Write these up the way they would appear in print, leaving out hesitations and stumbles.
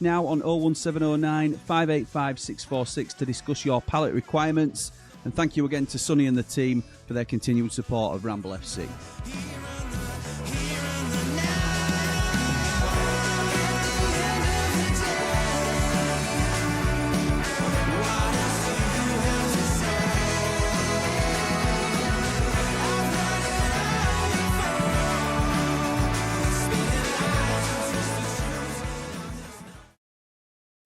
now on 01709 585 646 to discuss your pallet requirements. And thank you again to Sonny and the team for their continued support of Ramble FC.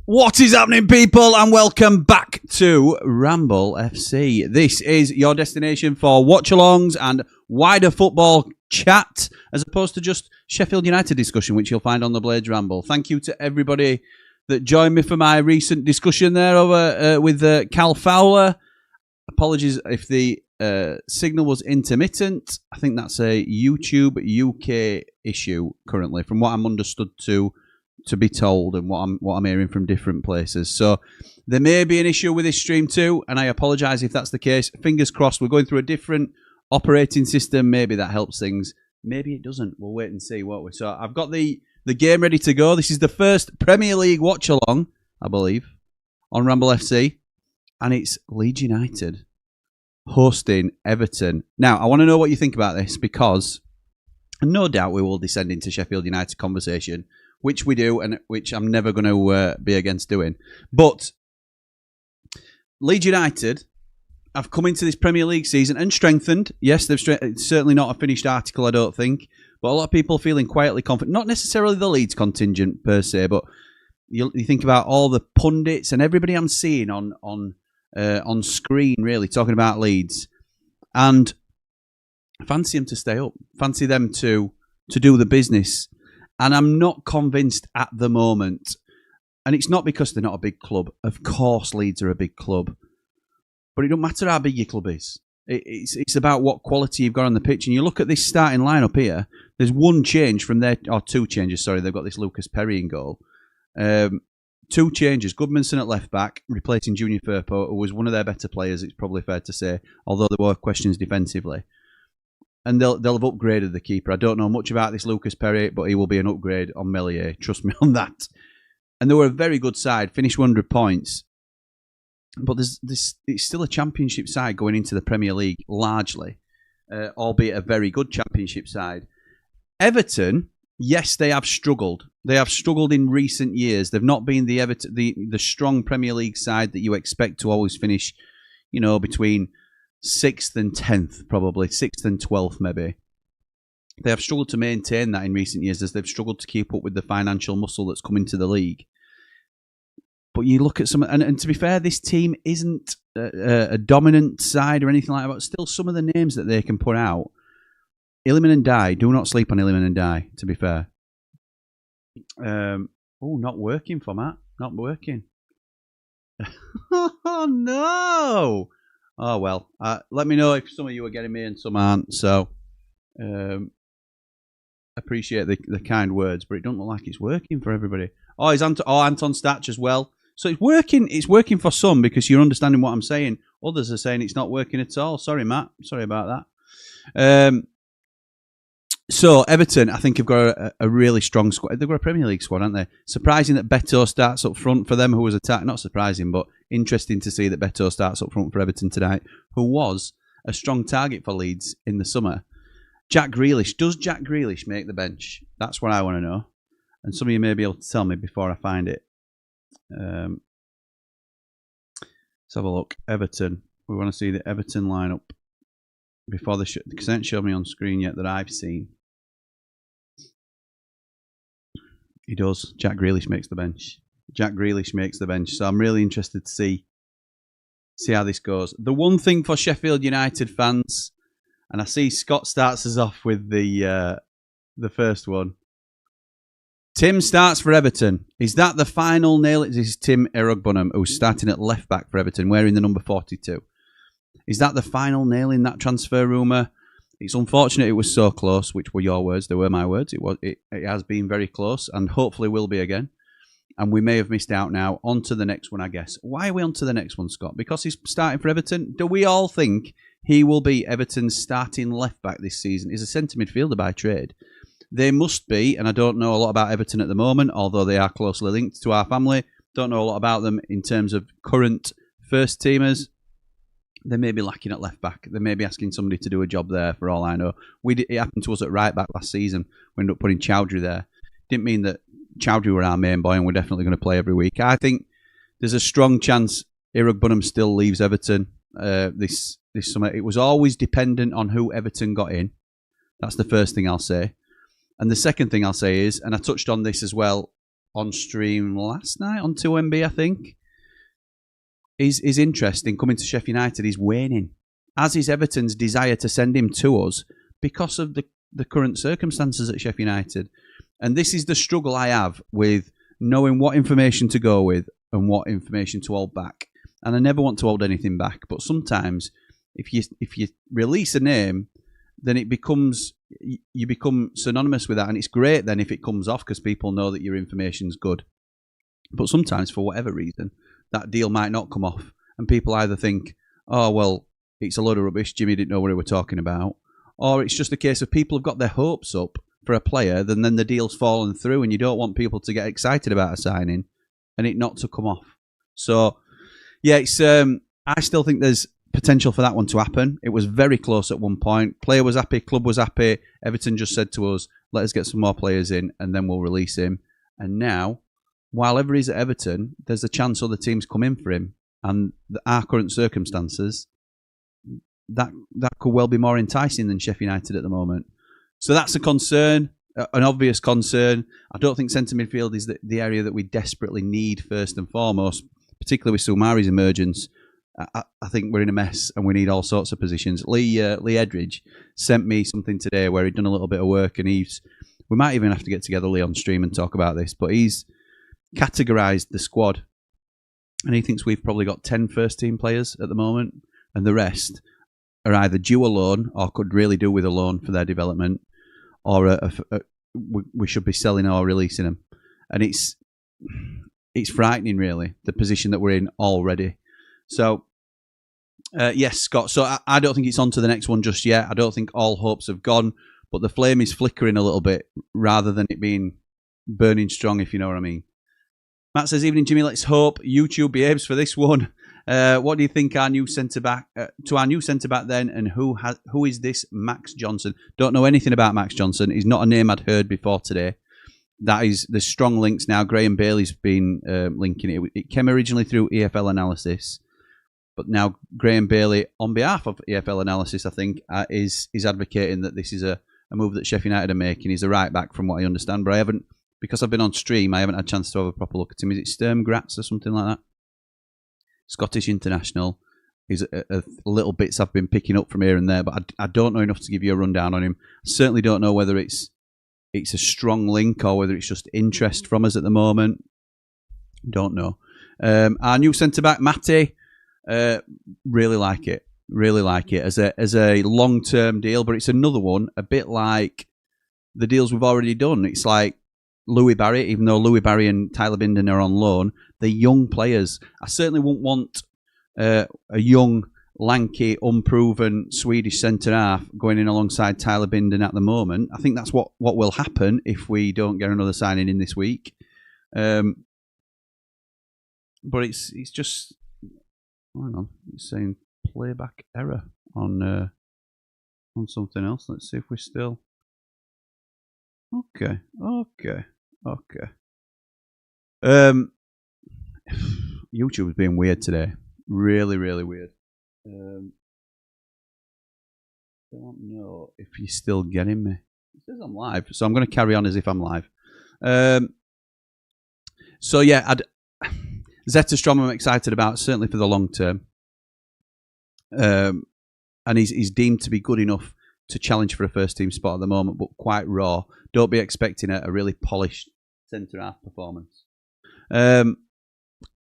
What is happening, people, and welcome back to Ramble FC. This is your destination for watch-alongs and wider football chat, as opposed to just Sheffield United discussion, which you'll find on the Blades Ramble. Thank you to everybody that joined me for my recent discussion there over with Cal Fowler. Apologies if the signal was intermittent. I think that's a YouTube UK issue currently, from what I'm understood to be told, and what I'm hearing from different places. So there may be an issue with this stream too, and I apologise if that's the case. Fingers crossed. We're going through a different operating system. Maybe that helps things. Maybe it doesn't. We'll wait and see, won't we? So I've got the game ready to go. This is the first Premier League watch along, I believe, on Ramble FC, and it's Leeds United hosting Everton. Now, I want to know what you think about this, because no doubt we will descend into Sheffield United conversation, which we do, and which I'm never going to be against doing. But Leeds United have come into this Premier League season and strengthened. Yes, it's certainly not a finished article, I don't think. But a lot of people feeling quietly confident. Not necessarily the Leeds contingent per se, but you think about all the pundits and everybody I'm seeing on screen, really, talking about Leeds. And fancy them to stay up. Fancy them to do the business. And I'm not convinced at the moment. And it's not because they're not a big club. Of course, Leeds are a big club. But it don't matter how big your club is. It's about what quality you've got on the pitch. And you look at this starting lineup here. There's one change from there, or two changes, sorry. They've got this Lucas Perry in goal. Two changes. Goodmanson at left back, replacing Junior Firpo, who was one of their better players, it's probably fair to say. Although there were questions defensively. And they'll have upgraded the keeper. I don't know much about this Lucas Perry, but he will be an upgrade on Melier. Trust me on that. And they were a very good side. Finished 100 points. But it's still a championship side going into the Premier League, largely. Albeit a very good championship side. Everton, yes, they have struggled. They have struggled in recent years. They've not been the strong Premier League side that you expect to always finish, between 6th and 10th, probably 6th and 12th, maybe. They have struggled to maintain that in recent years, as they've struggled to keep up with the financial muscle that's come into the league. But you look at some, and to be fair, this team isn't a dominant side or anything like that. But still, some of the names that they can put out, Illiman and Dye. Do not sleep on Illiman and Dye. To be fair, not working for Matt. Not working. Oh no. Oh, well, let me know if some of you are getting me and some aren't. So, appreciate the kind words, but it doesn't look like it's working for everybody. Oh, Anton Statch as well. So it's working. It's working for some, because you're understanding what I'm saying. Others are saying it's not working at all. Sorry, Matt. Sorry about that. So Everton, I think, have got a really strong squad. They've got a Premier League squad, haven't they? Surprising that Beto starts up front for them, who was attacked. Not surprising, but interesting to see that Beto starts up front for Everton tonight, who was a strong target for Leeds in the summer. Jack Grealish. Does Jack Grealish make the bench? That's what I want to know. And some of you may be able to tell me before I find it. Let's have a look. Everton. We want to see the Everton lineup before they hasn't shown me on screen yet that I've seen. He does. Jack Grealish makes the bench. Jack Grealish makes the bench. So I'm really interested to see how this goes. The one thing for Sheffield United fans, and I see Scott starts us off with the first one. Tim starts for Everton. Is that the final nail? This is Tim Erogbunham, who's starting at left back for Everton, wearing the number 42. Is that the final nail in that transfer rumour? It's unfortunate it was so close, which were your words. They were my words. It has been very close, and hopefully will be again. And we may have missed out now. On to the next one, I guess. Why are we on to the next one, Scott? Because he's starting for Everton? Do we all think he will be Everton's starting left-back this season? He's a centre midfielder by trade. They must be, and I don't know a lot about Everton at the moment, although they are closely linked to our family. Don't know a lot about them in terms of current first teamers. They may be lacking at left back. They may be asking somebody to do a job there, for all I know. It happened to us at right back last season. We ended up putting Chowdhury there. Didn't mean that Chowdhury were our main boy and we're definitely going to play every week. I think there's a strong chance Irugbunham still leaves Everton this summer. It was always dependent on who Everton got in. That's the first thing I'll say. And the second thing I'll say is, and I touched on this as well on stream last night on 2MB, I think, his interest in coming to Sheffield United is waning, as is Everton's desire to send him to us because of the current circumstances at Sheffield United. And this is the struggle I have with knowing what information to go with and what information to hold back. And I never want to hold anything back, but sometimes if you release a name, then you become synonymous with that, and it's great then if it comes off because people know that your information's good. But sometimes, for whatever reason, that deal might not come off, and people either think, oh, well, it's a load of rubbish, Jimmy didn't know what we were talking about, or it's just a case of people have got their hopes up for a player, then the deal's fallen through, and you don't want people to get excited about a signing and it not to come off. So, yeah, it's I still think there's potential for that one to happen. It was very close at one point. Player was happy, club was happy. Everton just said to us, let us get some more players in and then we'll release him. And now, while ever he's at Everton, there's a chance other teams come in for him. And our current circumstances, that could well be more enticing than Sheffield United at the moment. So that's a concern, an obvious concern. I don't think centre midfield is the area that we desperately need first and foremost, particularly with Soumari's emergence. I think we're in a mess and we need all sorts of positions. Lee Edridge sent me something today where he'd done a little bit of work, and we might even have to get together, Lee, on stream and talk about this, but he's categorised the squad and he thinks we've probably got 10 first team players at the moment, and the rest are either due a loan or could really do with a loan for their development, or we should be selling or releasing them. And it's frightening, really, the position that we're in already. So, yes, Scott. So I don't think it's on to the next one just yet. I don't think all hopes have gone, but the flame is flickering a little bit rather than it being burning strong, if you know what I mean. Matt says, evening, Jimmy. Let's hope YouTube behaves for this one. What do you think our new centre-back, to our new centre-back then, and who is this Max Johnson? Don't know anything about Max Johnson. He's not a name I'd heard before today. That is the strong links now. Graham Bailey's been linking it. It came originally through EFL Analysis. But now Graham Bailey, on behalf of EFL Analysis, I think, is advocating that this is a move that Sheffield United are making. He's a right back, from what I understand. But I haven't, because I've been on stream, I haven't had a chance to have a proper look at him. Is it Sturm Graz or something like that? Scottish international. He's a little bits I've been picking up from here and there, but I don't know enough to give you a rundown on him. I certainly don't know whether it's a strong link or whether it's just interest from us at the moment. Don't know. Our new centre-back, Matty. Really like it as a long-term deal, but it's another one a bit like the deals we've already done. It's like Louis Barry, even though Louis Barry and Tyler Binden are on loan, they're young players. I certainly wouldn't want a young, lanky, unproven Swedish centre-half going in alongside Tyler Binden at the moment. I think that's what will happen if we don't get another signing in this week. But it's just... Hang on, it's saying playback error on something else. Let's see if we're still... Okay. YouTube is being weird today. Really, really weird. Don't know if you're still getting me. It says I'm live, so I'm going to carry on as if I'm live. So yeah, Zetterstrom I'm excited about, certainly for the long term. And he's deemed to be good enough to challenge for a first team spot at the moment, but quite raw. Don't be expecting a really polished centre-half performance.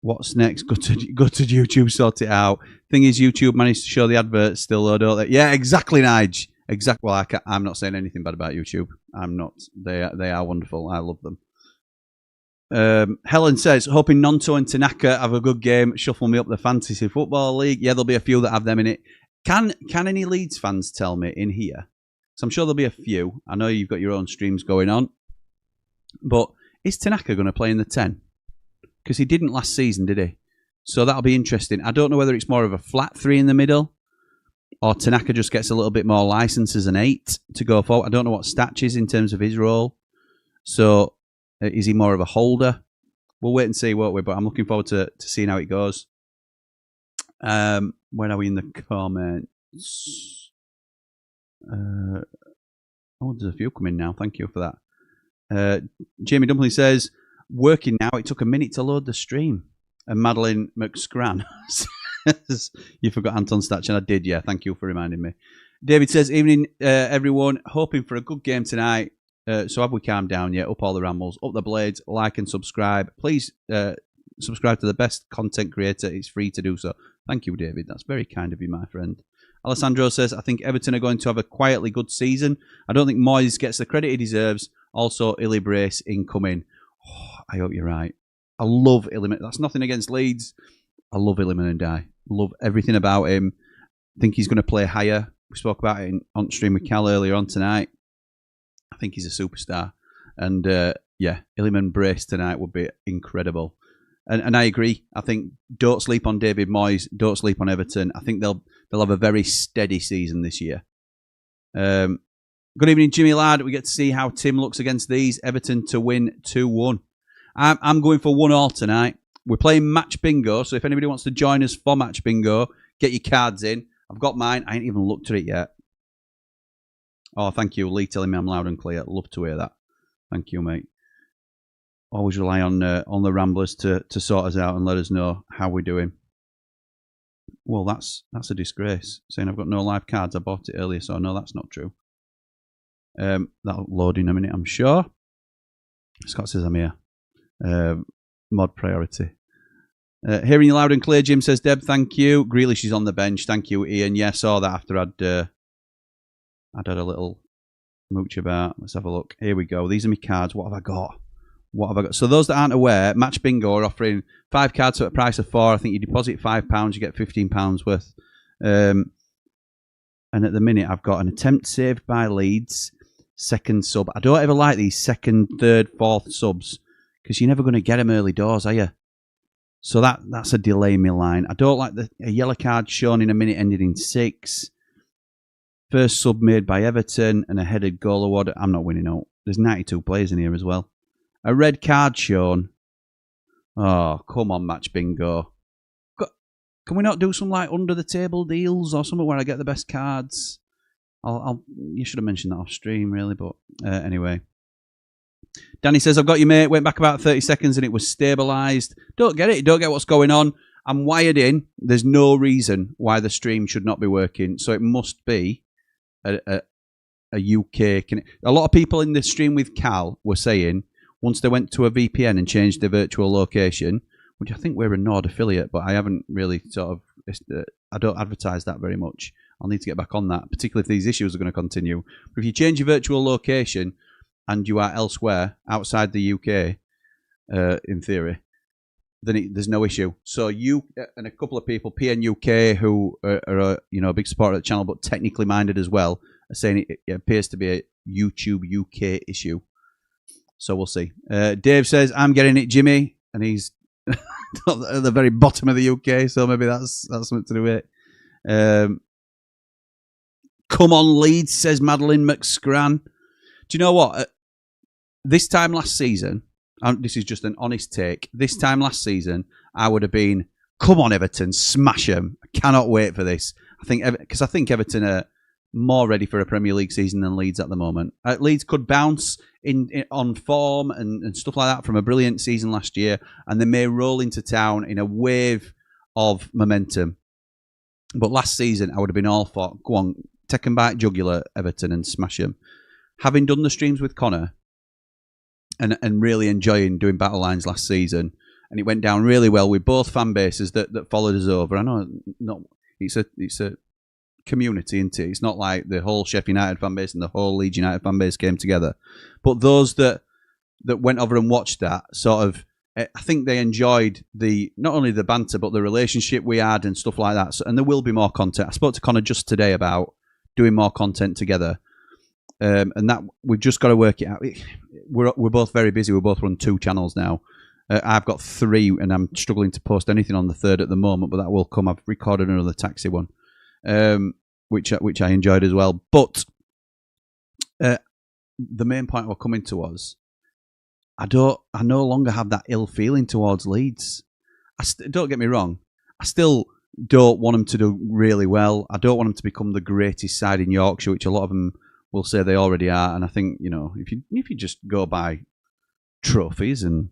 What's next? Go to YouTube, sort it out. Thing is, YouTube managed to show the adverts still, though, don't they? Yeah, exactly, Nige. Exactly. Well, I'm not saying anything bad about YouTube. I'm not. They are wonderful. I love them. Helen says, hoping Nonto and Tanaka have a good game. Shuffle me up the fantasy football league. Yeah, there'll be a few that have them in it. Can any Leeds fans tell me in here So I'm sure there'll be a few. I know you've got your own streams going on. But is Tanaka going to play in the 10? Because he didn't last season, did he? So that'll be interesting. I don't know whether it's more of a flat 3 in the middle, or Tanaka just gets a little bit more license as an 8 to go forward. I don't know what Statch is in terms of his role. So is he more of a holder? We'll wait and see, won't we? But I'm looking forward to seeing how it goes. Where are we in the comments? There's a few coming now. Thank you for that. Jamie Dumpling says, working now, it took a minute to load the stream. And Madeline McScran says, you forgot Anton Statch, and I did, yeah. Thank you for reminding me. David says, evening, everyone. Hoping for a good game tonight. So have we calmed down yet? Up all the rambles, up the blades, like and subscribe. Please subscribe to the best content creator. It's free to do so. Thank you, David. That's very kind of you, my friend. Alessandro says, I think Everton are going to have a quietly good season. I don't think Moyes gets the credit he deserves. Also, Illy Brace incoming. Oh, I hope you're right. I love Illiman. That's nothing against Leeds. I love Illiman and I love everything about him. I think he's going to play higher. We spoke about it on stream with Cal earlier on tonight. I think he's a superstar. And yeah, Illiman Brace tonight would be incredible. And I agree. I think don't sleep on David Moyes. Don't sleep on Everton. I think they'll have a very steady season this year. Good evening, Jimmy Ladd. We get to see how Tim looks against these. Everton to win 2-1. I'm going for 1-1 tonight. We're playing match bingo, so if anybody wants to join us for match bingo, get your cards in. I've got mine. I ain't even looked at it yet. Oh, thank you, Lee, telling me I'm loud and clear. Love to hear that. Thank you, mate. Always rely on the Ramblers to sort us out and let us know how we're doing. Well, that's a disgrace. Saying I've got no live cards. I bought it earlier, so no, that's not true. That'll load in a minute, I'm sure. Scott says I'm here. Mod priority. Hearing you loud and clear, Jim says, Deb, thank you. Grealish is on the bench. Thank you, Ian. Yeah, I saw that after I'd had a little mooch about. Let's have a look. Here we go. These are my cards. What have I got? So those that aren't aware, Match Bingo are offering 5 cards at a price of 4. I think you deposit £5, you get £15 worth. And at the minute, I've got an attempt saved by Leeds, second sub. I don't ever like these second, third, fourth subs because you're never going to get them early doors, are you? So that's a delay in my line. I don't like a yellow card shown in a minute ending in 6. First sub made by Everton and a headed goal award. I'm not winning out. There's 92 players in here as well. A red card shown. Oh, come on, Match Bingo. Can we not do some like under the table deals or something where I get the best cards? You should have mentioned that off stream, really, but anyway. Danny says, I've got you, mate. Went back about 30 seconds and it was stabilised. Don't get it. Don't get what's going on. I'm wired in. There's no reason why the stream should not be working. So it must be a UK. A lot of people in the stream with Cal were saying once they went to a VPN and changed their virtual location, which I think we're a Nord affiliate, but I haven't really I don't advertise that very much. I'll need to get back on that, particularly if these issues are going to continue. But if you change your virtual location and you are elsewhere outside the UK, in theory, then there's no issue. So you and a couple of people, PNUK, who are a big supporter of the channel, but technically minded as well, are saying it appears to be a YouTube UK issue. So we'll see. Dave says, I'm getting it, Jimmy. And he's at the very bottom of the UK, so maybe that's something to do with it. Come on, Leeds, says Madeline McScran. Do you know what? This time last season, this is just an honest take, this time last season, I would have been, come on, Everton, smash them. I cannot wait for this. Because I think Everton are more ready for a Premier League season than Leeds at the moment. Leeds could bounce on form and stuff like that from a brilliant season last year, and they may roll into town in a wave of momentum. But last season, I would have been all for, go on, take them back jugular, Everton, and smash them. Having done the streams with Connor and really enjoying doing battle lines last season, and it went down really well with both fan bases that followed us over. I know it's a community, isn't it? It's not like the whole Sheffield United fan base and the whole Leeds United fan base came together. But those that went over and watched that, sort of, I think they enjoyed not only the banter, but the relationship we had and stuff like that. So, and there will be more content. I spoke to Connor just today about doing more content together. and that we've just got to work it out. We're both very busy. We both run 2 channels now. I've got 3, and I'm struggling to post anything on the 3rd at the moment, but that will come. I've recorded another taxi one, which I enjoyed as well. But the main point we're coming to was, I no longer have that ill feeling towards Leeds. Don't get me wrong. I still don't want them to do really well. I don't want them to become the greatest side in Yorkshire, which a lot of them will say they already are. And I think, if you just go by trophies and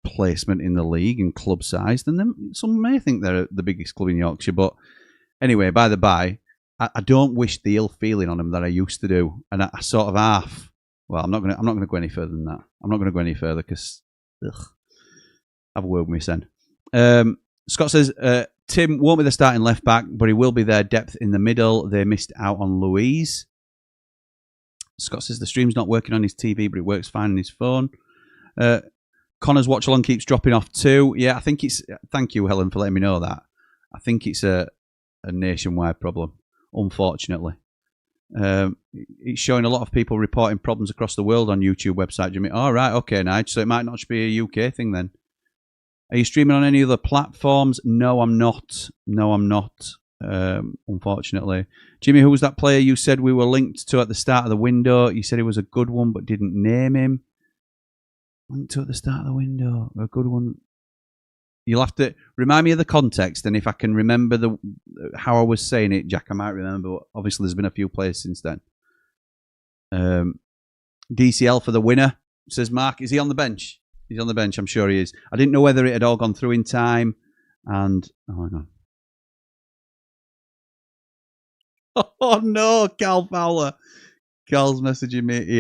placement in the league and club size, then some may think they're the biggest club in Yorkshire. But anyway, by the by, I don't wish the ill feeling on them that I used to do. And I sort of half. Well, I'm not gonna go any further than that. I'm not gonna go any further because have a word with me, Sen. Scott says Tim won't be the starting left back, but he will be their depth in the middle. They missed out on Louise. Scott says the stream's not working on his TV, but it works fine on his phone. Connor's watch along keeps dropping off too. Yeah, I think it's. Thank you, Helen, for letting me know that. I think it's a nationwide problem, unfortunately. It's showing a lot of people reporting problems across the world on YouTube website, Jimmy. All right, okay, Nige. So it might not be a UK thing then. Are you streaming on any other platforms? No, I'm not. Unfortunately. Jimmy, who was that player you said we were linked to at the start of the window? You said he was a good one, but didn't name him. Linked to at the start of the window. A good one. You'll have to remind me of the context, and if I can remember how I was saying it, Jack, I might remember. But obviously, there's been a few players since then. DCL for the winner, says Mark. Is he on the bench? He's on the bench. I'm sure he is. I didn't know whether it had all gone through in time. And oh, hang on. Oh no, Cal Fowler. Cal's messaging me. He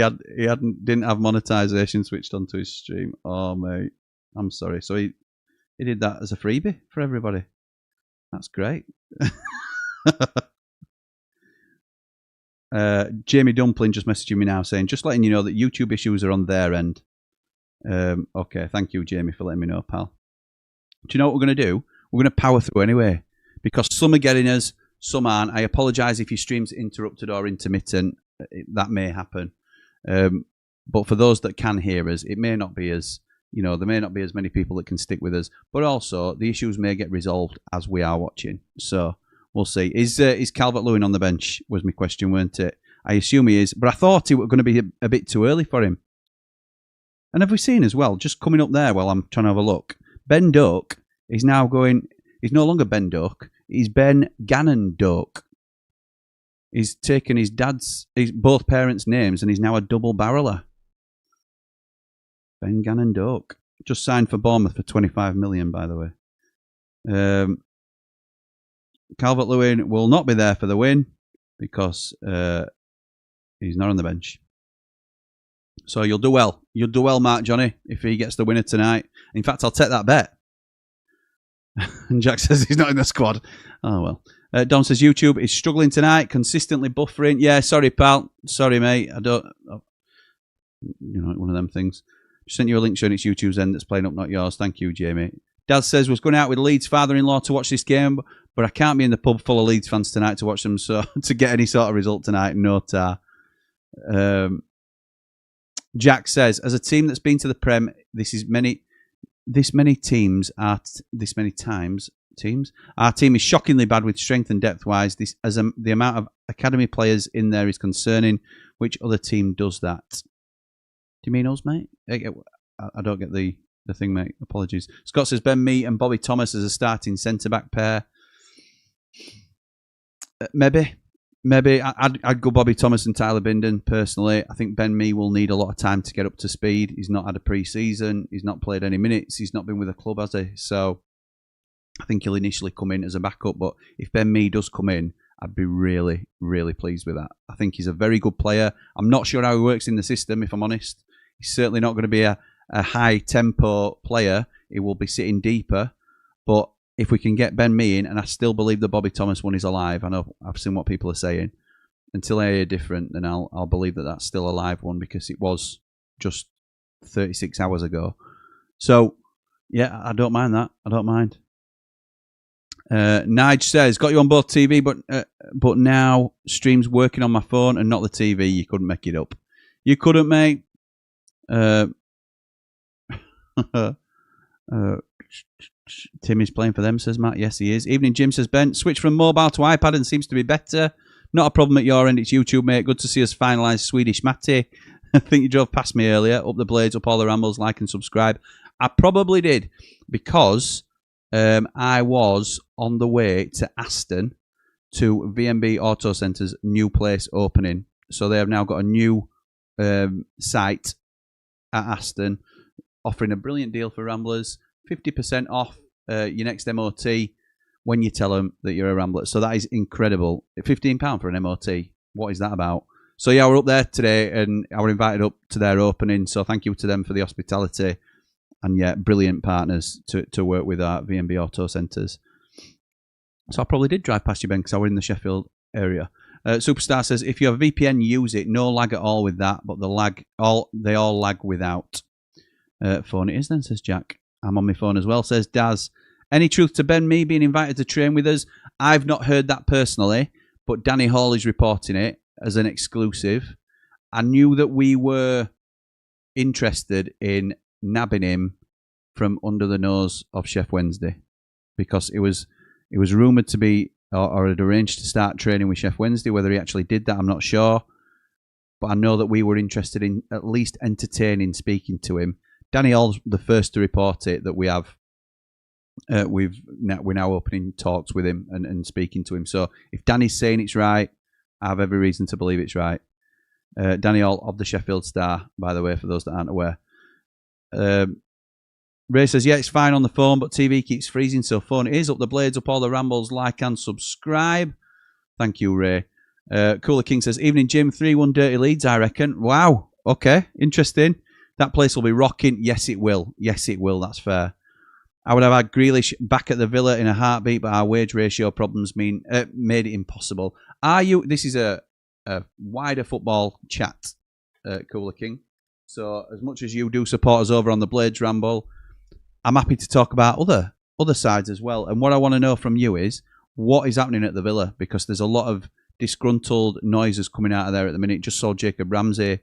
didn't have monetization switched onto his stream. Oh mate, I'm sorry. So he did that as a freebie for everybody. That's great. Jamie Dumpling just messaging me now saying, just letting you know that YouTube issues are on their end. Okay, thank you, Jamie, for letting me know, pal. Do you know what we're going to do? We're going to power through anyway, because some are getting us, some aren't. I apologise if your stream's interrupted or intermittent. That may happen. But for those that can hear us, it may not be as, there may not be as many people that can stick with us. But also, the issues may get resolved as we are watching. So, we'll see. Is Calvert-Lewin on the bench, was my question, weren't it? I assume he is. But I thought it was going to be a bit too early for him. And have we seen as well, just coming up there while I'm trying to have a look, Ben Doak is now going, he's no longer Ben Doak, he's Ben Gannon Doak. He's taken both parents' names and he's now a double barreler. Ben Gannon Doak. Just signed for Bournemouth for 25 million, by the way. Calvert-Lewin will not be there for the win because he's not on the bench. So you'll do well. You'll do well, Mark Johnny, if he gets the winner tonight. In fact, I'll take that bet. And Jack says he's not in the squad. Oh, well. Don says YouTube is struggling tonight, consistently buffering. Yeah, sorry, pal. Sorry, mate. One of them things. Just sent you a link showing it's YouTube's end that's playing up, not yours. Thank you, Jamie. Dad says was going out with Leeds' father-in-law to watch this game, but I can't be in the pub full of Leeds fans tonight to watch them, so to get any sort of result tonight, no tar. Jack says, as a team that's been to the Prem, this many times, our team is shockingly bad with strength and depth-wise. The amount of academy players in there is concerning. Which other team does that? Do you mean us, mate? I don't get the thing, mate. Apologies. Scott says, Ben Mee and Bobby Thomas as a starting centre-back pair. Maybe I'd go Bobby Thomas and Tyler Binden personally. I think Ben Mee will need a lot of time to get up to speed. He's not had a pre-season. He's not played any minutes. He's not been with a club, has he? So I think he'll initially come in as a backup. But if Ben Mee does come in, I'd be really, really pleased with that. I think he's a very good player. I'm not sure how he works in the system, if I'm honest. He's certainly not going to be a high-tempo player. He will be sitting deeper. But if we can get Ben Mee in, and I still believe the Bobby Thomas one is alive. I know I've seen what people are saying. Until I hear different, then I'll believe that that's still a live one because it was just 36 hours ago. So, yeah, I don't mind that. I don't mind. Nige says, got you on both TV, but now stream's working on my phone and not the TV. You couldn't make it up. You couldn't, mate. Tim is playing for them, says Matt. Yes, he is. Evening Jim, says Ben. Switch from mobile to iPad and seems to be better. Not a problem at your end. It's YouTube, mate. Good to see us finalise Swedish Matty. I think you drove past me earlier. Up the blades, up all the rambles, like and subscribe. I probably did because I was on the way to Aston to VMB Auto Centre's new place opening. So they have now got a new site at Aston offering a brilliant deal for Ramblers. 50% off your next MOT when you tell them that you're a Rambler. So that is incredible. £15 for an MOT. What is that about? So yeah, we're up there today and I was invited up to their opening. So thank you to them for the hospitality. And yeah, brilliant partners to work with our VMB Auto Centres. So I probably did drive past you, Ben, because I was in the Sheffield area. Superstar says, if you have a VPN, use it. No lag at all with that, but they all lag without. Phone it is then, says Jack. I'm on my phone as well, says Daz. Any truth to Ben me being invited to train with us? I've not heard that personally, but Danny Hall is reporting it as an exclusive. I knew that we were interested in nabbing him from under the nose of Chef Wednesday because it was rumoured to be or had arranged to start training with Chef Wednesday. Whether he actually did that, I'm not sure. But I know that we were interested in at least entertaining speaking to him. Danny Hall's the first to report it that we have. We're now opening talks with him and speaking to him. So if Danny's saying it's right, I have every reason to believe it's right. Danny Hall of the Sheffield Star, by the way, for those that aren't aware. Ray says, yeah, it's fine on the phone, but TV keeps freezing, so phone it is. Up the blades, up all the rambles, like and subscribe. Thank you, Ray. Cooler King says, evening, Jim. 3-1 Dirty Leeds, I reckon. Wow. Okay, interesting. That place will be rocking. Yes, it will. Yes, it will. That's fair. I would have had Grealish back at the Villa in a heartbeat, but our wage ratio problems made it impossible. Are you? This is a wider football chat, Cooler King. So as much as you do support us over on the Blades Ramble, I'm happy to talk about other sides as well. And what I want to know from you is what is happening at the Villa, because there's a lot of disgruntled noises coming out of there at the minute. Just saw Jacob Ramsey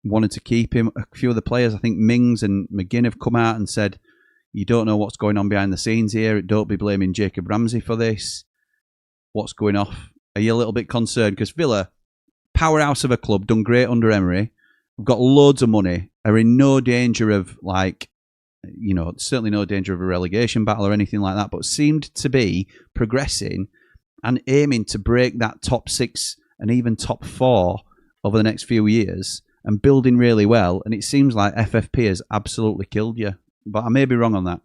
wanted to keep him. A few of the players, I think Mings and McGinn, have come out and said, you don't know what's going on behind the scenes here. Don't be blaming Jacob Ramsey for this. What's going off? Are you a little bit concerned? Because Villa, powerhouse of a club, done great under Emery, have got loads of money, are in no danger of, certainly no danger of a relegation battle or anything like that, but seemed to be progressing and aiming to break that top 6 and even top 4 over the next few years and building really well. And it seems like FFP has absolutely killed you. But I may be wrong on that.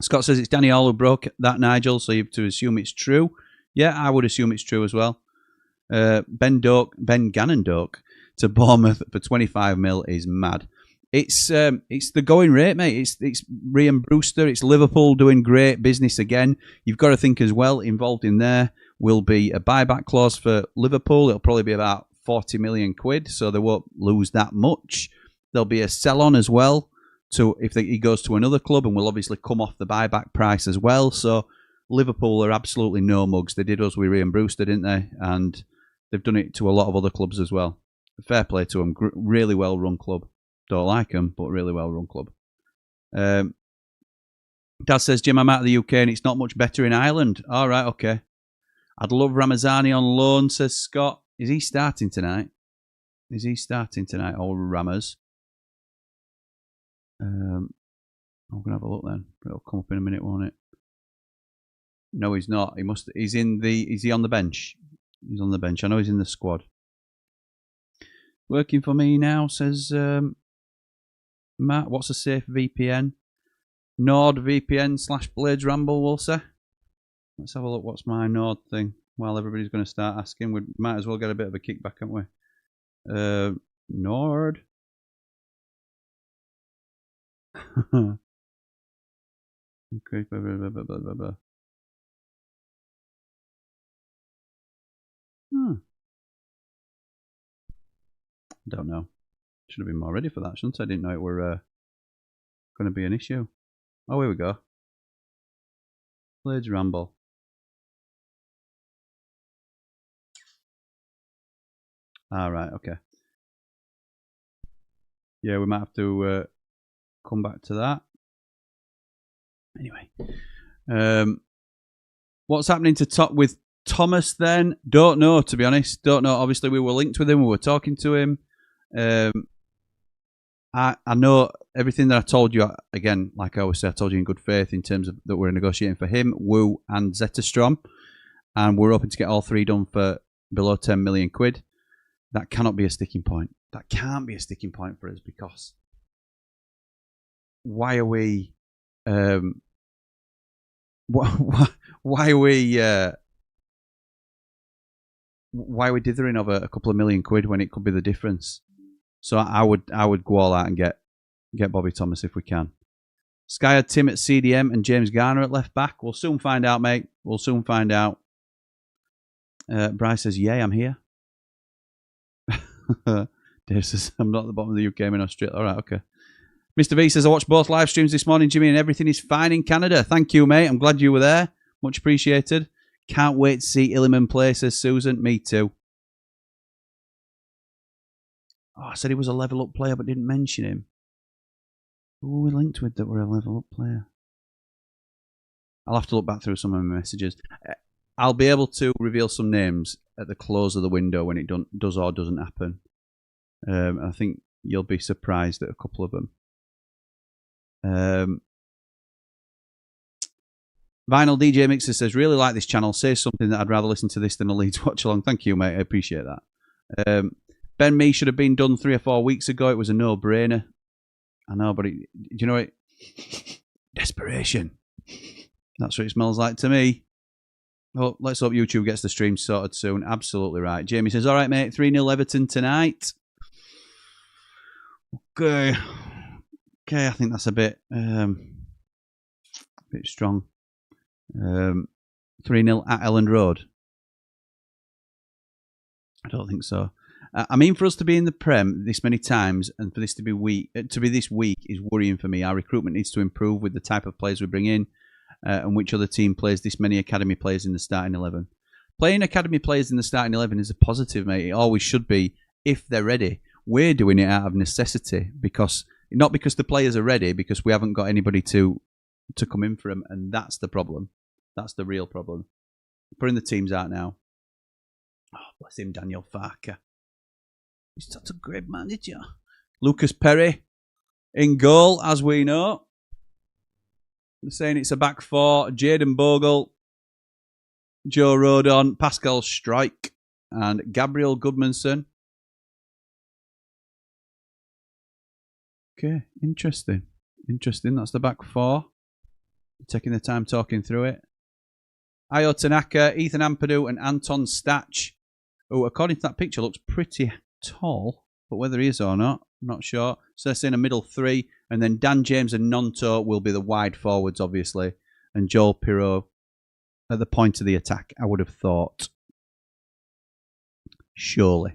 Scott says it's Danny Hall who broke that, Nigel, so you have to assume it's true. Yeah, I would assume it's true as well. Ben Gannon Doak to Bournemouth for 25 mil is mad. It's the going rate, mate. It's Ryan Brewster. It's Liverpool doing great business again. You've got to think as well, involved in there will be a buyback clause for Liverpool. It'll probably be about 40 million quid, so they won't lose that much. There'll be a sell-on as well. So if he goes to another club, and will obviously come off the buyback price as well. So Liverpool are absolutely no mugs. They did us with Ryan Brewster, didn't they? And they've done it to a lot of other clubs as well. Fair play to them. Really well-run club. Don't like them, but really well-run club. Dad says, Jim, I'm out of the UK and it's not much better in Ireland. All right, okay. I'd love Ramazani on loan, says Scott. Is he starting tonight? Or Rammers? I'm going to have a look then. It'll come up in a minute, won't it? No, he's not. Is he on the bench? He's on the bench. I know he's in the squad. Working for me now, says Matt. What's a safe VPN? NordVPN/Blades Ramble, we'll say. Let's have a look. What's my Nord thing? While everybody's going to start asking, we might as well get a bit of a kickback, can't we? Nord. Okay. Don't know. Should have been more ready for that, shouldn't I? Didn't know it were going to be an issue. Oh, here we go. Leeds Ramble. All right, okay. Yeah, we might have to come back to that. Anyway, what's happening with Thomas then? Don't know, to be honest. Don't know. Obviously, we were linked with him. We were talking to him. I know everything that I told you, again, like I always say, I told you in good faith in terms of that we're negotiating for him, Wu and Zetterstrom. And we're hoping to get all three done for below 10 million quid. That cannot be a sticking point. That can't be a sticking point for us because why are we... why are we dithering over a couple of million quid when it could be the difference? So I would go all out and get Bobby Thomas if we can. Sky had Tim at CDM and James Garner at left back. We'll soon find out, mate. We'll soon find out. Bryce says, "Yay, I'm here." Dave says, "I'm not at the bottom of the UK. I'm in Australia." All right, okay. Mr. V says, "I watched both live streams this morning, Jimmy, and everything is fine in Canada." Thank you, mate. I'm glad you were there. Much appreciated. Can't wait to see Illiman play, says Susan. Me too. Oh, I said he was a level up player, but didn't mention him. Who were we linked with that were a level up player? I'll have to look back through some of my messages. I'll be able to reveal some names at the close of the window when it does or doesn't happen. I think you'll be surprised at a couple of them. Vinyl DJ Mixer says, "Really like this channel. Say something that I'd rather listen to this than a Leeds watch along." Thank you, mate. I appreciate that. Ben Me should have been done 3 or 4 weeks ago. It was a no-brainer. I know, but do you know it? Desperation. That's what it smells like to me. Oh, let's hope YouTube gets the stream sorted soon. Absolutely right. Jamie says, "All right, mate. 3-0 Everton tonight." Okay. I think that's a bit strong. 3-0 at Elland Road. I don't think so. I mean, for us to be in the Prem this many times and for this to be this week is worrying for me. Our recruitment needs to improve with the type of players we bring in and which other team plays this many academy players in the starting 11. Playing academy players in the starting 11 is a positive, mate. It always should be if they're ready. We're doing it out of necessity not because the players are ready, because we haven't got anybody to come in for them, and that's the problem. That's the real problem. Putting the teams out now. Oh, bless him, Daniel Farker. He's such a great manager. Lucas Perry in goal, as we know. They're saying it's a back four. Jayden Bogle, Joe Rodon, Pascal Strike, and Gabriel Goodmanson. Okay, interesting. That's the back four. Taking the time talking through it. Ayo Tanaka, Ethan Ampadu, and Anton Stach, who, according to that picture, looks pretty tall, but whether he is or not, I'm not sure. So they're saying a middle three, and then Dan James and Nonto will be the wide forwards, obviously, and Joel Pirot at the point of the attack, I would have thought. Surely.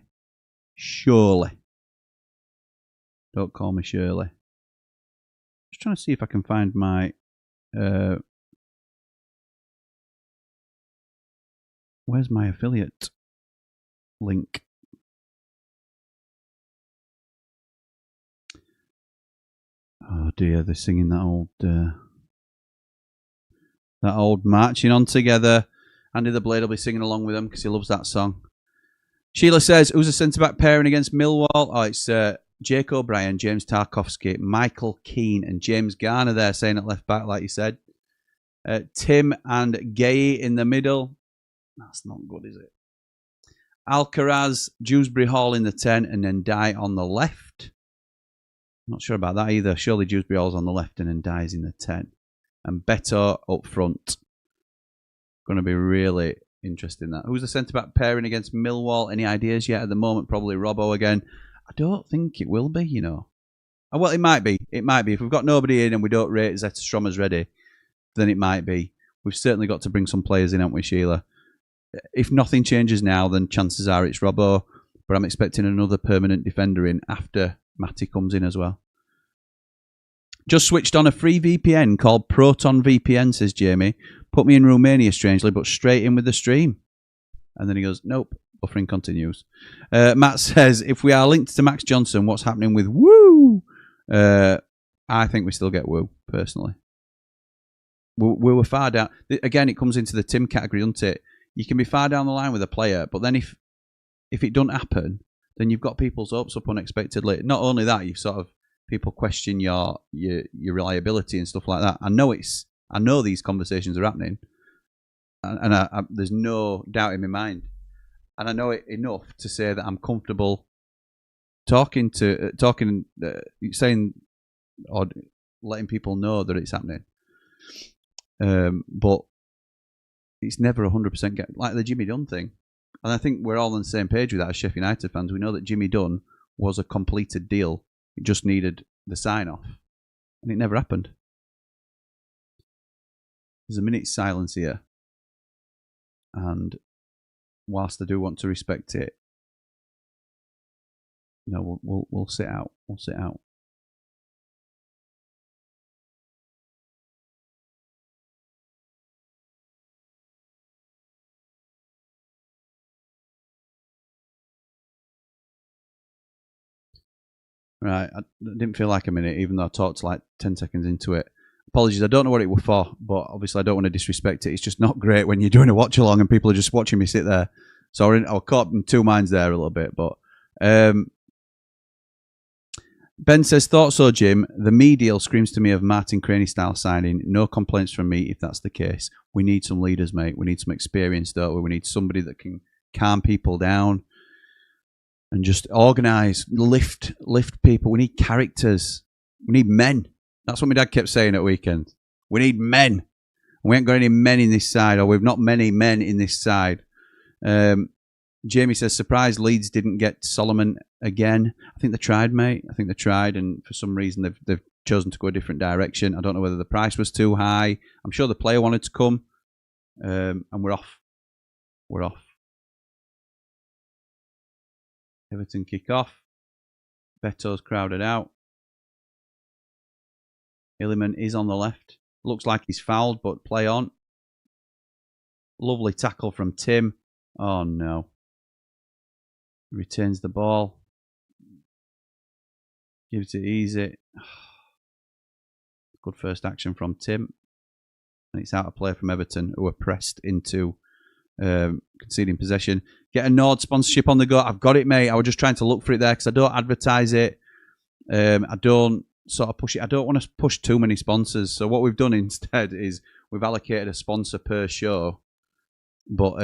Don't call me Shirley. Just trying to see if I can find my... where's my affiliate link? Oh dear, they're singing that old Marching On Together. Andy the Blade will be singing along with them because he loves that song. Sheila says, "Who's a centre-back pairing against Millwall?" Oh, it's Jake O'Brien, James Tarkowski, Michael Keane, and James Garner there saying at left back, like you said. Tim and Gay in the middle. That's not good, is it? Alcaraz, Dewsbury Hall in the 10, and then Ndai on the left. Not sure about that either. Surely Dewsbury Hall's on the left and then Ndai's in the 10. And Beto up front. Going to be really interesting that. Who's the centre-back pairing against Millwall? Any ideas yet? At the moment, probably Robbo again. I don't think it will be, you know. Well, it might be. It might be. If we've got nobody in and we don't rate Zetterstrom as ready, then it might be. We've certainly got to bring some players in, haven't we, Sheila? If nothing changes now, then chances are it's Robbo. But I'm expecting another permanent defender in after Matty comes in as well. Just switched on a free VPN called Proton VPN, says Jamie. Put me in Romania, strangely, but straight in with the stream. And then he goes, nope. Buffering continues. Matt says, if we are linked to Max Johnson, what's happening with Woo? I think we still get Woo, personally. We were far down. Again, it comes into the Tim category, doesn't it? You can be far down the line with a player, but then if it doesn't happen, then you've got people's hopes up unexpectedly. Not only that, you've sort of people question your reliability and stuff like that. I know these conversations are happening, and there's no doubt in my mind, and I know it enough to say that I'm comfortable saying or letting people know that it's happening. But it's never 100% like the Jimmy Dunn thing. And I think we're all on the same page with that as Sheffield United fans. We know that Jimmy Dunn was a completed deal. It just needed the sign-off. And it never happened. There's a minute's silence here. And whilst I do want to respect it, we'll sit out. We'll sit out. Right, I didn't feel like a minute, even though I talked like 10 seconds into it. Apologies, I don't know what it was for, but obviously I don't want to disrespect it. It's just not great when you're doing a watch-along and people are just watching me sit there. So I was caught in two minds there a little bit. But Ben says, thought so, Jim. The me deal screams to me of Martin Craney-style signing. No complaints from me if that's the case. We need some leaders, mate. We need some experience, don't we? We need somebody that can calm people down. And just organise, lift people. We need characters. We need men. That's what my dad kept saying at weekend. We need men. We ain't got any men in this side, or we've not many men in this side. Jamie says, surprised Leeds didn't get Solomon again. I think they tried, mate. I think they tried, and for some reason they've chosen to go a different direction. I don't know whether the price was too high. I'm sure the player wanted to come, and we're off. We're off. Everton kick off. Beto's crowded out. Illiman is on the left. Looks like he's fouled, but play on. Lovely tackle from Tim. Oh no. Retains the ball. Gives it easy. Good first action from Tim. And it's out of play from Everton, who are pressed into conceding possession. Get a Nord sponsorship on the go. I've got it, mate. I was just trying to look for it there because I don't advertise it. I don't sort of push it. I don't want to push too many sponsors. So what we've done instead is we've allocated a sponsor per show. But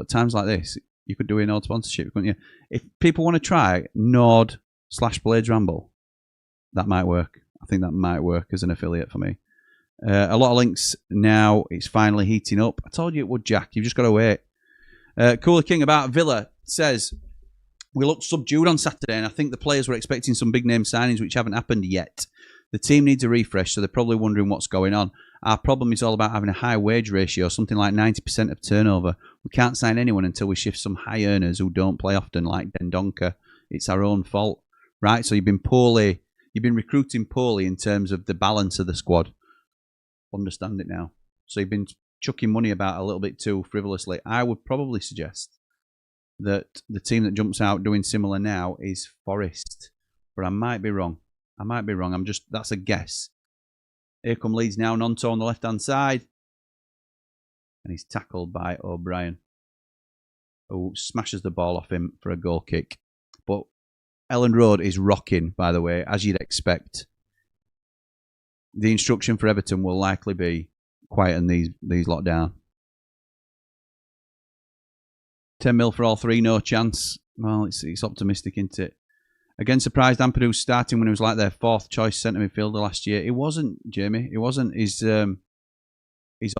times like this, you could do a Nord sponsorship, couldn't you? If people want to try Nord/Blades Ramble, that might work. I think that might work as an affiliate for me. A lot of links now. It's finally heating up. I told you it would, Jack. You've just got to wait. Cooler King about Villa says, we looked subdued on Saturday and I think the players were expecting some big name signings which haven't happened yet. The team needs a refresh, so they're probably wondering what's going on. Our problem is all about having a high wage ratio, something like 90% of turnover. We can't sign anyone until we shift some high earners who don't play often, like Dendonka. It's our own fault. Right, so you've been recruiting poorly in terms of the balance of the squad. Understand it now. So you've been chucking money about a little bit too frivolously. I would probably suggest that the team that jumps out doing similar now is Forest. But I might be wrong. That's a guess. Here come Leeds now, Nonto on the left-hand side. And he's tackled by O'Brien, who smashes the ball off him for a goal kick. But Elland Road is rocking, by the way, as you'd expect. The instruction for Everton will likely be quieten these lot down. 10 mil for all three, no chance. Well, it's optimistic, isn't it? Again, surprised Ampadu's starting when he was like their fourth choice centre midfielder last year. It wasn't, Jamie. It wasn't. He's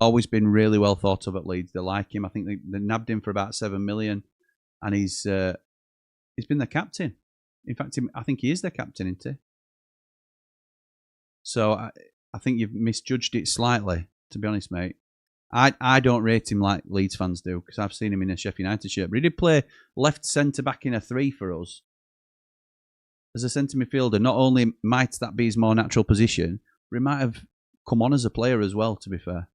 always been really well thought of at Leeds. They like him. I think they nabbed him for about 7 million, and he's been their captain. In fact, I think he is their captain, isn't he? So I think you've misjudged it slightly, to be honest, mate. I don't rate him like Leeds fans do, because I've seen him in a Sheffield United shirt. But he did play left centre back in a 3 for us. As a centre midfielder, not only might that be his more natural position, but he might have come on as a player as well, to be fair.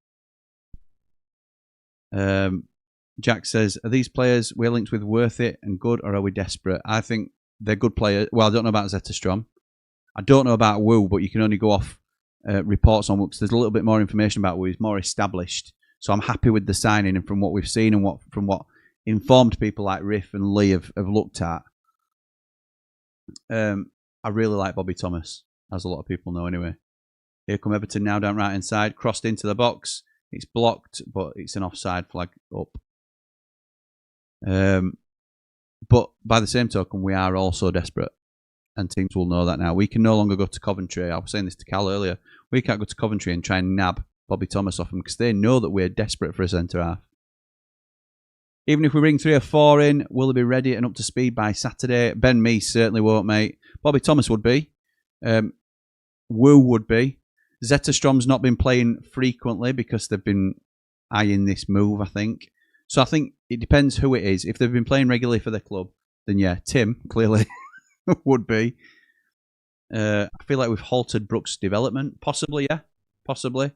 Jack says, are these players we're linked with worth it and good, or are we desperate? I think they're good players. Well, I don't know about Zetterstrom. I don't know about Wu, but you can only go off reports on Wu because there's a little bit more information about Wu. He's more established. So I'm happy with the signing and from what we've seen and from what informed people like Riff and Lee have looked at. I really like Bobby Thomas, as a lot of people know anyway. Here come Everton now down right hand side, crossed into the box. It's blocked, but it's an offside flag up. But by the same token, we are also desperate, and teams will know that now. We can no longer go to Coventry. I was saying this to Cal earlier. We can't go to Coventry and try and nab Bobby Thomas off them because they know that we're desperate for a centre half. Even if we bring 3 or 4 in, will they be ready and up to speed by Saturday? Ben Mee certainly won't, mate. Bobby Thomas would be. Wu would be. Zetterstrom's not been playing frequently because they've been eyeing this move, I think. So I think it depends who it is. If they've been playing regularly for their club, then yeah, Tim, clearly, would be. I feel like we've halted Brooks' development. Possibly, yeah. Possibly.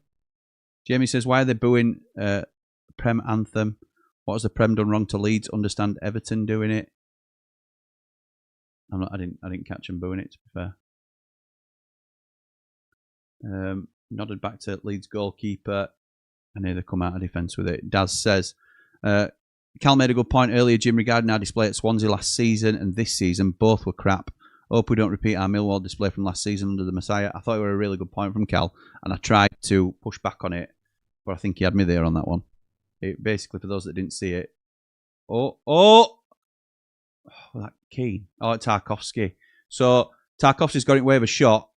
Jamie says, why are they booing Prem Anthem? What has the Prem done wrong to Leeds? Understand Everton doing it. I didn't catch them booing it, to be fair. Nodded back to Leeds goalkeeper. And here they come out of defence with it. Daz says, Cal made a good point earlier, Jim, regarding our display at Swansea last season and this season. Both were crap. Hope we don't repeat our Millwall display from last season under the Messiah. I thought it was a really good point from Cal, and I tried to push back on it, but I think he had me there on that one. It, basically, for those that didn't see it. Oh, that Keane. Oh, Tarkovsky. So Tarkovsky's got it away with a shot,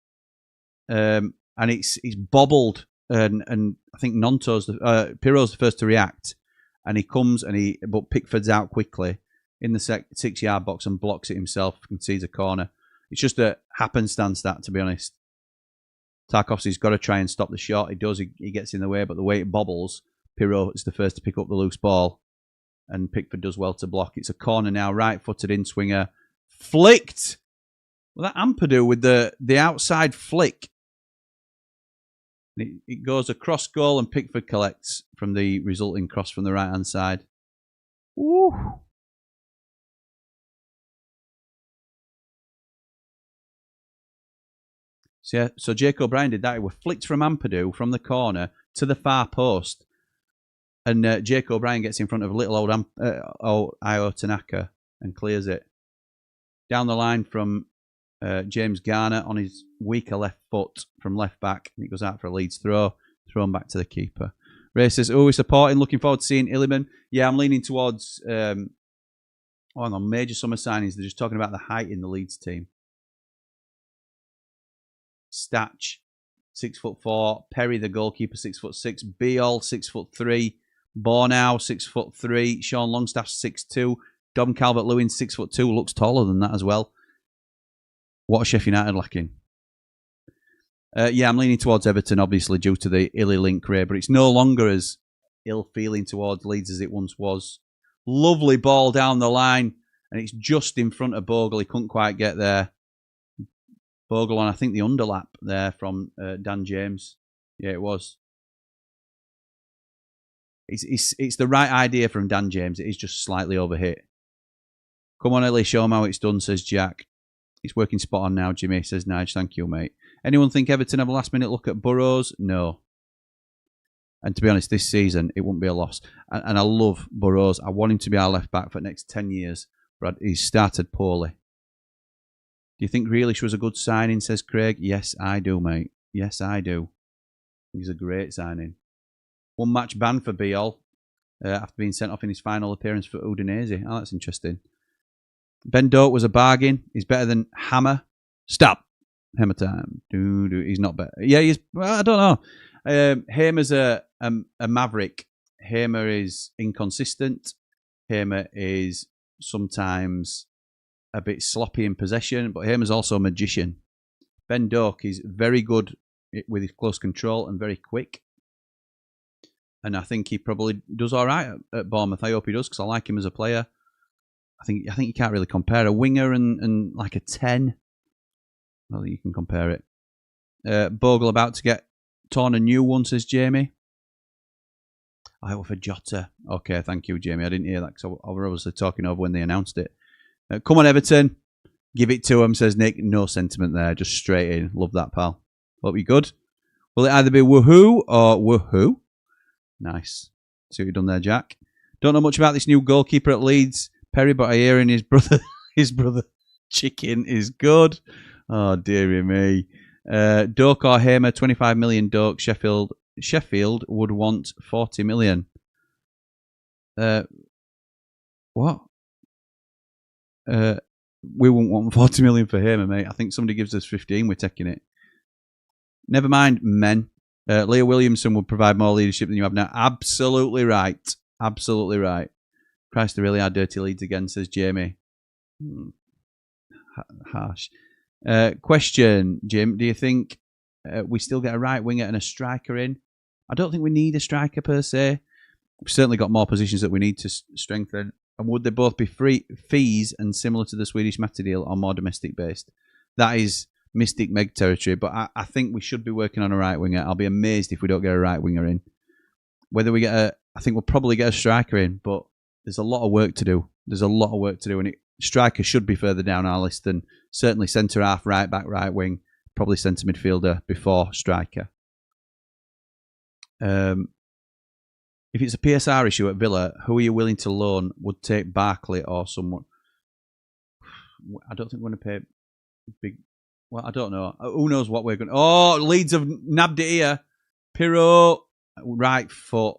and it's bobbled, and I think Pirro's the first to react, and he comes but Pickford's out quickly in the 6-yard box and blocks it himself and sees a corner. It's just a happenstance, that, to be honest. Tarkovsky's got to try and stop the shot. He does. He gets in the way, but the way it bobbles, Pirro is the first to pick up the loose ball, and Pickford does well to block. It's a corner now, right-footed in-swinger. Flicked! Well, that Ampadu with the outside flick. It goes across goal, and Pickford collects from the resulting cross from the right-hand side. Woo! So Jake O'Brien did that. It was flicked from Ampadu from the corner to the far post. And Jake O'Brien gets in front of little old Io Tanaka and clears it. Down the line from James Garner on his weaker left foot from left back. And it goes out for a Leeds throw. Thrown back to the keeper. Ray says, we're supporting. Looking forward to seeing Illiman. Yeah, I'm leaning towards major summer signings. They're just talking about the height in the Leeds team. Statch, 6'4". Perry, the goalkeeper, 6'6". Beal, 6'3". Bornow, 6'3". Sean Longstaff, 6'2". Dom Calvert-Lewin, 6'2". Looks taller than that as well. What are Sheffield United lacking? Yeah, I'm leaning towards Everton, obviously, due to the Illy link, Ray, but it's no longer as ill-feeling towards Leeds as it once was. Lovely ball down the line, and it's just in front of Bogle. He couldn't quite get there. Bogle on, I think, the underlap there from Dan James. Yeah, it was. It's the right idea from Dan James. It is just slightly overhit. Come on, Ellie, show him how it's done, says Jack. It's working spot on now, Jimmy, says Nige. Thank you, mate. Anyone think Everton have a last-minute look at Burrows? No. And to be honest, this season, it wouldn't be a loss. And I love Burrows. I want him to be our left-back for the next 10 years. But he's started poorly. Do you think Grealish was a good signing, says Craig? Yes, I do, mate. Yes, I do. He's a great signing. 1 match ban for Biol after being sent off in his final appearance for Udinese. Oh, that's interesting. Ben Doak was a bargain. He's better than Hammer. Stop. Hammer time. He's not better. Yeah, he's. Well, I don't know. Hamer's a maverick. Hamer is inconsistent. Hamer is sometimes a bit sloppy in possession, but Hamer's also a magician. Ben Doak is very good with his close control and very quick. And I think he probably does all right at Bournemouth. I hope he does, because I like him as a player. I think you can't really compare a winger and like a 10. Well, you can compare it. Bogle about to get torn a new one, says Jamie. I went for Jota. Okay, thank you, Jamie. I didn't hear that because I was obviously talking over when they announced it. Come on, Everton. Give it to him, says Nick. No sentiment there. Just straight in. Love that, pal. Hope you're good. Will it either be woohoo or woohoo? Nice. See what you've done there, Jack. Don't know much about this new goalkeeper at Leeds, Perry, but I hear in his brother Chicken is good. Oh, dearie me. Doak or Hamer, 25 million Doak. Sheffield would want 40 million. What? We wouldn't want 40 million for Hamer, mate. I think somebody gives us 15, we're taking it. Never mind, men. Leo Williamson would provide more leadership than you have now. Absolutely right. Absolutely right. Christ, they really are dirty Leeds again, says Jamie. Harsh. Question, Jim. Do you think we still get a right winger and a striker in? I don't think we need a striker per se. We've certainly got more positions that we need to strengthen. And would they both be free fees and similar to the Swedish Matti deal or more domestic based? That is Mystic Meg territory, but I think we should be working on a right winger. I'll be amazed if we don't get a right winger in. Whether we get I think we'll probably get a striker in, but there's a lot of work to do. And striker should be further down our list than certainly centre half, right back, right wing, probably centre midfielder before striker. If it's a PSR issue at Villa, who are you willing to loan? Would take Barkley or someone? I don't think we're going to pay big. Well, I don't know. Who knows what we're going to... Oh, Leeds have nabbed it here. Pirro, right foot.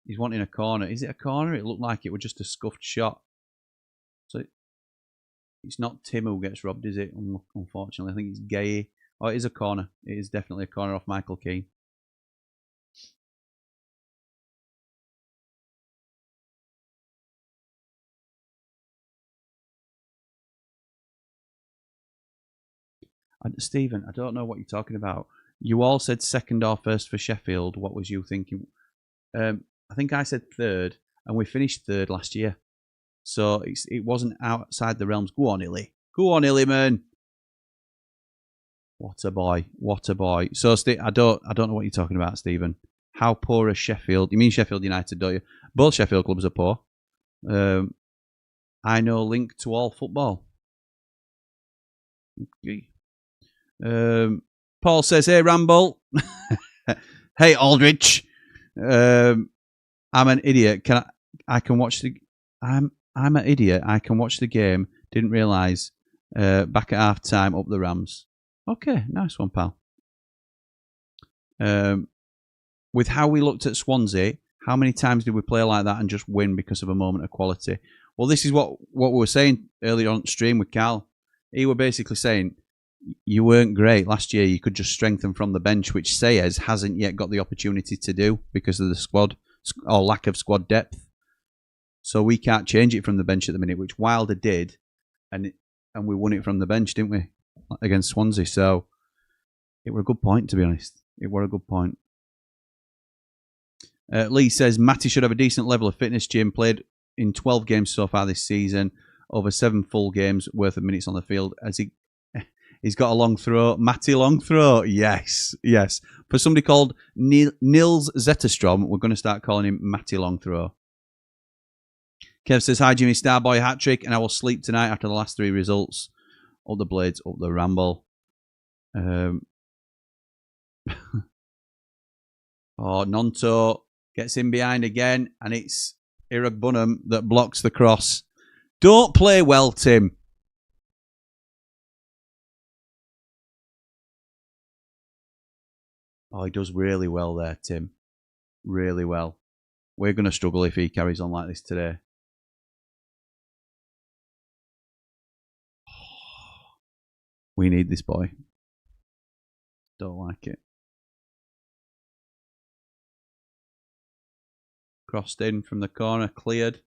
He's wanting a corner. Is it a corner? It looked like it was just a scuffed shot. So it's not Tim who gets robbed, is it? Unfortunately, I think it's Gay. Oh, it is a corner. It is definitely a corner off Michael Keane. Stephen, I don't know what you're talking about. You all said second or first for Sheffield. What was you thinking? I think I said third, and we finished third last year. So it wasn't outside the realms. Go on, Illy. Go on, Illy, man. What a boy. What a boy. So, I don't know what you're talking about, Stephen. How poor is Sheffield? You mean Sheffield United, don't you? Both Sheffield clubs are poor. I know link to all football. Okay. Paul says, "Hey Ramble, hey Aldrich, I'm an idiot. I can watch the? I'm an idiot. I can watch the game. Didn't realise. Back at half time, up the Rams. Okay, nice one, pal. With how we looked at Swansea, how many times did we play like that and just win because of a moment of quality? Well, this is what we were saying earlier on stream with Cal. He were basically saying, you weren't great last year. You could just strengthen from the bench, which Sayers hasn't yet got the opportunity to do because of the squad or lack of squad depth. So we can't change it from the bench at the minute, which Wilder did, and we won it from the bench, didn't we, against Swansea? So it were a good point, to be honest. It were a good point. Lee says Matty should have a decent level of fitness. Jim played in 12 games so far this season, over 7 full games worth of minutes on the field. He's got a long throw. Matty long throw. Yes, yes. For somebody called Nils Zetterstrom, we're going to start calling him Matty long throw. Kev says, hi Jimmy, Starboy hat-trick, and I will sleep tonight after the last 3 results. Up the Blades, up the Ramble. Oh, Nonto gets in behind again, and it's Irag Bunham that blocks the cross. Don't play well, Tim. Oh, he does really well there, Tim. Really well. We're going to struggle if he carries on like this today. We need this boy. Don't like it. Crossed in from the corner, cleared.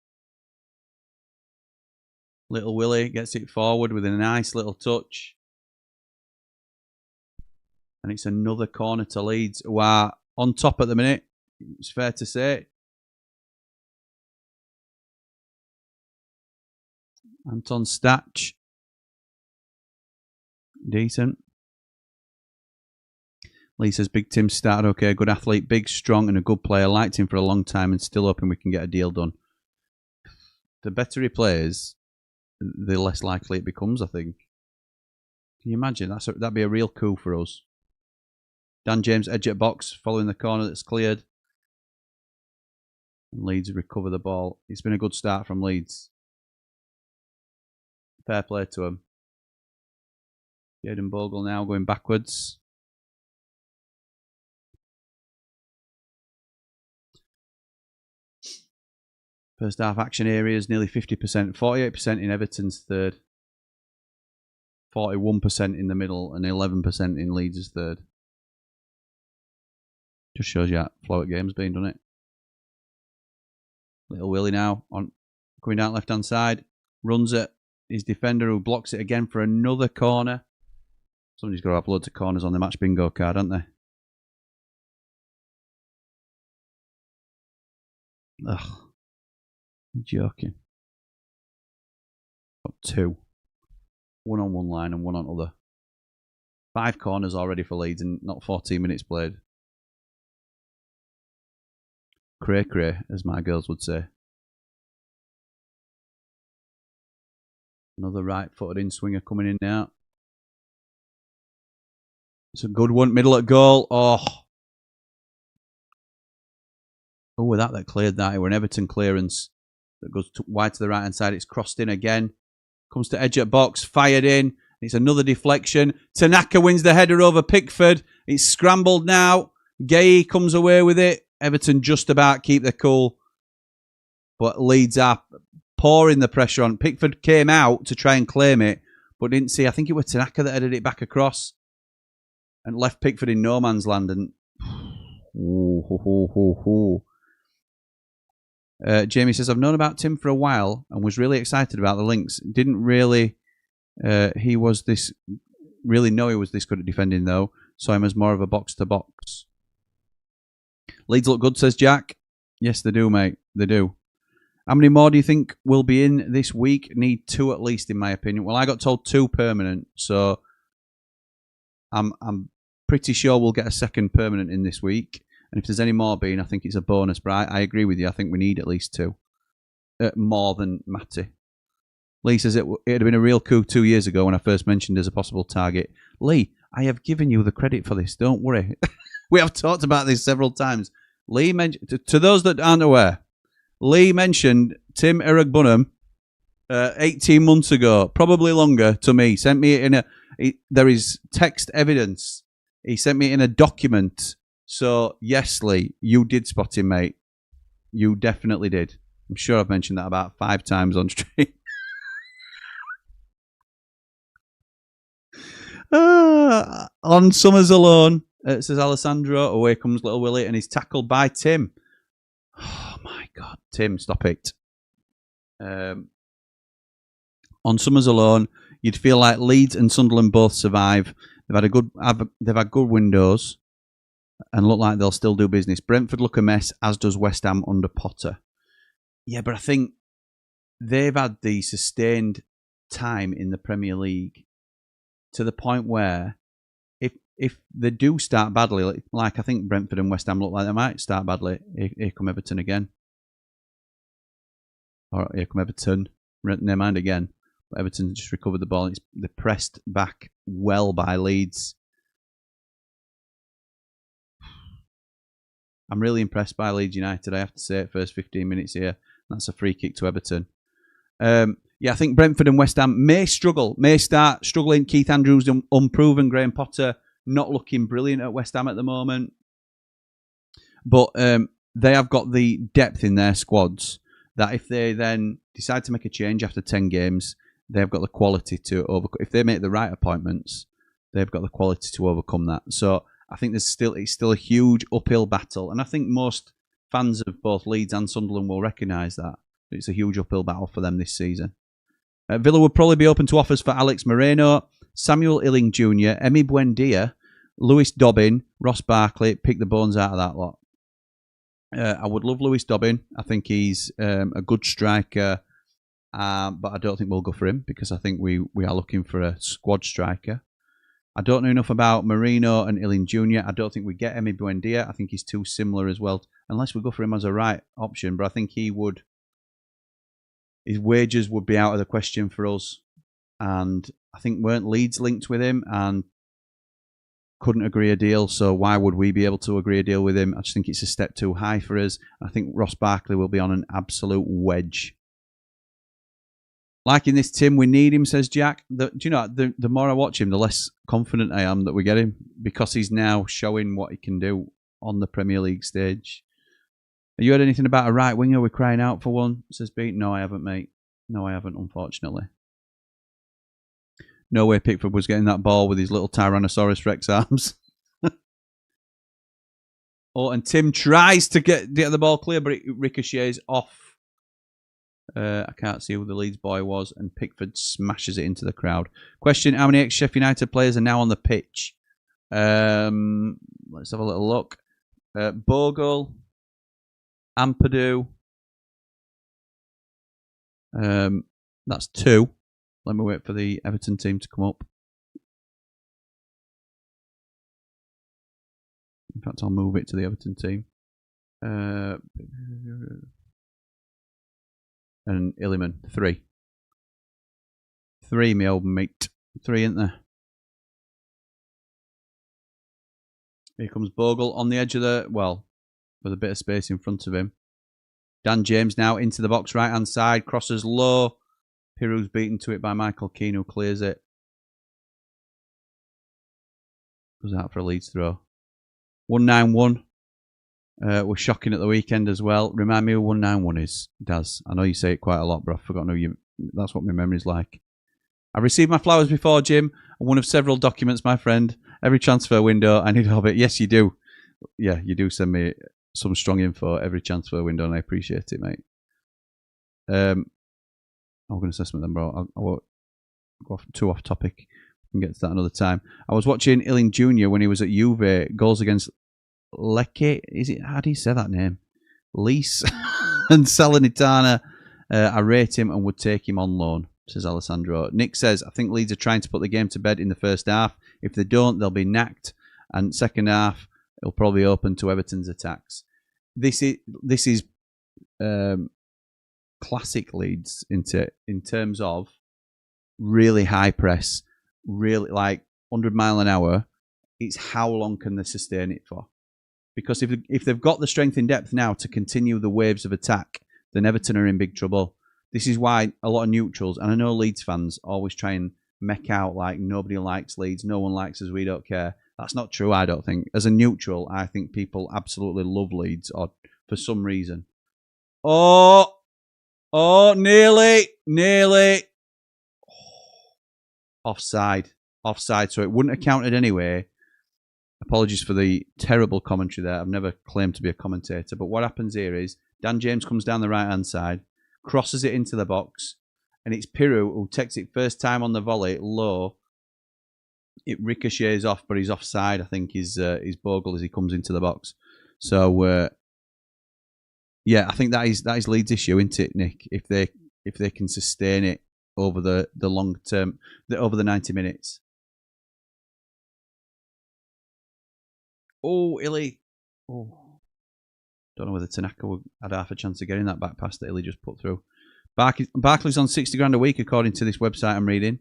Little Willie gets it forward with a nice little touch. And it's another corner to Leeds, who are on top at the minute. It's fair to say. Anton Stach. Decent. Lee says, Big Tim started okay, good athlete, big, strong, and a good player. Liked him for a long time and still hoping we can get a deal done. The better he plays, the less likely it becomes, I think. Can you imagine? That'd be a real coup for us. Dan James, edge at box, following the corner that's cleared. And Leeds recover the ball. It's been a good start from Leeds. Fair play to him. Jaden Bogle now going backwards. First half action areas, nearly 50%. 48% in Everton's third. 41% in the middle and 11% in Leeds' third. Just shows you how flow at game's been, doesn't it? Little Willie now on coming down left hand side. Runs it. His defender who blocks it again for another corner. Somebody's got to have loads of corners on the match bingo card, haven't they? Ugh. I'm joking. Got two. One on one line and one on other. 5 corners already for Leeds and not 14 minutes played. Cray cray, as my girls would say. Another right-footed in-swinger coming in now. It's a good one. Middle at goal. Oh, with that cleared that. It were an Everton clearance that goes wide to the right-hand side. It's crossed in again. Comes to edge at box. Fired in. It's another deflection. Tanaka wins the header over Pickford. It's scrambled now. Gay comes away with it. Everton just about keep their cool. But Leeds are pouring the pressure on. Pickford came out to try and claim it, but didn't see. I think it was Tanaka that headed it back across and left Pickford in no man's land. And Jamie says, I've known about Tim for a while and was really excited about the links. Didn't really he was this really know he was this good at defending though. Saw him as more of a box to box. Leeds look good, says Jack. Yes, they do, mate. They do. How many more do you think will be in this week? Need 2 at least, in my opinion. Well, I got told 2 permanent, so I'm pretty sure we'll get a second permanent in this week. And if there's any more being, I think it's a bonus. But I agree with you. I think we need at least 2. More than Matty. Lee says it had been a real coup 2 years ago when I first mentioned as a possible target. Lee, I have given you the credit for this. Don't worry. We have talked about this several times. Lee mentioned, to those that aren't aware, Lee mentioned Tim Eragbunham 18 months ago, probably longer to me. Sent me in there is text evidence. He sent me in a document. So, yes, Lee, you did spot him, mate. You definitely did. I'm sure I've mentioned that about 5 times on stream. On Summers alone. Says Alessandro. Away comes little Willie and he's tackled by Tim. Oh my God, Tim, stop it. On Summers alone, you'd feel like Leeds and Sunderland both survive. They've had good windows and look like they'll still do business. Brentford look a mess, as does West Ham under Potter. Yeah, but I think they've had the sustained time in the Premier League to the point where if they do start badly, like I think Brentford and West Ham look like they might start badly, here come Everton again. Or here come Everton. Never mind again. But Everton just recovered the ball. They're pressed back well by Leeds. I'm really impressed by Leeds United, I have to say, first 15 minutes here. That's a free kick to Everton. Yeah, I think Brentford and West Ham may start struggling. Keith Andrews unproven. Graham Potter not looking brilliant at West Ham at the moment. But they have got the depth in their squads that if they then decide to make a change after 10 games, they've got the quality to overcome. If they make the right appointments, they've got the quality to overcome that. So I think it's still a huge uphill battle. And I think most fans of both Leeds and Sunderland will recognise that. It's a huge uphill battle for them this season. Villa would probably be open to offers for Alex Moreno, Samuel Illing Jr., Emi Buendia, Lewis Dobbin, Ross Barkley. Pick the bones out of that lot. I would love Lewis Dobbin. I think he's a good striker, but I don't think we'll go for him because I think we are looking for a squad striker. I don't know enough about Marino and Elland Jr. I don't think we get Emi Buendia. I think he's too similar as well, unless we go for him as a right option. But I think he would. His wages would be out of the question for us. And I think weren't Leeds linked with him and couldn't agree a deal. So why would we be able to agree a deal with him? I just think it's a step too high for us. I think Ross Barkley will be on an absolute wedge. Like in this, Tim, we need him, says Jack. Do you know, the more I watch him, the less confident I am that we get him, because he's now showing what he can do on the Premier League stage. Have you heard anything about a right winger? We're crying out for one, says Pete. No, I haven't, mate. No, I haven't, unfortunately. No way Pickford was getting that ball with his little Tyrannosaurus Rex arms. Oh, and Tim tries to get the ball clear, but it ricochets off. I can't see who the Leeds boy was, and Pickford smashes it into the crowd. Question: how many ex-Sheffield United players are now on the pitch? Let's have a little look. Bogle, Ampadu. That's 2. Let me wait for the Everton team to come up. In fact, I'll move it to the Everton team. And Illiman, 3. 3, me old mate. 3, isn't there? Here comes Bogle on the edge of the, well, with a bit of space in front of him. Dan James now into the box, right hand side, crosses low. Piru's beaten to it by Michael Keane, who clears it. Goes out for a Leeds throw. 191. We're shocking at the weekend as well. Remind me who 191 is, Daz. I know you say it quite a lot, but I've forgotten who you. That's what my memory's like. I received my flowers before, Jim. One of several documents, my friend. Every transfer window, I need of it. Yes, you do. Yeah, you do send me some strong info every transfer window, and I appreciate it, mate. Organ assessment then, bro. I won't go too off topic. We can get to that another time. I was watching Elland Jr. when he was at Juve. Goals against Lecce. Is it? How do you say that name? Lease and Salernitana. I rate him and would take him on loan, says Alessandro. Nick says, I think Leeds are trying to put the game to bed in the first half. If they don't, they'll be knacked. And second half, it'll probably open to Everton's attacks. This is classic Leeds in terms of really high press, really like 100 mile an hour. It's how long can they sustain it for? Because if they've got the strength in depth now to continue the waves of attack, then Everton are in big trouble. This is why a lot of neutrals, and I know Leeds fans always try and mech out like nobody likes Leeds, no one likes us, we don't care. That's not true, I don't think. As a neutral, I think people absolutely love Leeds, or for some reason. Oh, nearly. Offside, so it wouldn't have counted anyway. Apologies for the terrible commentary there. I've never claimed to be a commentator. But what happens here is Dan James comes down the right-hand side, crosses it into the box, and it's Piru who takes it first time on the volley, low. It ricochets off, but he's offside, I think, is Bogle as he comes into the box. So, yeah, I think that is Leeds' issue, isn't it, Nick? If they can sustain it over the long term, over the 90 minutes. Oh, Illy. Oh. Don't know whether Tanaka had half a chance of getting that back pass that Illy just put through. Barkley's on 60 grand a week, according to this website I'm reading.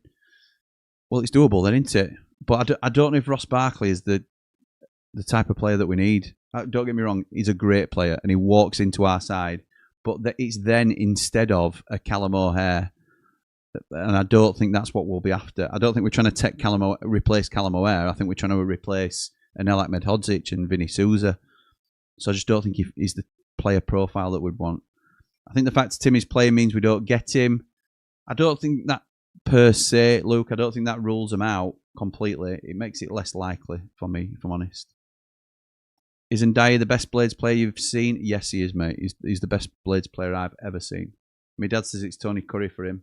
Well, it's doable then, isn't it? But I don't know if Ross Barkley is the type of player that we need. Don't get me wrong, he's a great player and he walks into our side. But it's then instead of a Callum O'Hare. And I don't think that's what we'll be after. I don't think we're trying to replace Callum O'Hare. I think we're trying to replace Anel Ahmedhodzic and Vinny Souza. So I just don't think he's the player profile that we'd want. I think the fact Tim is playing means we don't get him. I don't think that per se, Luke, I don't think that rules him out completely. It makes it less likely for me, if I'm honest. Is Ndiaye the best Blades player you've seen? Yes, he is, mate. He's the best Blades player I've ever seen. My dad says it's Tony Curry for him.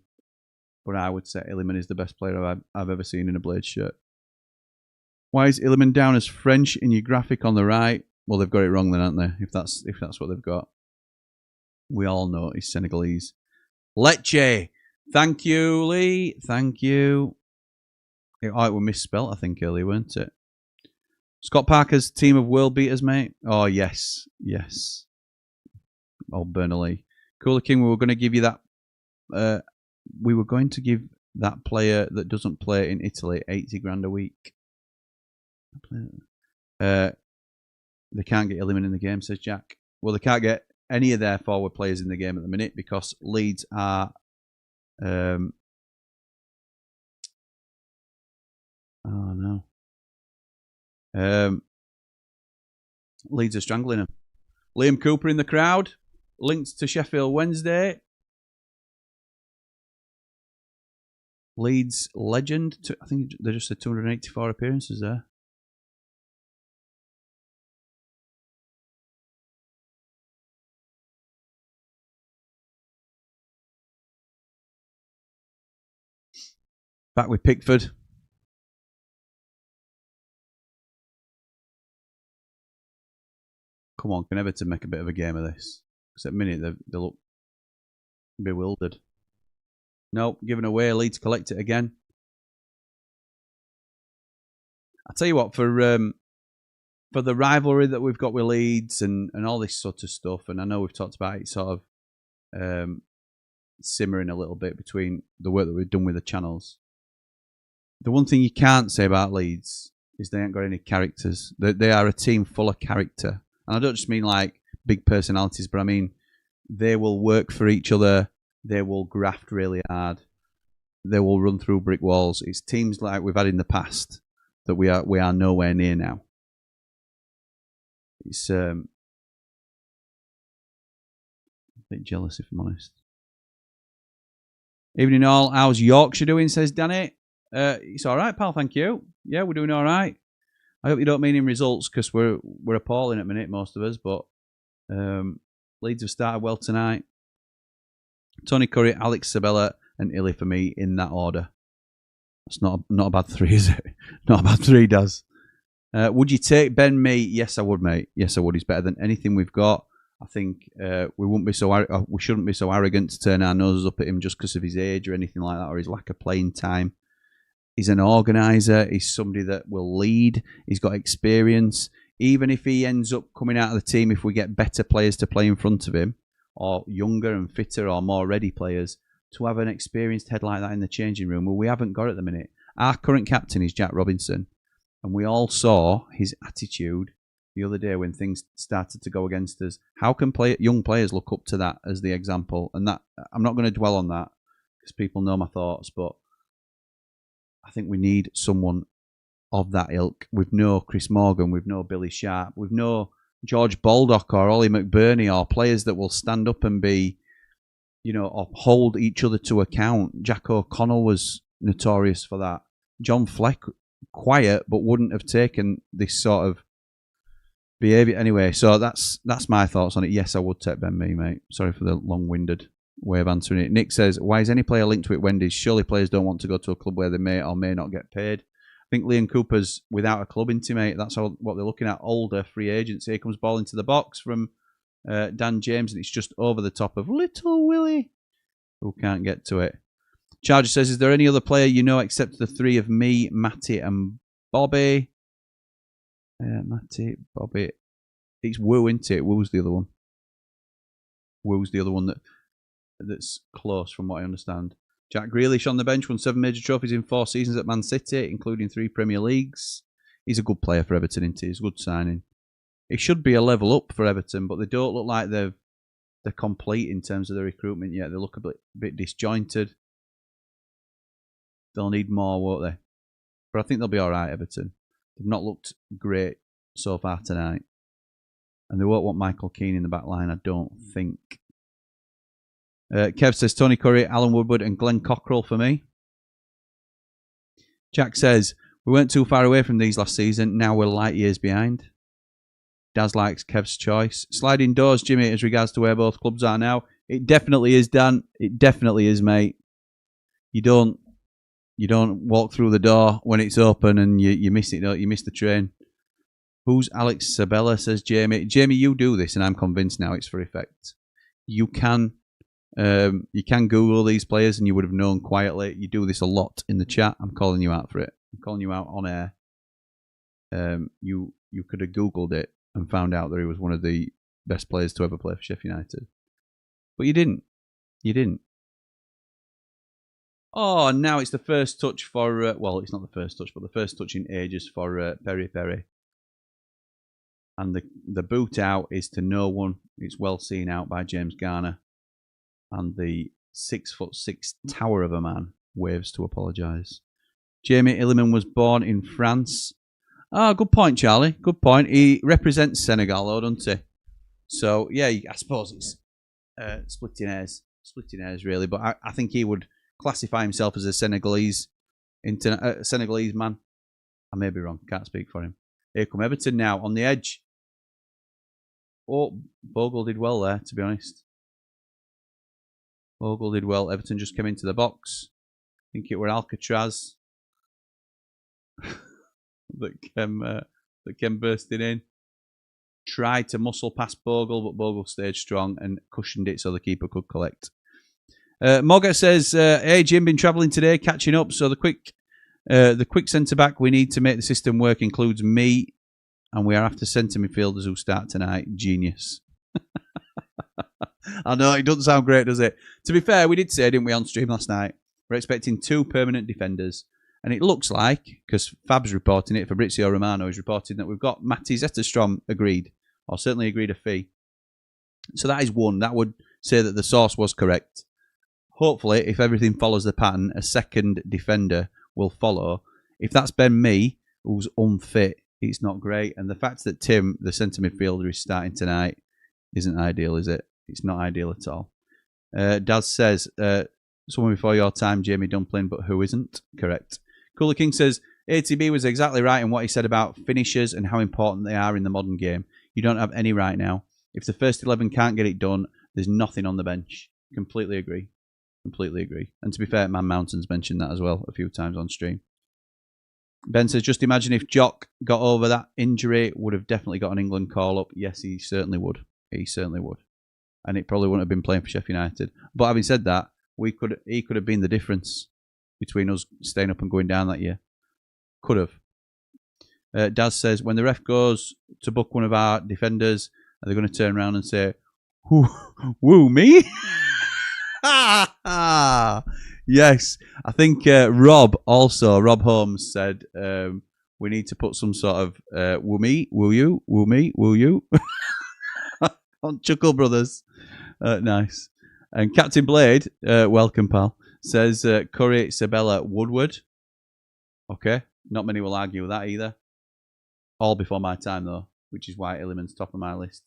But I would say Illiman is the best player I've ever seen in a Blades shirt. Why is Illiman down as French in your graphic on the right? Well, they've got it wrong then, haven't they? If that's what they've got. We all know he's Senegalese. Lecce. Thank you, Lee. Thank you. It was misspelt, I think, earlier, weren't it? Scott Parker's team of world beaters, mate. Oh, yes. Yes. Oh, Burnley. Cooler King, we were going to give you that. We were going to give that player that doesn't play in Italy 80 grand a week. They can't get Elland in the game, says Jack. Well, they can't get any of their forward players in the game at the minute because Leeds are... oh, no. Leeds are strangling them. Liam Cooper in the crowd. Linked to Sheffield Wednesday. Leeds legend. I think they just said 284 appearances there. Back with Pickford. Come on, can Everton make a bit of a game of this? Because at the minute they look bewildered. No, giving away. Leeds collect it again. I tell you what, for the rivalry that we've got with Leeds and all this sort of stuff, and I know we've talked about it sort of simmering a little bit between the work that we've done with the channels. The one thing you can't say about Leeds is they ain't got any characters. They are a team full of character. And I don't just mean like big personalities, but I mean they will work for each other. They will graft really hard. They will run through brick walls. It's teams like we've had in the past that we are nowhere near now. It's a bit jealous, if I'm honest. Evening all. How's Yorkshire doing, says Danny. It's all right, pal, thank you. Yeah, we're doing all right. I hope you don't mean in results because we're appalling at the minute, most of us. But Leeds have started well tonight. Tony Curry, Alex Sabella, and Illy for me in that order. It's not a bad three, is it? Not a bad three, Daz. Would you take Ben Mee? Yes, I would, mate. Yes, I would. He's better than anything we've got. I think we shouldn't be so arrogant to turn our noses up at him just because of his age or anything like that, or his lack of playing time. He's an organiser. He's somebody that will lead. He's got experience. Even if he ends up coming out of the team, if we get better players to play in front of him, or younger and fitter or more ready players, to have an experienced head like that in the changing room, well, we haven't got it at the minute. Our current captain is Jack Robinson, and we all saw his attitude the other day when things started to go against us. How can young players look up to that as the example? And that I'm not going to dwell on that because people know my thoughts, but I think we need someone of that ilk. We've no Chris Morgan, we've no Billy Sharp, we've no George Baldock or Ollie McBurney, or players that will stand up and be, or hold each other to account. Jack O'Connell was notorious for that. John Fleck, quiet, but wouldn't have taken this sort of behaviour. Anyway, so that's my thoughts on it. Yes, I would take Ben Mee, mate. Sorry for the long-winded way of answering it. Nick says, why is any player linked to it Wendy's? Surely players don't want to go to a club where they may or may not get paid. I think Liam Cooper's without a club intimate. That's what they're looking at. Older free agents. Here comes ball into the box from Dan James, and it's just over the top of Little Willie, who can't get to it. Charger says, is there any other player you know except the three of me, Matty and Bobby? Matty, Bobby. It's Woo, isn't it? Woo's the other one. Woo's the other one that's close from what I understand. Jack Grealish on the bench, won 7 major trophies in 4 seasons at Man City, including 3 Premier Leagues. He's a good player for Everton, isn't he? He's a good signing. It should be a level up for Everton, but they don't look like they're complete in terms of their recruitment yet. They look a bit disjointed. They'll need more, won't they? But I think they'll be all right, Everton. They've not looked great so far tonight. And they won't want Michael Keane in the back line, I don't think. Kev says Tony Curry, Alan Woodward and Glenn Cockrell for me. Jack says, we weren't too far away from these last season. Now we're light years behind. Daz likes Kev's choice. Sliding doors, Jimmy, as regards to where both clubs are now. It definitely is, Dan. It definitely is, mate. You don't walk through the door when it's open and you miss it, don't you? You miss the train. Who's Alex Sabella, says Jamie. Jamie, you do this, and I'm convinced now it's for effect. You can Google these players and you would have known quietly. You do this a lot in the chat. I'm calling you out for it. I'm calling you out on air. You could have Googled it and found out that he was one of the best players to ever play for Sheffield United. But you didn't. You didn't. Oh, now it's the first touch for... well, it's not the first touch, but the first touch in ages for Peri Peri. And the boot out is to no one. It's well seen out by James Garner. And the 6'6" tower of a man waves to apologise. Jamie Illiman was born in France. Ah, good point, Charlie. Good point. He represents Senegal, though, doesn't he? So, yeah, I suppose it's splitting hairs. Splitting hairs, really. But I think he would classify himself as a Senegalese man. I may be wrong. Can't speak for him. Here come Everton now on the edge. Oh, Bogle did well there, to be honest. Bogle did well. Everton just came into the box. I think it were Alcatraz that came bursting in. Tried to muscle past Bogle, but Bogle stayed strong and cushioned it so the keeper could collect. Mogga says, hey Jim, been travelling today, catching up. So the quick centre back we need to make the system work includes me, and we are after centre midfielders who start tonight. Genius. I know, it doesn't sound great, does it? To be fair, we did say, didn't we, on stream last night, we're expecting 2 permanent defenders. And it looks like, because Fab's reporting it, Fabrizio Romano is reporting that we've got Matti Zetterstrom agreed, or certainly agreed a fee. So that is one. That would say that the source was correct. Hopefully, if everything follows the pattern, a second defender will follow. If that's Ben Mee, who's unfit, it's not great. And the fact that Tim, the centre midfielder, is starting tonight isn't ideal, is it? It's not ideal at all. Daz says, someone before your time, Jamie Dumpling, but who isn't? Correct. Cooler King says, ATB was exactly right in what he said about finishers and how important they are in the modern game. You don't have any right now. If the first 11 can't get it done, there's nothing on the bench. Completely agree. Completely agree. And to be fair, Man Mountain's mentioned that as well a few times on stream. Ben says, just imagine if Jock got over that injury, would have definitely got an England call-up. Yes, he certainly would. He certainly would. And it probably wouldn't have been playing for Sheffield United. But having said that, he could have been the difference between us staying up and going down that year. Could have. Daz says, when the ref goes to book one of our defenders, are they going to turn around and say, woo, me? Yes. I think Rob Holmes said, we need to put some sort of, woo me, woo you, woo me, woo you. On Chuckle Brothers. Nice. And Captain Blade, welcome, pal, says Curry, Sabella, Woodward. Okay. Not many will argue with that either. All before my time, though, which is why Illiman's top of my list.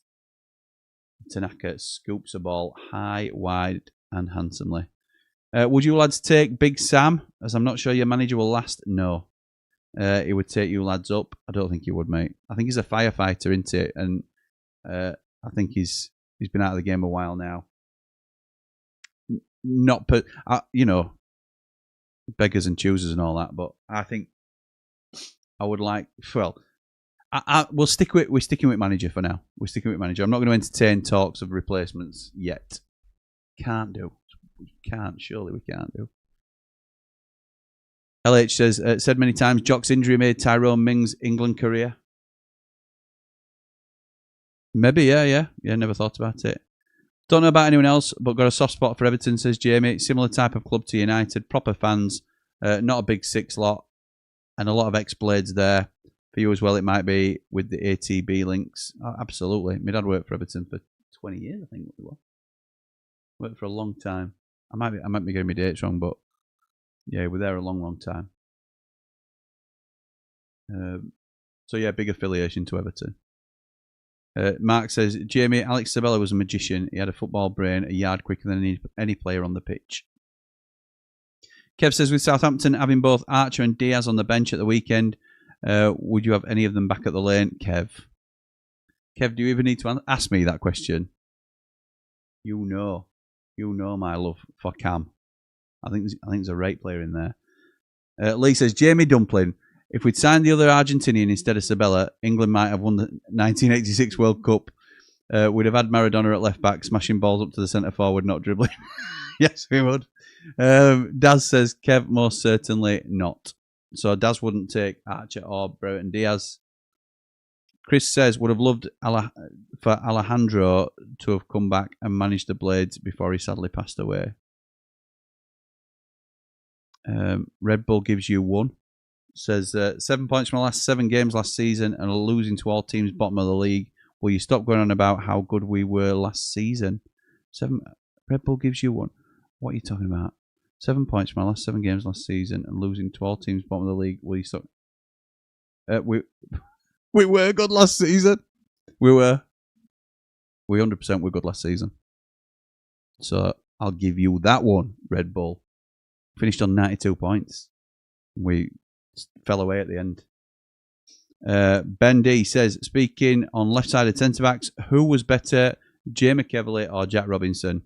Tanaka scoops a ball high, wide, and handsomely. Would you lads take Big Sam, as I'm not sure your manager will last? No. He would take you lads up. I don't think he would, mate. I think he's a firefighter, isn't he? And I think he's been out of the game a while now. Not, beggars and choosers and all that, but I think I would like. Well, we're sticking with manager for now. We're sticking with manager. I'm not going to entertain talks of replacements yet. Can't do. We can't. Surely we can't do. LH says, said many times, Jock's injury made Tyrone Mings' England career. Maybe, yeah. Never thought about it. Don't know about anyone else, but got a soft spot for Everton, says Jamie. Similar type of club to United. Proper fans. Not a big six lot. And a lot of ex-blades there. For you as well, it might be with the ATB links. Oh, absolutely. My dad worked for Everton for 20 years, I think. Worked for a long time. I might be getting my dates wrong, but yeah, we're there a long, long time. So yeah, big affiliation to Everton. Mark says, Jamie, Alex Sabella was a magician. He had a football brain, a yard quicker than any player on the pitch. Kev says, with Southampton having both Archer and Diaz on the bench at the weekend, would you have any of them back at the lane? Kev, do you even need to ask me that question? You know my love for Cam. I think there's a great player in there. Lee says, Jamie Dumpling, if we'd signed the other Argentinian instead of Sabella, England might have won the 1986 World Cup. We'd have had Maradona at left back, smashing balls up to the centre forward, not dribbling. Yes, we would. Daz says, Kev, most certainly not. So Daz wouldn't take Archer or Brereton Diaz. Chris says, would have loved for Alejandro to have come back and managed the Blades before he sadly passed away. Red Bull gives you 1. Says, 7 points from the last 7 games last season and losing to all teams bottom of the league. Will you stop going on about how good we were last season? 7. Red Bull gives you 1. What are you talking about? 7 points from our last 7 games last season and losing to all teams bottom of the league. Will you stop? We were good last season. We 100% were good last season. So I'll give you that one, Red Bull. Finished on 92 points. We fell away at the end. Ben D says, speaking on left-sided centre-backs, who was better, Jay McEverley or Jack Robinson?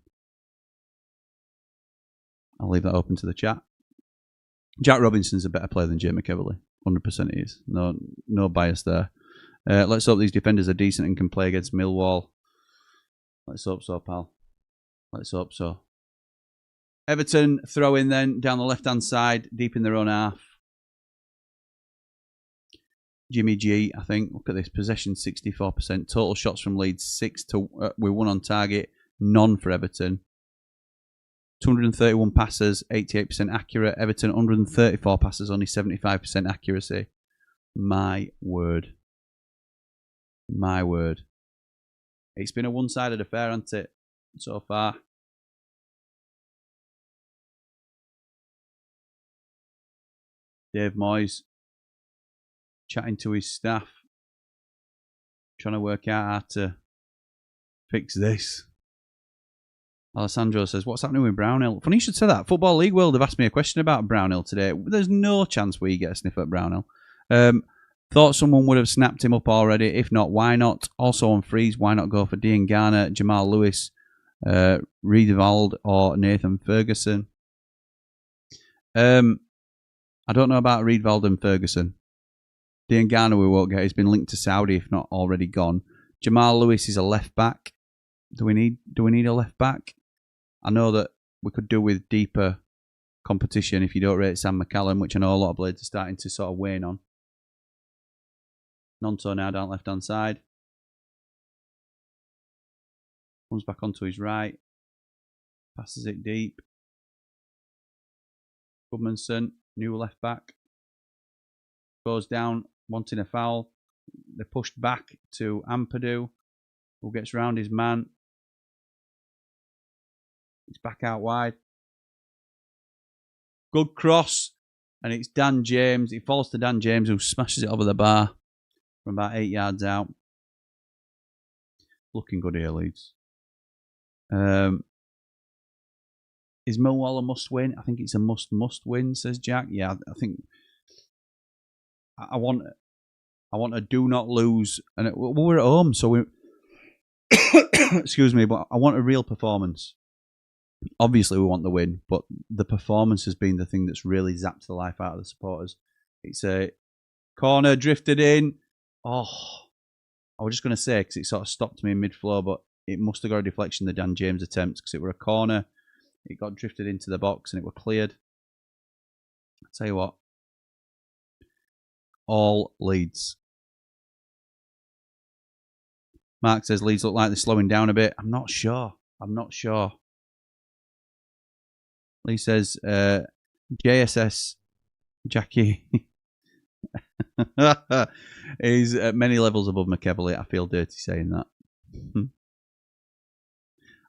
I'll leave that open to the chat. Jack Robinson's a better player than Jay McEverley. 100% he is. No bias there. Let's hope these defenders are decent and can play against Millwall. Let's hope so, pal. Let's hope so. Everton throw in then down the left-hand side, deep in their own half. Jimmy G, I think. Look at this. Possession 64%. Total shots from Leeds 6 to we're 1 on target. None for Everton. 231 passes, 88% accurate. Everton 134 passes, only 75% accuracy. My word. My word. It's been a one-sided affair, hasn't it? So far. Dave Moyes chatting to his staff, trying to work out how to fix this. Alessandro says, what's happening with Brownhill? Funny you should say that. Football League World have asked me a question about Brownhill today. There's no chance we get a sniff at Brownhill. Thought someone would have snapped him up already. If not, why not? Also on freeze, why not go for Dean Garner, Jamal Lewis, Riedewald or Nathan Ferguson? I don't know about Riedewald and Ferguson. Dean Garner we won't get. He's been linked to Saudi, if not already gone. Jamal Lewis is a left back. Do we need a left back? I know that we could do with deeper competition if you don't rate Sam McCallum, which I know a lot of Blades are starting to sort of wane on. Nonto now down left hand side. Comes back onto his right. Passes it deep. Goodmanson, new left back. Goes down, wanting a foul. They're pushed back to Ampadu, who gets round his man. He's back out wide. Good cross. And it's Dan James. It falls to Dan James, who smashes it over the bar from about 8 yards out. Looking good here, Leeds. Is Millwall a must win? I think it's a must win, says Jack. Yeah, I think I want a do not lose. And we're at home, so we excuse me, but I want a real performance. Obviously, we want the win, but the performance has been the thing that's really zapped the life out of the supporters. It's a corner drifted in. Oh, I was just going to say, because it sort of stopped me in mid-flow, but it must have got a deflection, the Dan James attempt, because it were a corner. It got drifted into the box and it were cleared. I'll tell you what. All Leeds. Mark says Leeds look like they're slowing down a bit. I'm not sure. Lee says, JSS Jackie is at many levels above McEverley. I feel dirty saying that.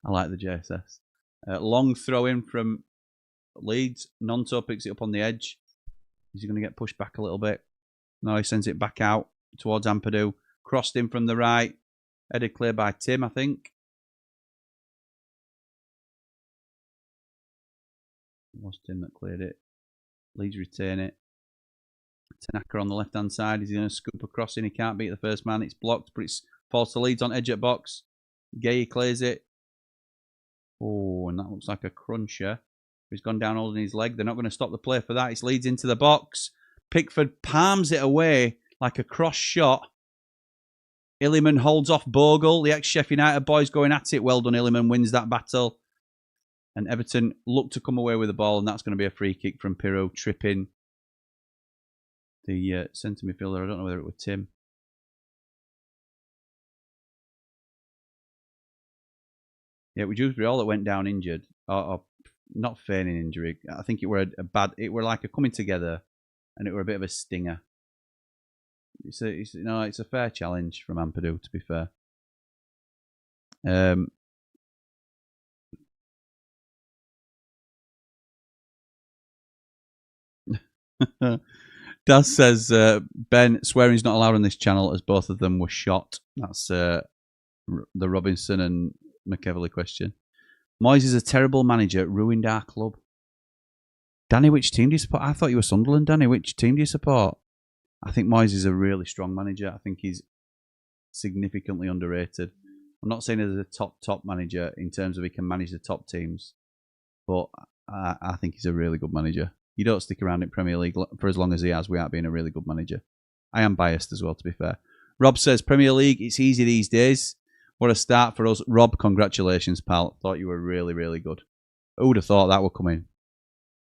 I like the JSS. Long throw in from Leeds. Nonto picks it up on the edge. Is he going to get pushed back a little bit? No, he sends it back out towards Ampadu. Crossed in from the right. Headed clear by Tim, I think. It was Tim that cleared it. Leeds retain it. Tanaka on the left-hand side. Is he going to scoop across in? He can't beat the first man. It's blocked, but it's falls to Leeds on edge at box. Gay clears it. Oh, and that looks like a cruncher. He's gone down holding his leg. They're not going to stop the play for that. It's Leeds into the box. Pickford palms it away like a cross shot. Illiman holds off Bogle. The ex-Sheffield United boys going at it. Well done, Illiman wins that battle. And Everton look to come away with the ball, and that's going to be a free kick from Pirou, tripping The centre midfielder. I don't know whether it was Tim. Yeah, it was Dewsbury all that went down injured, or not feigning injury. I think it were a bad. It were like a coming together, and it were a bit of a stinger. It's a fair challenge from Ampadu, to be fair. Daz says, Ben, swearing's not allowed on this channel as both of them were shot. That's the Robinson and McEverly question. Moyes is a terrible manager, ruined our club. Danny, which team do you support? I thought you were Sunderland, Danny. Which team do you support? I think Moyes is a really strong manager. I think he's significantly underrated. I'm not saying he's a top manager in terms of he can manage the top teams, but I think he's a really good manager. You don't stick around in Premier League for as long as he has without being a really good manager. I am biased as well, to be fair. Rob says, Premier League, it's easy these days. What a start for us. Rob, congratulations, pal. Thought you were really, really good. Who would have thought that would come in?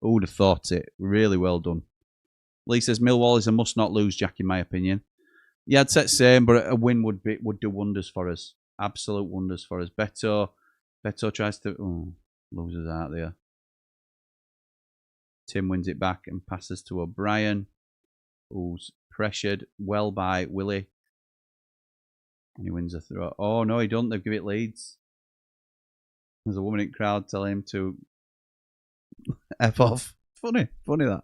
Who would have thought it? Really well done. Lee says, Millwall is a must-not-lose, Jack, in my opinion. Yeah, I'd say same, but a win would do wonders for us. Absolute wonders for us. Beto tries to... Oh, losers out there. Tim wins it back and passes to O'Brien, who's pressured well by Willie. And he wins a throw. Oh, no, he don't. They've given it Leeds. There's a woman in the crowd telling him to F off. Funny that.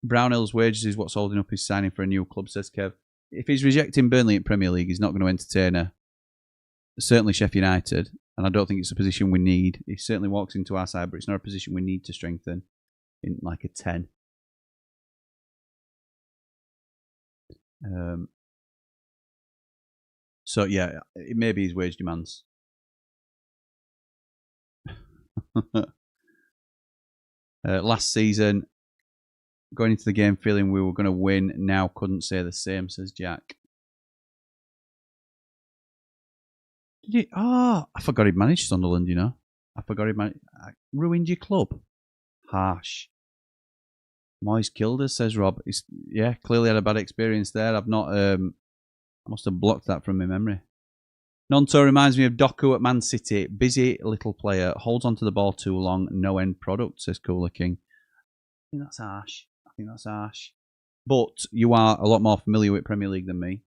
Brownhill's wages is what's holding up his signing for a new club, says Kev. If he's rejecting Burnley in Premier League, he's not going to entertain her. Certainly Sheffield United, and I don't think it's a position we need. He certainly walks into our side, but it's not a position we need to strengthen in like a 10. So yeah, it may be his wage demands. Last season, going into the game feeling we were going to win, now couldn't say the same, says Jack. Did he? Oh, I forgot he'd managed Sunderland, you know. I forgot he'd managed. Ruined your club. Harsh. Moyes killed us, says Rob. Yeah, clearly had a bad experience there. I've not... I must have blocked that from my memory. Nonto reminds me of Doku at Man City. Busy little player. Holds onto the ball too long. No end product, says Cooler King. I think that's harsh. But you are a lot more familiar with Premier League than me.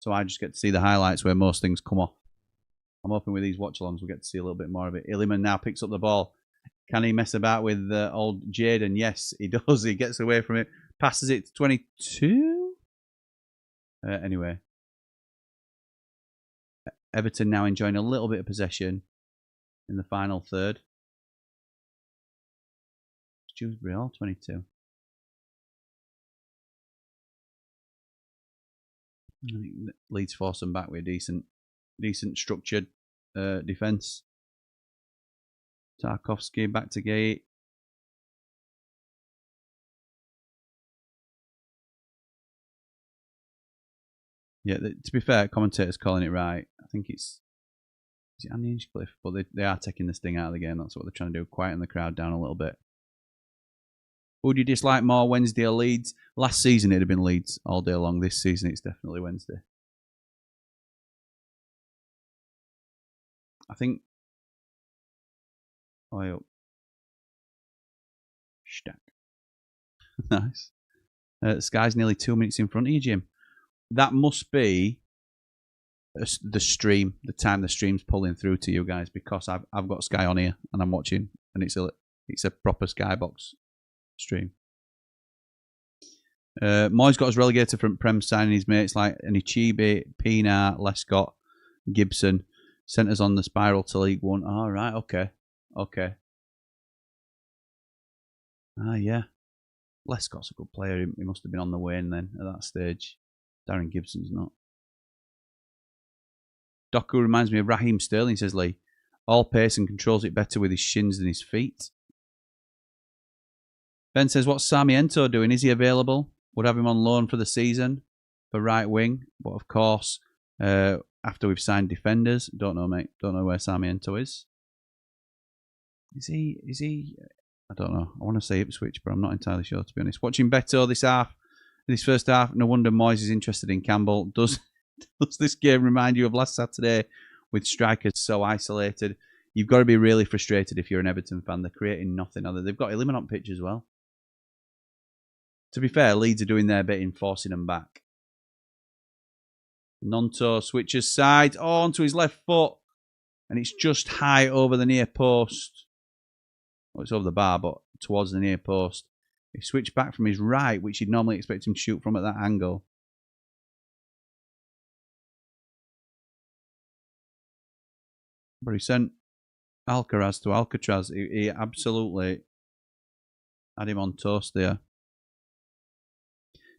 So I just get to see the highlights where most things come off. I'm hoping with these watch-alongs we'll get to see a little bit more of it. Illiman now picks up the ball. Can he mess about with old Jaden? Yes, he does. He gets away from it. Passes it to 22? Anyway. Everton now enjoying a little bit of possession in the final third. Dewsbury all 22. I think Leeds force them back with a decent structured defence. Tarkovsky back to Gate. Yeah, to be fair, commentators calling it right. I think is it Andy Hinchcliffe? But they are taking this thing out of the game. That's what they're trying to do. Quieten the crowd down a little bit. Who do you dislike more, Wednesday or Leeds? Last season it'd have been Leeds all day long. This season it's definitely Wednesday. I think... Oh, Stack. Nice. Sky's nearly 2 minutes in front of you, Jim. That must be the stream, the time the stream's pulling through to you guys, because I've got Sky on here and I'm watching, and it's a proper Skybox stream. Moyes got us relegated from Prem signing his mates like Anichibe, Pienaar, Lescott, Gibson. Sent us on the spiral to League One. Oh, right, okay. Ah, yeah. Lescott's a good player. He must have been on the wane then at that stage. Darren Gibson's not. Doku reminds me of Raheem Sterling, says Lee. All pace and controls it better with his shins than his feet. Ben says, what's Sarmiento doing? Is he available? Would have him on loan for the season for right wing. But of course, after we've signed defenders, don't know, mate. Don't know where Sarmiento is. Is he? I don't know. I want to say Ipswich, but I'm not entirely sure, to be honest. Watching Beto this first half, no wonder Moyes is interested in Campbell. Does this game remind you of last Saturday with strikers so isolated? You've got to be really frustrated if you're an Everton fan. They're creating nothing other. They've got Elland on pitch as well. To be fair, Leeds are doing their bit in forcing them back. Nonto switches side onto his left foot, and it's just high over the near post. Well, it's over the bar, but towards the near post. He switched back from his right, which you'd normally expect him to shoot from at that angle. But he sent Alcaraz to Alcatraz. He absolutely had him on toast there.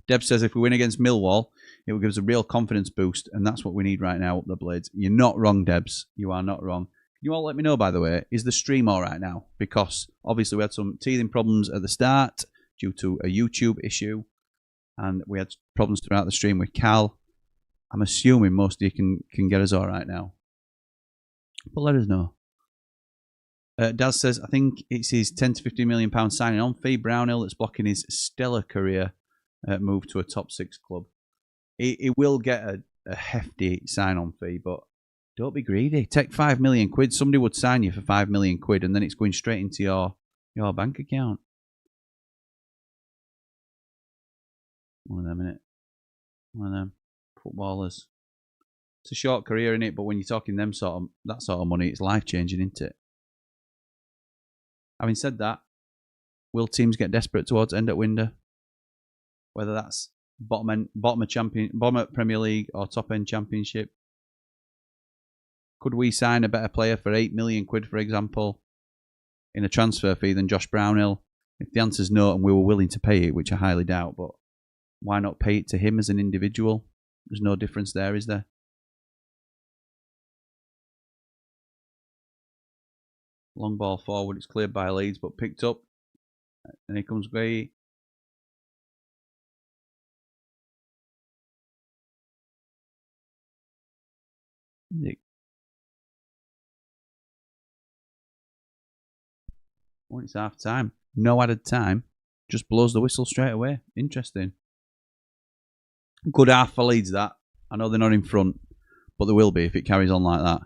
Deb says if we win against Millwall, it will give us a real confidence boost, and that's what we need right now up the Blades. You're not wrong, Debs. You are not wrong. Can you all let me know, by the way, is the stream all right now? Because obviously we had some teething problems at the start due to a YouTube issue, and we had problems throughout the stream with Cal. I'm assuming most of you can get us all right now. But let us know. Daz says, I think it's his £10 to £15 million signing on fee, Brownhill, that's blocking his stellar career move to a top 6 club. He will get a hefty sign-on fee, but don't be greedy. Take £5 million. Somebody would sign you for £5 million, and then it's going straight into your bank account. One of them, innit? One of them footballers. It's a short career, innit? But when you're talking that sort of money, it's life-changing, isn't it? Having said that, will teams get desperate towards end at window? Whether that's bottom of Premier League or top end Championship. Could we sign a better player for £8 million, for example, in a transfer fee than Josh Brownhill? If the answer's no, and we were willing to pay it, which I highly doubt, but why not pay it to him as an individual? There's no difference there, is there? Long ball forward, it's cleared by Leeds, but picked up. And here comes Gray. Well, it's half time. No added time. Just blows the whistle straight away. Interesting. Good half for Leeds, that. I know they're not in front, but they will be if it carries on like that.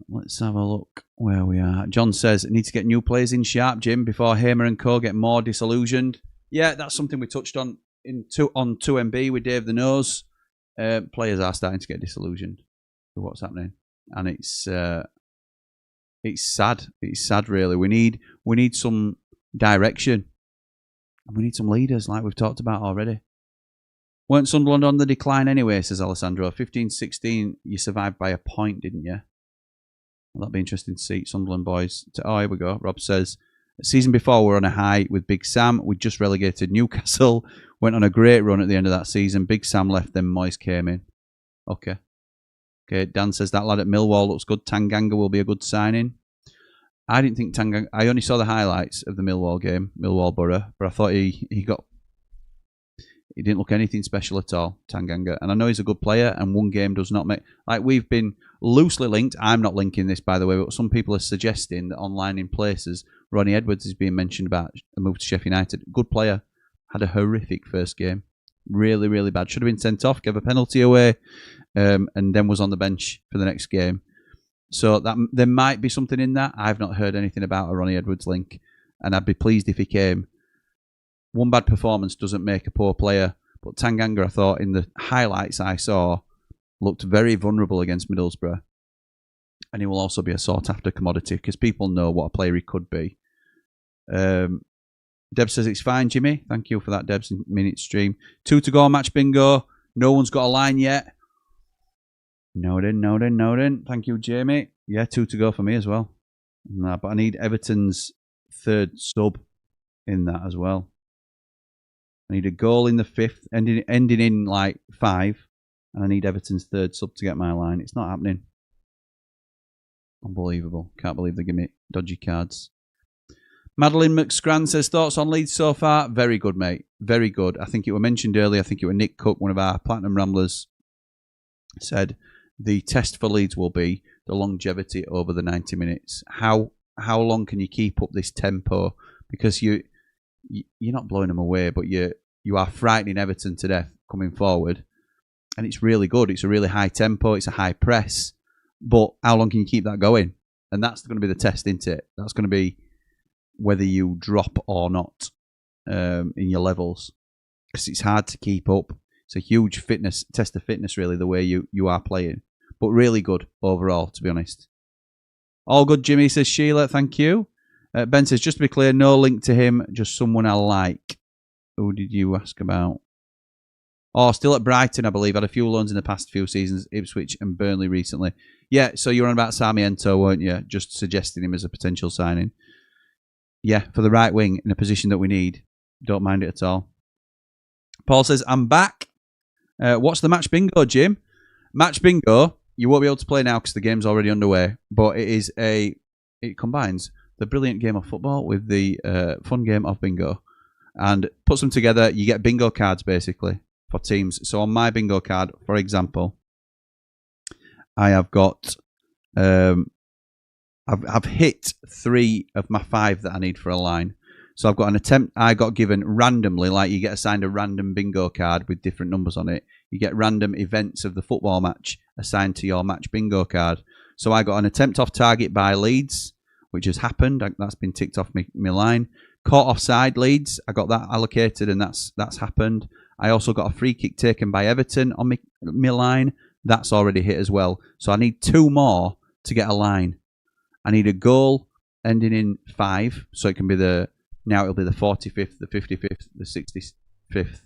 Let's have a look where we are. John says, need to get new players in sharp, Jim, before Hamer and co get more disillusioned. Yeah, that's something we touched on on 2MB with Dave the Nose. Players are starting to get disillusioned with what's happening, and it's sad. It's sad, really. We need some direction, and we need some leaders, like we've talked about already. Weren't Sunderland on the decline anyway, says Alessandro. 15-16, you survived by a point, didn't you? Well, that'd be interesting to see. Sunderland boys. Oh, here we go. Rob says, season before we were on a high with Big Sam. We just relegated Newcastle. Went on a great run at the end of that season. Big Sam left, then Moyes came in. Okay. Dan says that lad at Millwall looks good. Tanganga will be a good signing. I didn't think Tanganga... I only saw the highlights of the Millwall game, Millwall Borough, but I thought he didn't look anything special at all, Tanganga. And I know he's a good player, and one game does not make... Like, we've been loosely linked. I'm not linking this, by the way, but some people are suggesting that online in places, Ronnie Edwards is being mentioned about a move to Sheffield United. Good player. Had a horrific first game. Really, really bad. Should have been sent off, gave a penalty away, and then was on the bench for the next game. So that there might be something in that. I've not heard anything about a Ronnie Edwards link, and I'd be pleased if he came. One bad performance doesn't make a poor player, but Tanganga, I thought, in the highlights I saw, looked very vulnerable against Middlesbrough. And he will also be a sought-after commodity because people know what a player he could be. Deb says it's fine, Jimmy. Thank you for that, Deb's minute stream. 2 to go, match bingo. No one's got a line yet. No, Thank you, Jamie. Yeah, 2 to go for me as well. Nah, but I need Everton's third sub in that as well. I need a goal in the 5th, ending in like 5, and I need Everton's third sub to get my line. It's not happening. Unbelievable. Can't believe they give me dodgy cards. Madeline McScran says, thoughts on Leeds so far? Very good, mate. Very good. I think it was mentioned earlier. I think it was Nick Cook, one of our Platinum Ramblers, said the test for Leeds will be the longevity over the 90 minutes. How long can you keep up this tempo? Because you're not blowing them away, but you are frightening Everton to death coming forward, and it's really good. It's a really high tempo. It's a high press, but how long can you keep that going? And that's going to be the test, isn't it? That's going to be whether you drop or not in your levels, because it's hard to keep up. It's a huge test of fitness, really, the way you are playing. But really good overall, to be honest. All good, Jimmy, says Sheila. Thank you. Ben says, just to be clear, no link to him, just someone I like. Who did you ask about? Oh, still at Brighton, I believe. Had a few loans in the past few seasons, Ipswich and Burnley recently. Yeah, so you were on about Sarmiento, weren't you? Just suggesting him as a potential signing. Yeah, for the right wing in a position that we need. Don't mind it at all. Paul says, I'm back. What's the match bingo, Jim? Match bingo, you won't be able to play now because the game's already underway, but it combines the brilliant game of football with the fun game of bingo, and puts them together. You get bingo cards, basically, for teams. So on my bingo card, for example, I have got... I've hit 3 of my 5 that I need for a line. So I've got an attempt I got given randomly, like you get assigned a random bingo card with different numbers on it. You get random events of the football match assigned to your match bingo card. So I got an attempt off target by Leeds, which has happened. That's been ticked off my line. Caught offside Leeds, I got that allocated, and that's happened. I also got a free kick taken by Everton on my line. That's already hit as well. So I need 2 more to get a line. I need a goal ending in 5, so it can be now it'll be the 45th, the 55th, the 65th,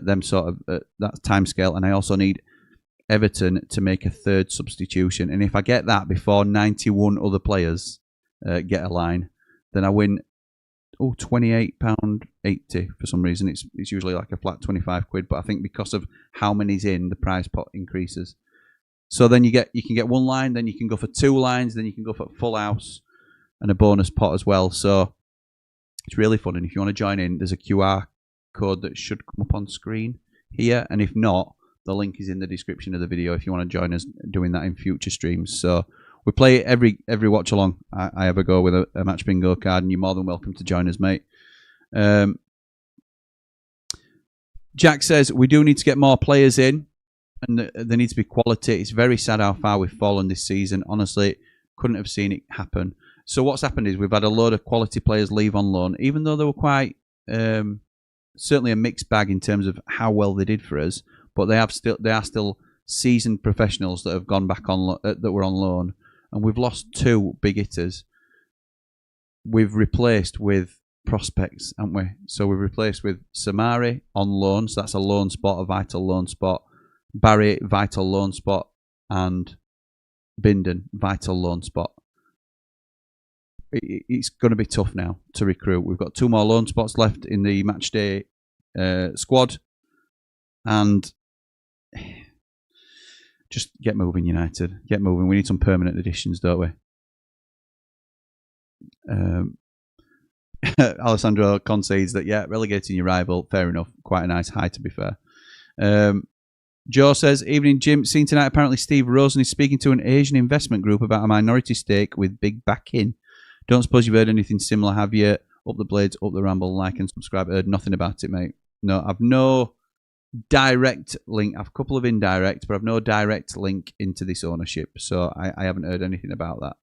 them sort of that time scale. And I also need Everton to make a 3rd substitution. And if I get that before 91 other players get a line, then I win. Oh, £28.80 for some reason. It's usually like a flat 25 quid, but I think because of how many's in, the prize pot increases. So then you can get 1 line, then you can go for 2 lines, then you can go for full house and a bonus pot as well. So it's really fun. And if you want to join in, there's a QR code that should come up on screen here. And if not, the link is in the description of the video if you want to join us doing that in future streams. So we play every watch along I ever go with a match bingo card, and you're more than welcome to join us, mate. Jack says we do need to get more players in, and there needs to be quality. It's very sad how far we've fallen this season. Honestly, couldn't have seen it happen. So what's happened is we've had a load of quality players leave on loan, even though they were quite certainly a mixed bag in terms of how well they did for us. But they are still seasoned professionals that have gone back on that were on loan, and we've lost 2 big hitters. We've replaced with prospects, haven't we? So we've replaced with Samari on loan, so that's a loan spot, a vital loan spot. Barry, vital loan spot, and Binden, vital loan spot. It's going to be tough now to recruit. We've got 2 more loan spots left in the matchday squad, and just get moving, United. Get moving. We need some permanent additions, don't we? Alessandro concedes that, yeah, relegating your rival, fair enough. Quite a nice high, to be fair. Joe says, evening, Jim. Seen tonight, apparently Steve Rosen is speaking to an Asian investment group about a minority stake with big backing. Don't suppose you've heard anything similar, have you? Up the blades, up the ramble, like and subscribe. Heard nothing about it, mate. No, I've no direct link. I've a couple of indirect, but I've no direct link into this ownership. So I haven't heard anything about that.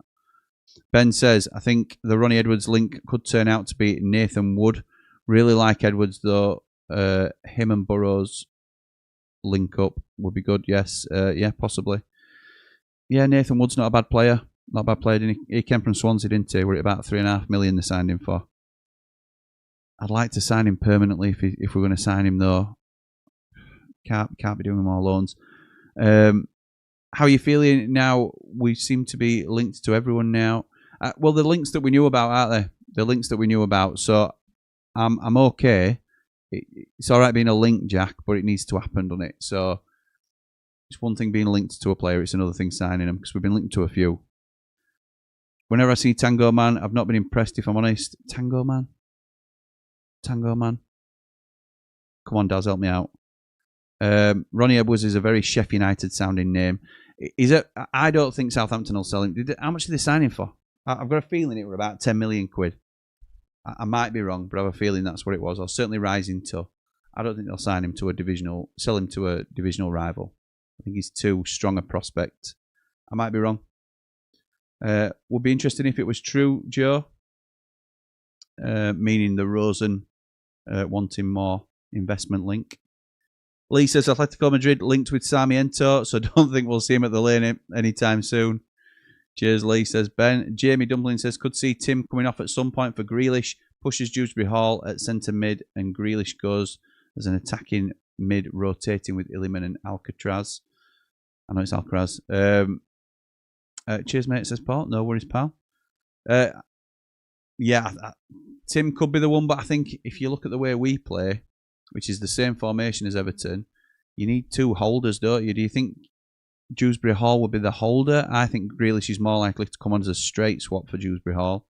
Ben says, I think the Ronnie Edwards link could turn out to be Nathan Wood. Really like Edwards, though. Him and Burrows link up would be good, yes. Yeah, possibly. Yeah, Nathan Wood's not a bad player. Not a bad player. He came from Swansea, didn't he? We're at about $3.5 million they signed him for. I'd like to sign him permanently if we're going to sign him, though. Can't be doing more loans. How are you feeling now? We seem to be linked to everyone now. Well, the links that we knew about, aren't they? The links that we knew about. So I'm okay. It's all right being a link, Jack, but it needs to happen, doesn't it? So it's one thing being linked to a player. It's another thing signing them, because we've been linked to a few. Whenever I see Tango Man, I've not been impressed, if I'm honest. Tango Man? Tango Man? Come on, Daz, help me out. Ronnie Edwards is a very Sheffield United sounding name. I don't think Southampton will sell him. How much did they sign him for? I've got a feeling it were about 10 million quid. I might be wrong, but I have a feeling that's what it was. Or certainly rising to. I don't think they'll sell him to a divisional rival. I think he's too strong a prospect. I might be wrong. Would be interesting if it was true, Joe. Meaning the Rosen wanting more investment link. Lee says Atletico Madrid linked with Sarmiento, so don't think we'll see him at the lane anytime soon. Cheers, Lee, says Ben. Jamie Dumpling says, could see Tim coming off at some point for Grealish, pushes Dewsbury Hall at centre mid, and Grealish goes as an attacking mid, rotating with Illiman and Alcatraz. I know it's Alcaraz. Cheers, mate, says Paul. No worries, pal. Tim could be the one, but I think if you look at the way we play, which is the same formation as Everton, you need two holders, don't you? Do you think Dewsbury Hall would be the holder? I think Grealish is more likely to come on as a straight swap for Dewsbury Hall.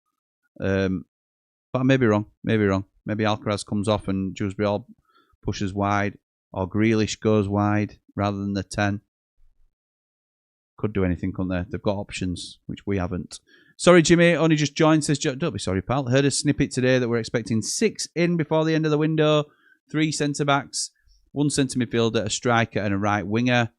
But I may be wrong. Maybe Alcaraz comes off and Dewsbury Hall pushes wide, or Grealish goes wide rather than the 10. Could do anything, couldn't they? They've got options, which we haven't. Sorry, Jimmy, only just joined. Says, don't be sorry, pal. Heard a snippet today that we're expecting 6 in before the end of the window. 3 centre-backs, 1 centre midfielder, a striker and a right winger.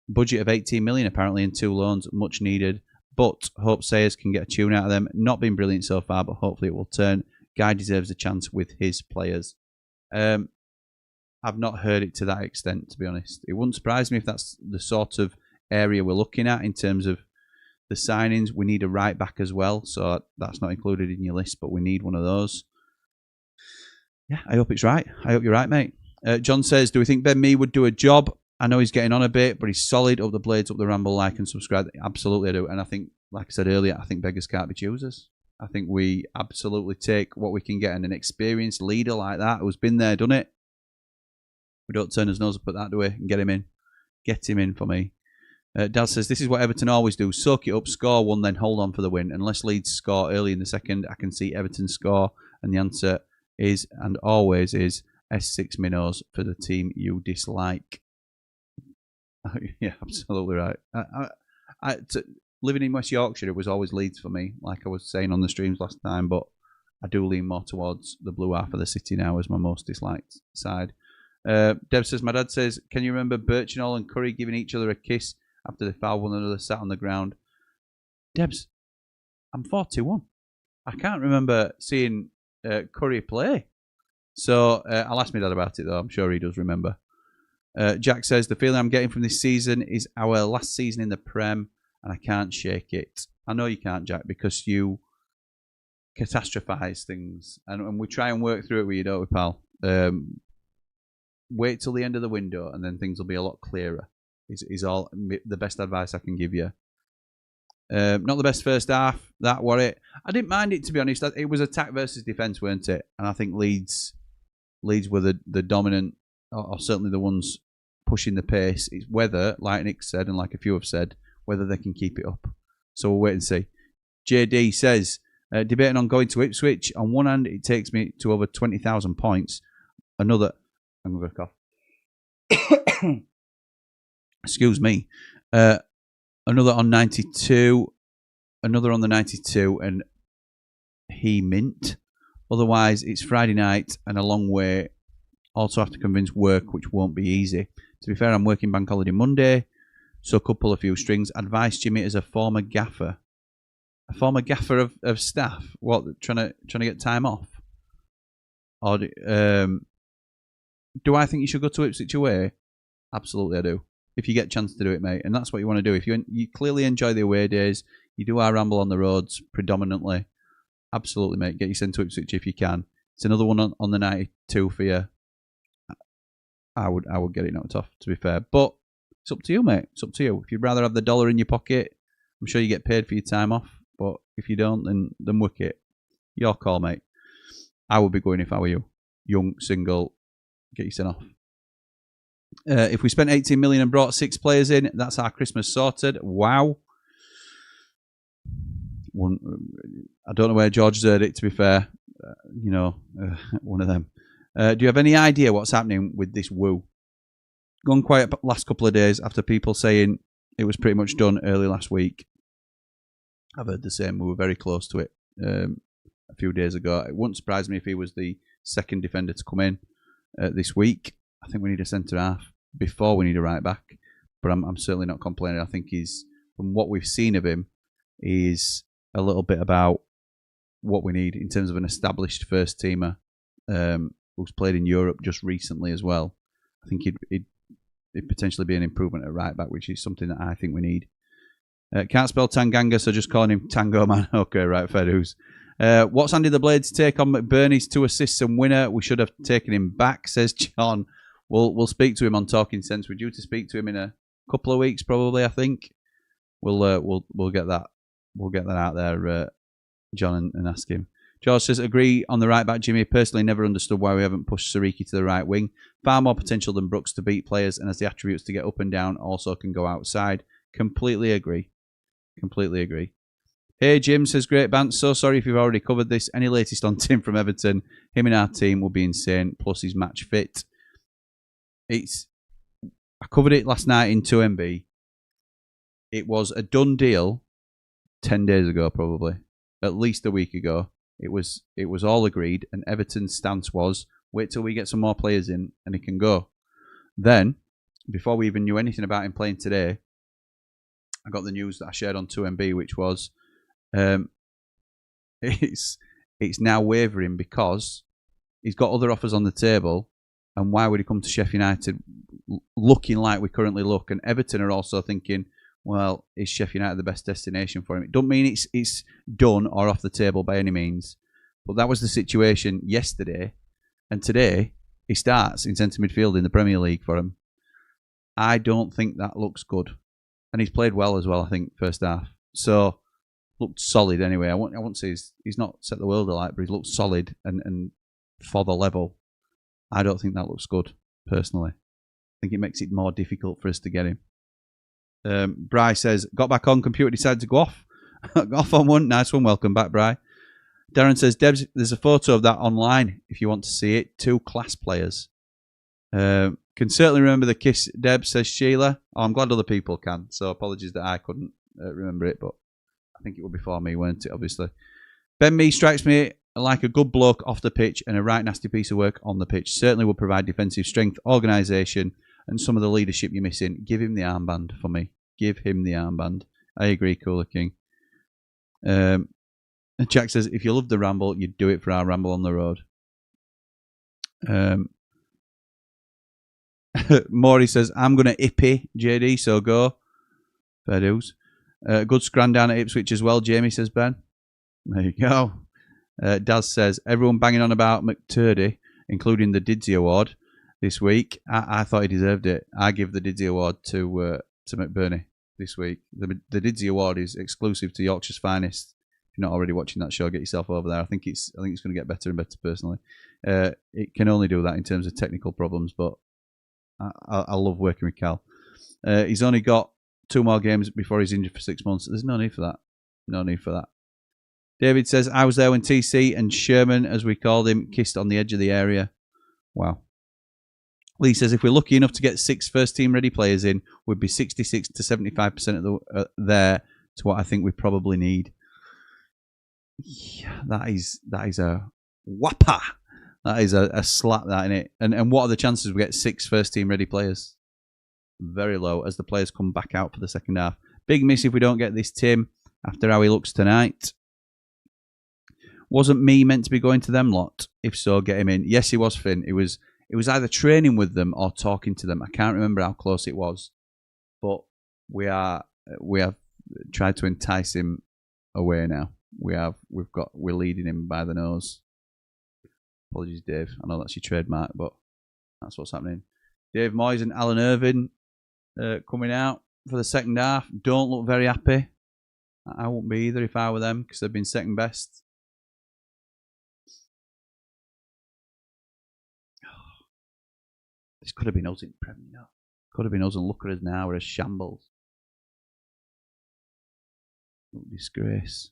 Budget of 18 million apparently in 2 loans, much needed. But hope Sayers can get a tune out of them. Not been brilliant so far, but hopefully it will turn. Guy deserves a chance with his players. I've not heard it to that extent, to be honest. It wouldn't surprise me if that's the sort of area we're looking at in terms of the signings. We need a right back as well, so that's not included in your list, but we need one of those. Yeah, I hope it's right. I hope you're right, mate. John says, do we think Ben Mee would do a job? I know he's getting on a bit, but he's solid. Up the blades, up the ramble, like and subscribe. Absolutely, I do. And I think, like I said earlier, I think beggars can't be choosers. I think we absolutely take what we can get, and an experienced leader like that who's been there, done it. We don't turn his nose up at that, do we? And get him in. Get him in for me. Dad says, this is what Everton always do. Soak it up, score 1, then hold on for the win. Unless Leeds score early in the second, I can see Everton score. And the answer is, and always is, S6 minnows for the team you dislike. Yeah, absolutely right. Living in West Yorkshire, it was always Leeds for me, like I was saying on the streams last time, but I do lean more towards the blue half of the city now as my most disliked side. Deb says, my dad says, can you remember Birchinall and Curry giving each other a kiss after they fouled one another, sat on the ground? Debs, I'm 41. I can't remember seeing Curry play. So I'll ask my dad about it, though. I'm sure he does remember. Jack says, the feeling I'm getting from this season is our last season in the Prem, and I can't shake it. I know you can't, Jack, because you catastrophize things. And we try and work through it with you, don't we, pal? Wait till the end of the window, and then things will be a lot clearer. Is all the best advice I can give you. Not the best first half. That were it. I didn't mind it, to be honest. It was attack versus defence, weren't it? And I think Leeds were the dominant, or certainly the ones pushing the pace. It's whether, like Nick said, and like a few have said, whether they can keep it up. So we'll wait and see. JD says, debating on going to Ipswich. On one hand, it takes me to over 20,000 points. Another, I'm going to cough. Excuse me. Another on 92. Another on the 92, and he mint. Otherwise, it's Friday night and a long way. Also have to convince work, which won't be easy. To be fair, I'm working bank holiday Monday, so could pull a few strings. Advice, Jimmy, as a former gaffer. A former gaffer of staff? What, trying to get time off? Or do I think you should go to Ipswich away? Absolutely, I do. If you get a chance to do it, mate. And that's what you want to do. If you clearly enjoy the away days, you do our ramble on the roads predominantly. Absolutely, mate. Get you sent to Ipswich if you can. It's another one on the 92 for you. I would get it knocked off, to be fair. But it's up to you, mate. It's up to you. If you'd rather have the dollar in your pocket, I'm sure you get paid for your time off. But if you don't, then work it. Your call, mate. I would be going if I were you. Young, single, get you sent off. If we spent 18 million and brought 6 players in, that's our Christmas sorted. Wow. I don't know where George heard it, to be fair. One of them. Do you have any idea what's happening with this woo? Gone quiet last couple of days after people saying it was pretty much done early last week. I've heard the same. We were very close to it a few days ago. It wouldn't surprise me if he was the second defender to come in this week. I think we need a centre half before we need a right back, but I'm certainly not complaining. I think he's, from what we've seen of him, he's a little bit about what we need in terms of an established first teamer who's played in Europe just recently as well. I think he'd potentially be an improvement at right back, which is something that I think we need. Can't spell Tanganga, so just calling him Tango Man. Okay, right, fair dues. What's Andy the Blade's take on McBurney's 2 assists and winner? We should have taken him back, says John. We'll speak to him on Talking Sense. We're due to speak to him in a couple of weeks, probably. I think we'll get that out there, John, and ask him. George says, agree on the right back, Jimmy. Personally, never understood why we haven't pushed Sariki to the right wing. Far more potential than Brooks to beat players, and has the attributes to get up and down. Also can go outside. Completely agree. Hey, Jim, says Great Bant. So sorry if you've already covered this. Any latest on Tim from Everton? Him in our team will be insane. Plus, he's match fit. I covered it last night in 2MB. It was a done deal 10 days ago, probably. At least a week ago. It was all agreed, and Everton's stance was, wait till we get some more players in, and he can go. Then, before we even knew anything about him playing today, I got the news that I shared on 2MB, which was it's now wavering because he's got other offers on the table, and why would he come to Sheffield United looking like we currently look? And Everton are also thinking, well, is Sheffield United the best destination for him? It don't mean it's done or off the table by any means, but that was the situation yesterday, and today he starts in centre midfield in the Premier League for him. I don't think that looks good. And he's played well as well, I think, first half. So, looked solid anyway. I won't say he's not set the world alight, but he's looked solid and for the level. I don't think that looks good, personally. I think it makes it more difficult for us to get him. Bry says, got back on, computer decided to go off. Off on one. Nice one. Welcome back, Bry. Darren says, Debs, there's a photo of that online if you want to see it. 2 class players. Can certainly remember the kiss, Deb, says Sheila. Oh, I'm glad other people can, so apologies that I couldn't remember it, but I think it was before me, weren't it, obviously. Ben Mee strikes me like a good bloke off the pitch and a right nasty piece of work on the pitch. Certainly will provide defensive strength, organisation, and some of the leadership you're missing. Give him the armband for me. Give him the armband. I agree, Cooler King. Jack says, if you love the Ramble, you'd do it for our Ramble on the Road. Maury says, I'm going to Ippy, JD, so go. Fair dues. Good scran down at Ipswich as well, Jamie, says Ben. There you go. Daz says, everyone banging on about McTurdy, including the Didsy Award this week. I thought he deserved it. I give the Didsy Award to McBurney this week. The Didsy Award is exclusive to Yorkshire's Finest. If you're not already watching that show, get yourself over there. I think it's going to get better and better, personally. It can only do that in terms of technical problems, but I love working with Cal. He's only got 2 more games before he's injured for 6 months. There's no need for that. No need for that. David says, I was there when TC and Sherman, as we called him, kissed on the edge of the area. Wow. Lee says, if we're lucky enough to get 6 first-team ready players in, we'd be 66 to 75% of the there to what I think we probably need. Yeah, that is a whopper. That is a slap, that, innit? And what are the chances we get 6 first-team ready players? Very low as the players come back out for the second half. Big miss if we don't get this Tim after how he looks tonight. Wasn't me meant to be going to them lot? If so, get him in. Yes, he was, Finn. It was either training with them or talking to them. I can't remember how close it was, but we have tried to entice him away now. We're leading him by the nose. Apologies, Dave. I know that's your trademark, but that's what's happening. Dave Moyes and Alan Irvine coming out for the second half. Don't look very happy. I wouldn't be either if I were them, because they've been second best. This could have been us in Premier. Could have been us, and look at us now. We're a shambles. What a disgrace.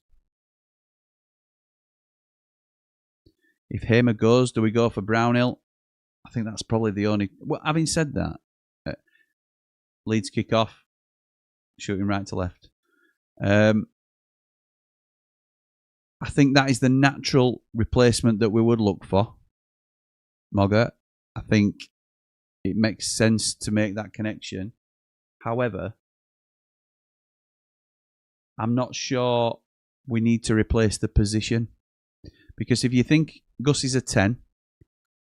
If Hamer goes, do we go for Brownhill? I think that's probably the only... Well, having said that, Leeds kick off. shooting right to left. I think that is the natural replacement that we would look for. Mogger, I think it makes sense to make that connection. However, I'm not sure we need to replace the position. Because if you think Gus is a 10,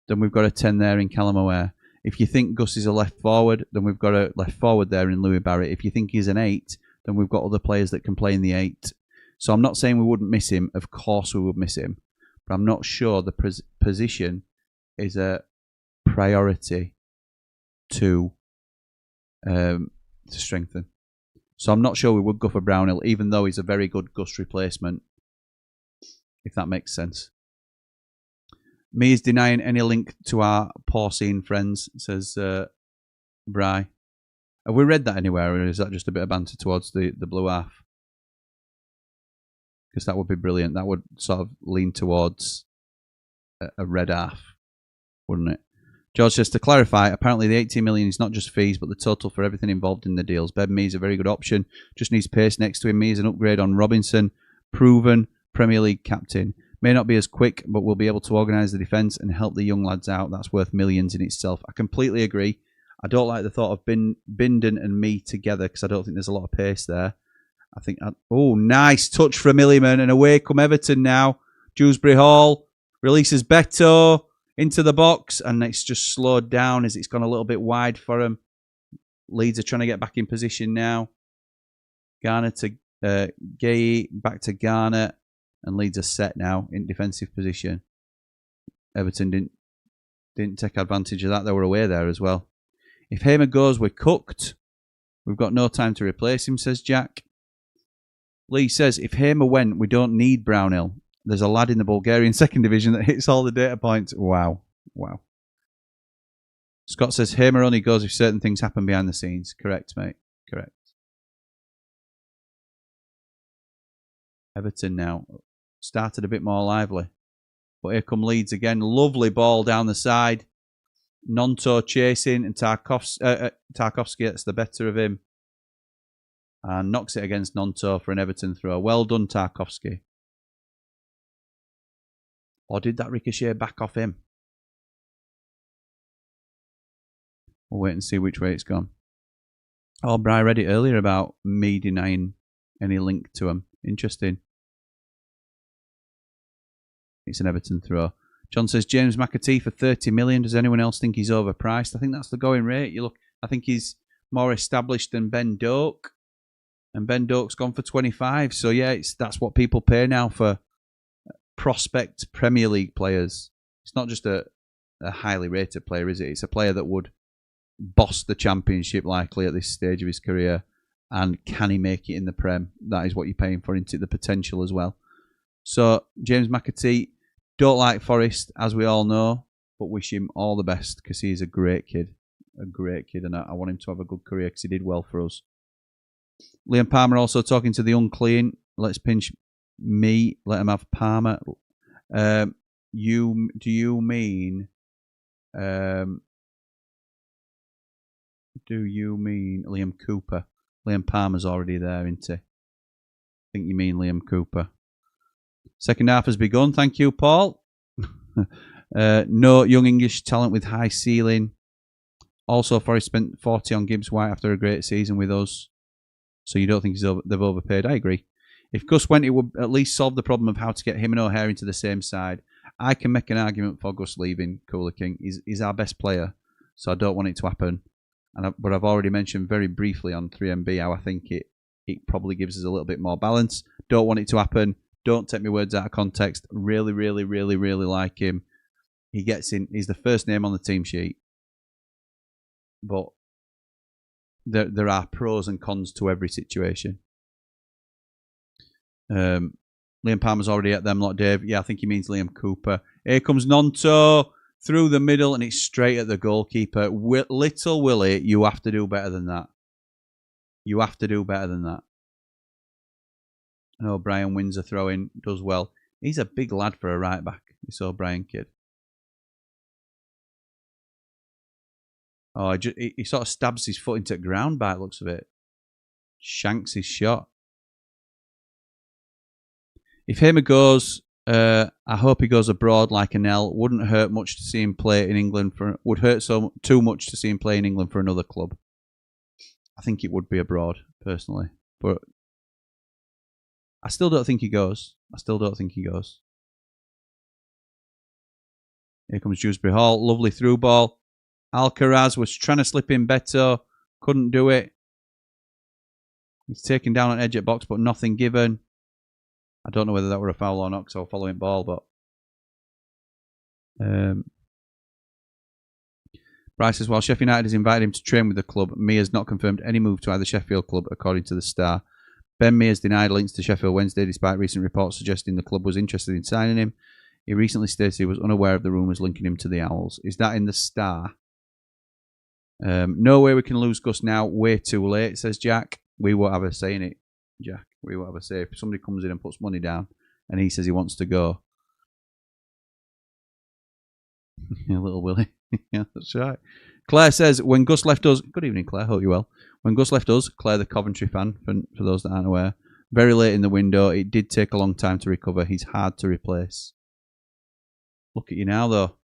then we've got a 10 there in Callum O'Hare. If you think Gus is a left forward, then we've got a left forward there in Louis Barrett. If you think he's an 8, then we've got other players that can play in the 8. So I'm not saying we wouldn't miss him. Of course we would miss him. But I'm not sure the position is a priority to strengthen. So I'm not sure we would go for Brownhill, even though he's a very good Gus replacement, if that makes sense. Me is denying any link to our porcine friends, says Bry. Have we read that anywhere, or is that just a bit of banter towards the blue half? Because that would be brilliant. That would sort of lean towards a red half, wouldn't it? George says, to clarify, apparently the 18 million is not just fees, but the total for everything involved in the deals. Ben Mee is a very good option. Just needs pace next to him. Mee is an upgrade on Robinson. Proven Premier League captain. May not be as quick, but will be able to organise the defence and help the young lads out. That's worth millions in itself. I completely agree. I don't like the thought of Bindon and Mee together because I don't think there's a lot of pace there. I think... Oh, nice touch from Milliman, and away come Everton now. Dewsbury Hall releases Beto into the box, and it's just slowed down as it's gone a little bit wide for him. Leeds are trying to get back in position now. Garner to Gay, back to Garner, and Leeds are set now in defensive position. Everton didn't take advantage of that. They were away there as well. If Hamer goes, we're cooked. We've got no time to replace him, says Jack. Lee says, if Hamer went, we don't need Brownhill. There's a lad in the Bulgarian second division that hits all the data points. Wow. Wow. Scott says, Hamer only goes if certain things happen behind the scenes. Correct, mate. Correct. Everton now started a bit more lively. But here come Leeds again. Lovely ball down the side. Nonto chasing, and Tarkovsky gets the better of him. And knocks it against Nonto for an Everton throw. Well done, Tarkovsky. Or did that ricochet back off him? We'll wait and see which way it's gone. Oh, Bri read it earlier about me denying any link to him. Interesting. It's an Everton throw. John says, James McAtee for 30 million. Does anyone else think he's overpriced? I think that's the going rate. You look, I think he's more established than Ben Doak. And Ben Doak's gone for 25. So yeah, that's what people pay now for prospect Premier League players. It's not just a highly rated player, is it? It's a player that would boss the Championship likely at this stage of his career. And can he make it in the Prem? That is what you're paying for, isn't it? The potential as well. So James McAtee, don't like Forest, as we all know, but wish him all the best because he's a great kid. A great kid, and I want him to have a good career because he did well for us. Liam Palmer also talking to the unclean. Let's pinch me. Let him have Palmer. Do you mean Liam Cooper? Liam Palmer's already there, isn't he? I think you mean Liam Cooper. Second half has begun. Thank you, Paul. No young English talent with high ceiling. Also, Forest spent 40 on Gibbs White after a great season with us. So you don't think they've overpaid? I agree. If Gus went, it would at least solve the problem of how to get him and O'Hare into the same side. I can make an argument for Gus leaving Cooler King. He's our best player, so I don't want it to happen. But I've already mentioned very briefly on 3MB how I think it probably gives us a little bit more balance. Don't want it to happen. Don't take my words out of context. Really, really, really, really like him. He gets in. He's the first name on the team sheet. But there are pros and cons to every situation. Liam Palmer's already at them lot, Dave. Yeah, I think he means Liam Cooper. Here comes Nonto through the middle, and it's straight at the goalkeeper. Little Willie, you have to do better than that. You have to do better than that. I know Brian Windsor throwing does well. He's a big lad for a right back, this O'Brien kid. Oh, he sort of stabs his foot into the ground by the looks of it. Shanks his shot. If Hamer goes, I hope he goes abroad like an L. Wouldn't hurt much to see him play in England. Would hurt too much to see him play in England for another club. I think it would be abroad, personally. But I still don't think he goes. Here comes Dewsbury Hall. Lovely through ball. Alcaraz was trying to slip in Beto. Couldn't do it. He's taken down on edge at box, but nothing given. I don't know whether that were a foul or not because I was following ball, but... Bryce says, while Sheffield United has invited him to train with the club, Mee has not confirmed any move to either Sheffield club, according to the Star. Ben Mee has denied links to Sheffield Wednesday, despite recent reports suggesting the club was interested in signing him. He recently stated he was unaware of the rumours linking him to the Owls. Is that in the Star? No way we can lose Gus now. Way too late, says Jack. We won't have a say in it, Jack. We won't have a say. If somebody comes in and puts money down and he says he wants to go. Yeah, little Willie. Yeah, that's right. Claire says, when Gus left us... Good evening, Claire. Hope you're well. When Gus left us, Claire, the Coventry fan, for those that aren't aware, very late in the window, it did take a long time to recover. He's hard to replace. Look at you now, though.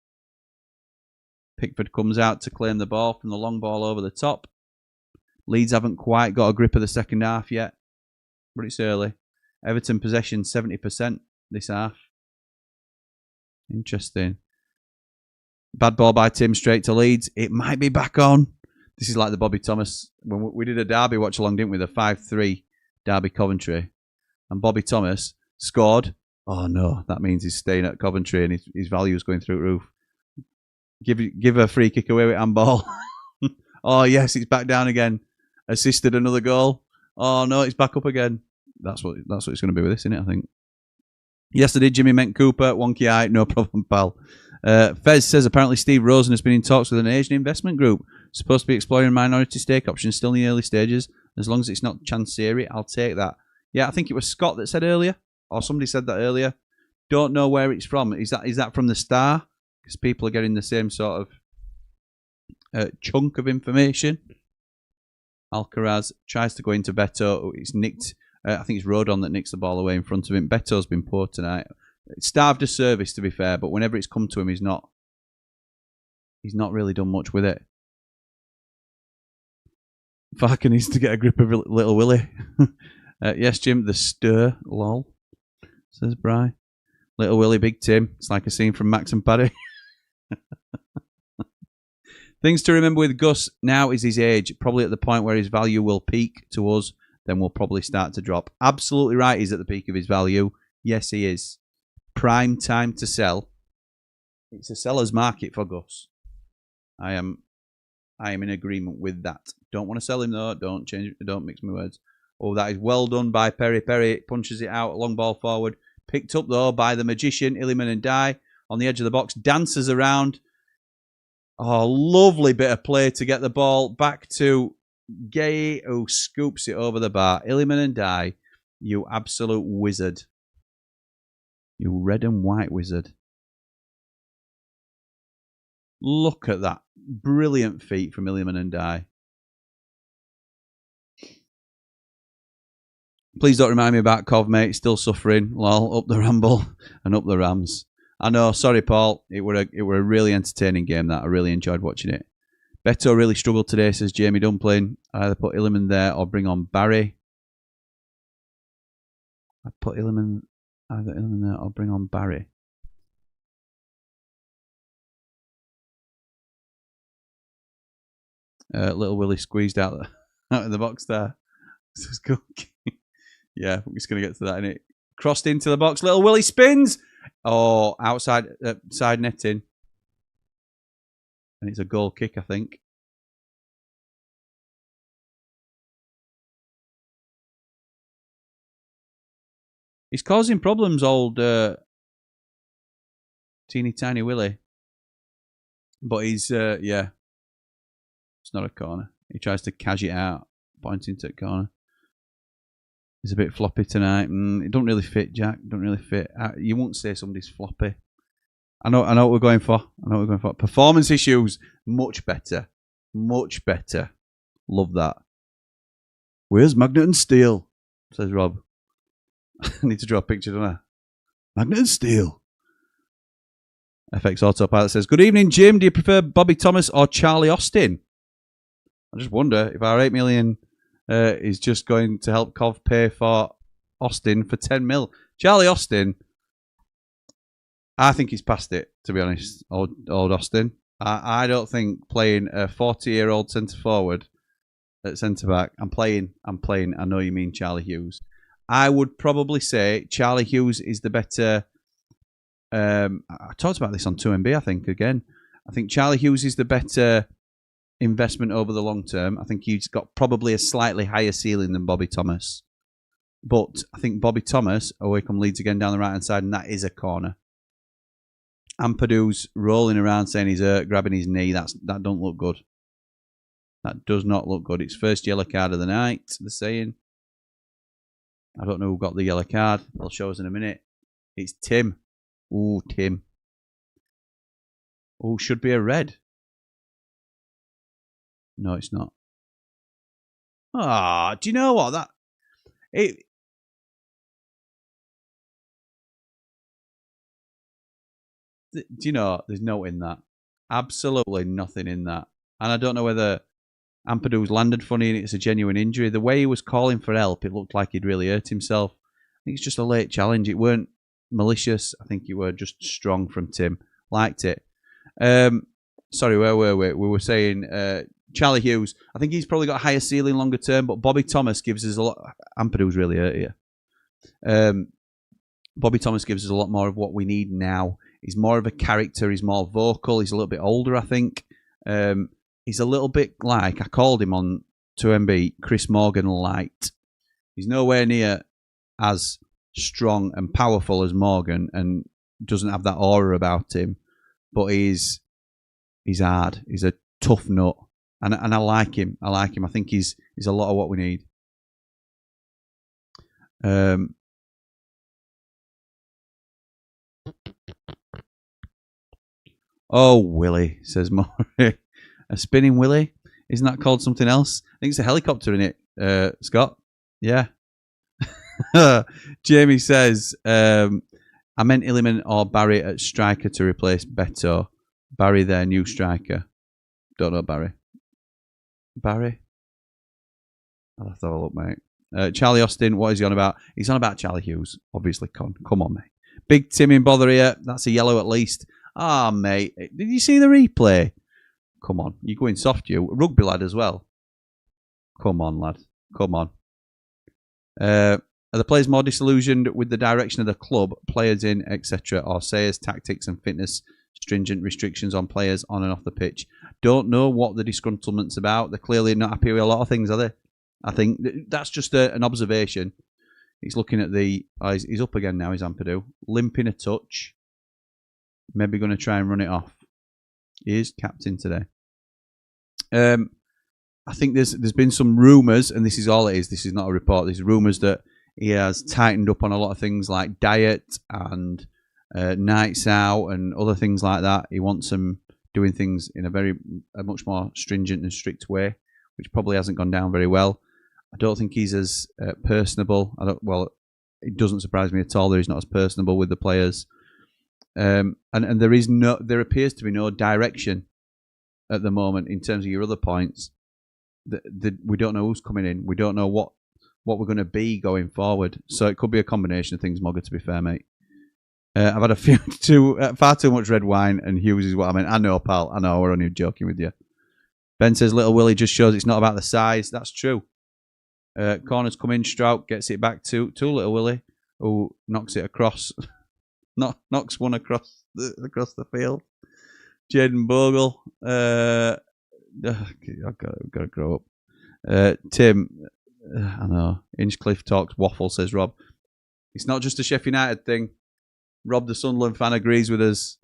Pickford comes out to claim the ball from the long ball over the top. Leeds haven't quite got a grip of the second half yet, but it's early. Everton possession 70% this half. Interesting. Bad ball by Tim straight to Leeds. It might be back on. This is like the Bobby Thomas. When we did a derby watch along, didn't we? The 5-3 Derby Coventry. And Bobby Thomas scored. Oh no, that means he's staying at Coventry and his value is going through the roof. Give a free kick away with handball. Oh yes, it's back down again. Assisted another goal. Oh no, it's back up again. That's what it's going to be with this, isn't it? I think. Yesterday, Jimmy meant Cooper. Wonky eye, no problem, pal. Fez says apparently Steve Rosen has been in talks with an Asian investment group. Supposed to be exploring minority stake options, still in the early stages. As long as it's not Chansiri, I'll take that. Yeah, I think it was Scott that said earlier, or somebody said that earlier. Don't know where it's from. Is that from the Star? Because people are getting the same sort of chunk of information. Alcaraz tries to go into Beto. It's nicked. I think it's Rodon that nicks the ball away in front of him. Beto's been poor tonight. It's starved of service, to be fair, but whenever it's come to him, he's not really done much with it. Farker needs to get a grip of little Willie. Yes, Jim, the stir, lol, says Bry. Little Willie, Big Tim. It's like a scene from Max and Paddy. Things to remember with Gus now is his age. Probably at the point where his value will peak to us, then we'll probably start to drop. Absolutely right, he's at the peak of his value. Yes, he is. Prime time to sell. It's a seller's market for Gus. I am in agreement with that. Don't want to sell him though. Don't change. Don't mix my words. Oh, that is well done by Perry. Perry punches it out. Long ball forward. Picked up though by the magician Illiman and Dye on the edge of the box. Dances around. Oh, lovely bit of play to get the ball back to Gay, who scoops it over the bar. Illiman and Dye, you absolute wizard. You red and white wizard. Look at that. Brilliant feat from Illiman and Dye. Please don't remind me about Cov, mate. Still suffering. Lol. Up the Ramble and up the Rams. I know. Sorry, Paul. It were a really entertaining game, that. I really enjoyed watching it. Beto really struggled today, says Jamie Dumpling. I either put Illiman there or bring on Barry. I put either Illiman there or bring on Barry. Little Willie squeezed out of the box there. This is good. Yeah, we're just going to get to that, innit? Crossed into the box. Little Willie spins. Oh, outside side netting. And it's a goal kick, I think. He's causing problems, old teeny tiny Willie. But he's, yeah. It's not a corner. He tries to cash it out, pointing to the corner. He's a bit floppy tonight. It don't really fit, Jack. Don't really fit. You won't say somebody's floppy. I know what we're going for. Performance issues. Much better. Much better. Love that. Where's Magnet and Steel? Says Rob. I need to draw a picture, don't I? Magnet and Steel. FX Autopilot says, good evening, Jim. Do you prefer Bobby Thomas or Charlie Austin? I just wonder if our 8 million is just going to help Cov pay for Austin for 10 mil. Charlie Austin, I think he's past it, to be honest, old Austin. I don't think playing a 40-year-old centre-forward at centre-back, I'm playing, I know you mean Charlie Hughes. I would probably say Charlie Hughes is the better... I talked about this on 2MB, I think, again. I think Charlie Hughes is the better investment over the long term. I think he's got probably a slightly higher ceiling than Bobby Thomas. But I think Bobby Thomas, away come Leeds again down the right-hand side, and that is a corner. Ampadu's rolling around saying he's hurt, grabbing his knee. That don't look good. That does not look good. It's first yellow card of the night, they're saying. I don't know who got the yellow card. They'll show us in a minute. It's Tim. Ooh, Tim. Ooh, should be a red. No, it's not. Ah, do you know what? Do you know, there's no in that. Absolutely nothing in that. And I don't know whether Ampadu's landed funny and it's a genuine injury. The way he was calling for help, it looked like he'd really hurt himself. I think it's just a late challenge. It weren't malicious. I think it were just strong from Tim. Liked it. Sorry, where were we? We were saying Charlie Hughes. I think he's probably got a higher ceiling longer term, but Bobby Thomas gives us a lot. Ampadu's really hurt here. Bobby Thomas gives us a lot more of what we need now. He's more of a character. He's more vocal. He's a little bit older, I think. He's a little bit like, I called him on 2MB, Chris Morgan light. He's nowhere near as strong and powerful as Morgan and doesn't have that aura about him. But he's hard. He's a tough nut. And I like him. I think he's a lot of what we need. Oh, Willie, says Maury. A spinning Willie? Isn't that called something else? I think it's a helicopter in it, Scott. Yeah. Jamie says, I meant Illiman or Barry at striker to replace Beto. Barry, their new striker. Don't know Barry. Barry? I'll have to have a look, mate. Charlie Austin, what is he on about? He's on about Charlie Hughes, obviously. Come on, mate. Big Tim in bother here. That's a yellow at least. Ah, mate. Did you see the replay? Come on. You're going soft, you. Rugby lad as well. Come on, lad. Come on. Are the players more disillusioned with the direction of the club, players in, etc., or sayers, tactics and fitness, stringent restrictions on players on and off the pitch? Don't know what the disgruntlement's about. They're clearly not happy with a lot of things, are they? I think that's just an observation. He's looking at the... Oh, he's up again now, he's Ampadu. Limping a touch. Maybe going to try and run it off. He is captain today. I think there's been some rumours, and this is all it is. This is not a report. There's rumours that he has tightened up on a lot of things like diet and nights out and other things like that. He wants them doing things in a much more stringent and strict way, which probably hasn't gone down very well. I don't think he's as personable. It doesn't surprise me at all that he's not as personable with the players. And there appears to be no direction at the moment in terms of your other points. We don't know who's coming in. We don't know what we're going to be going forward. So it could be a combination of things, Mogger, to be fair, mate. I've had far too much red wine, and Hughes is what I meant. I know, pal. I know, we're only joking with you. Ben says, Little Willie just shows it's not about the size. That's true. Corners come in, Strout gets it back to Little Willie, who knocks it across. Knocks one across the field. Jaden Bogle. I've got to grow up. Tim, I know. Inchcliffe talks waffle, says Rob. It's not just a Sheffield United thing. Rob, the Sunderland fan, agrees with us.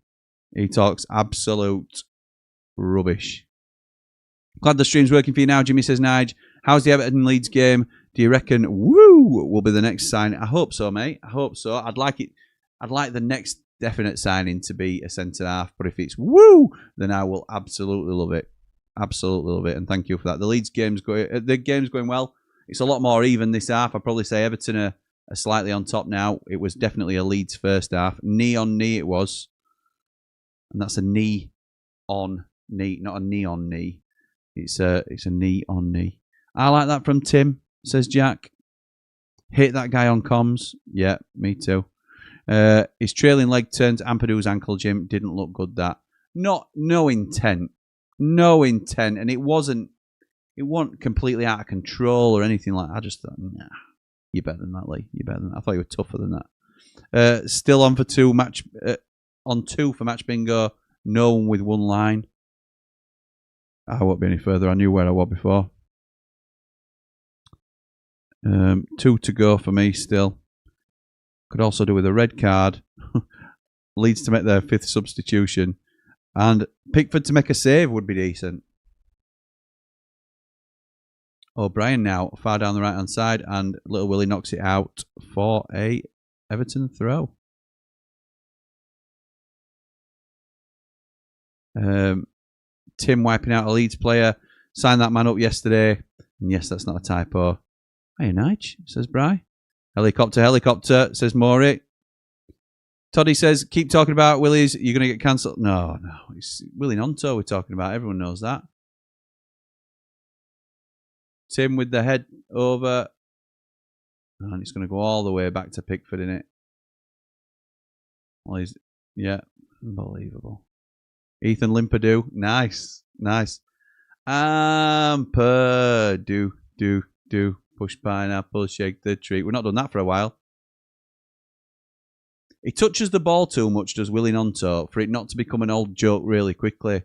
He talks absolute rubbish. Glad the stream's working for you now, Jimmy, says Nige. How's the Everton Leeds game? Do you reckon Woo will be the next sign? I hope so, mate. I hope so. I'd like the next definite signing to be a centre half, but if it's Woo, then I will absolutely love it. Absolutely love it, and thank you for that. The Leeds game's going well. It's a lot more even this half. I'd probably say Everton are slightly on top now. It was definitely a Leeds first half. Knee on knee it was. And that's a knee on knee, not a knee on knee. It's a knee on knee. I like that from Tim, says Jack. Hit that guy on comms. Yeah, me too. His trailing leg turned to Ampadu's ankle, Jim. Didn't look good, that. No intent. No intent. And it wasn't completely out of control or anything like that. I just thought, nah, you're better than that, Lee. You're better than that. I thought you were tougher than that. Still on for two for match bingo. No one with one line. I won't be any further. I knew where I was before. 2 to go for me still. Could also do with a red card. Leeds to make their 5th substitution. And Pickford to make a save would be decent. O'Brien now far down the right hand side, and Little Willie knocks it out for a Everton throw. Tim wiping out a Leeds player. Signed that man up yesterday. And yes, that's not a typo. Hey, Nige, says Bry. Helicopter, says Maury. Toddy says, keep talking about Willie's. You're going to get cancelled. No. It's Willie Nonto we're talking about. Everyone knows that. Tim with the head over. And it's going to go all the way back to Pickford, innit? Well, yeah, unbelievable. Ethan Limperdoo. Nice. Do. Push pineapple, shake the tree. We've not done that for a while. He touches the ball too much, does Willie Nonto, for it not to become an old joke really quickly.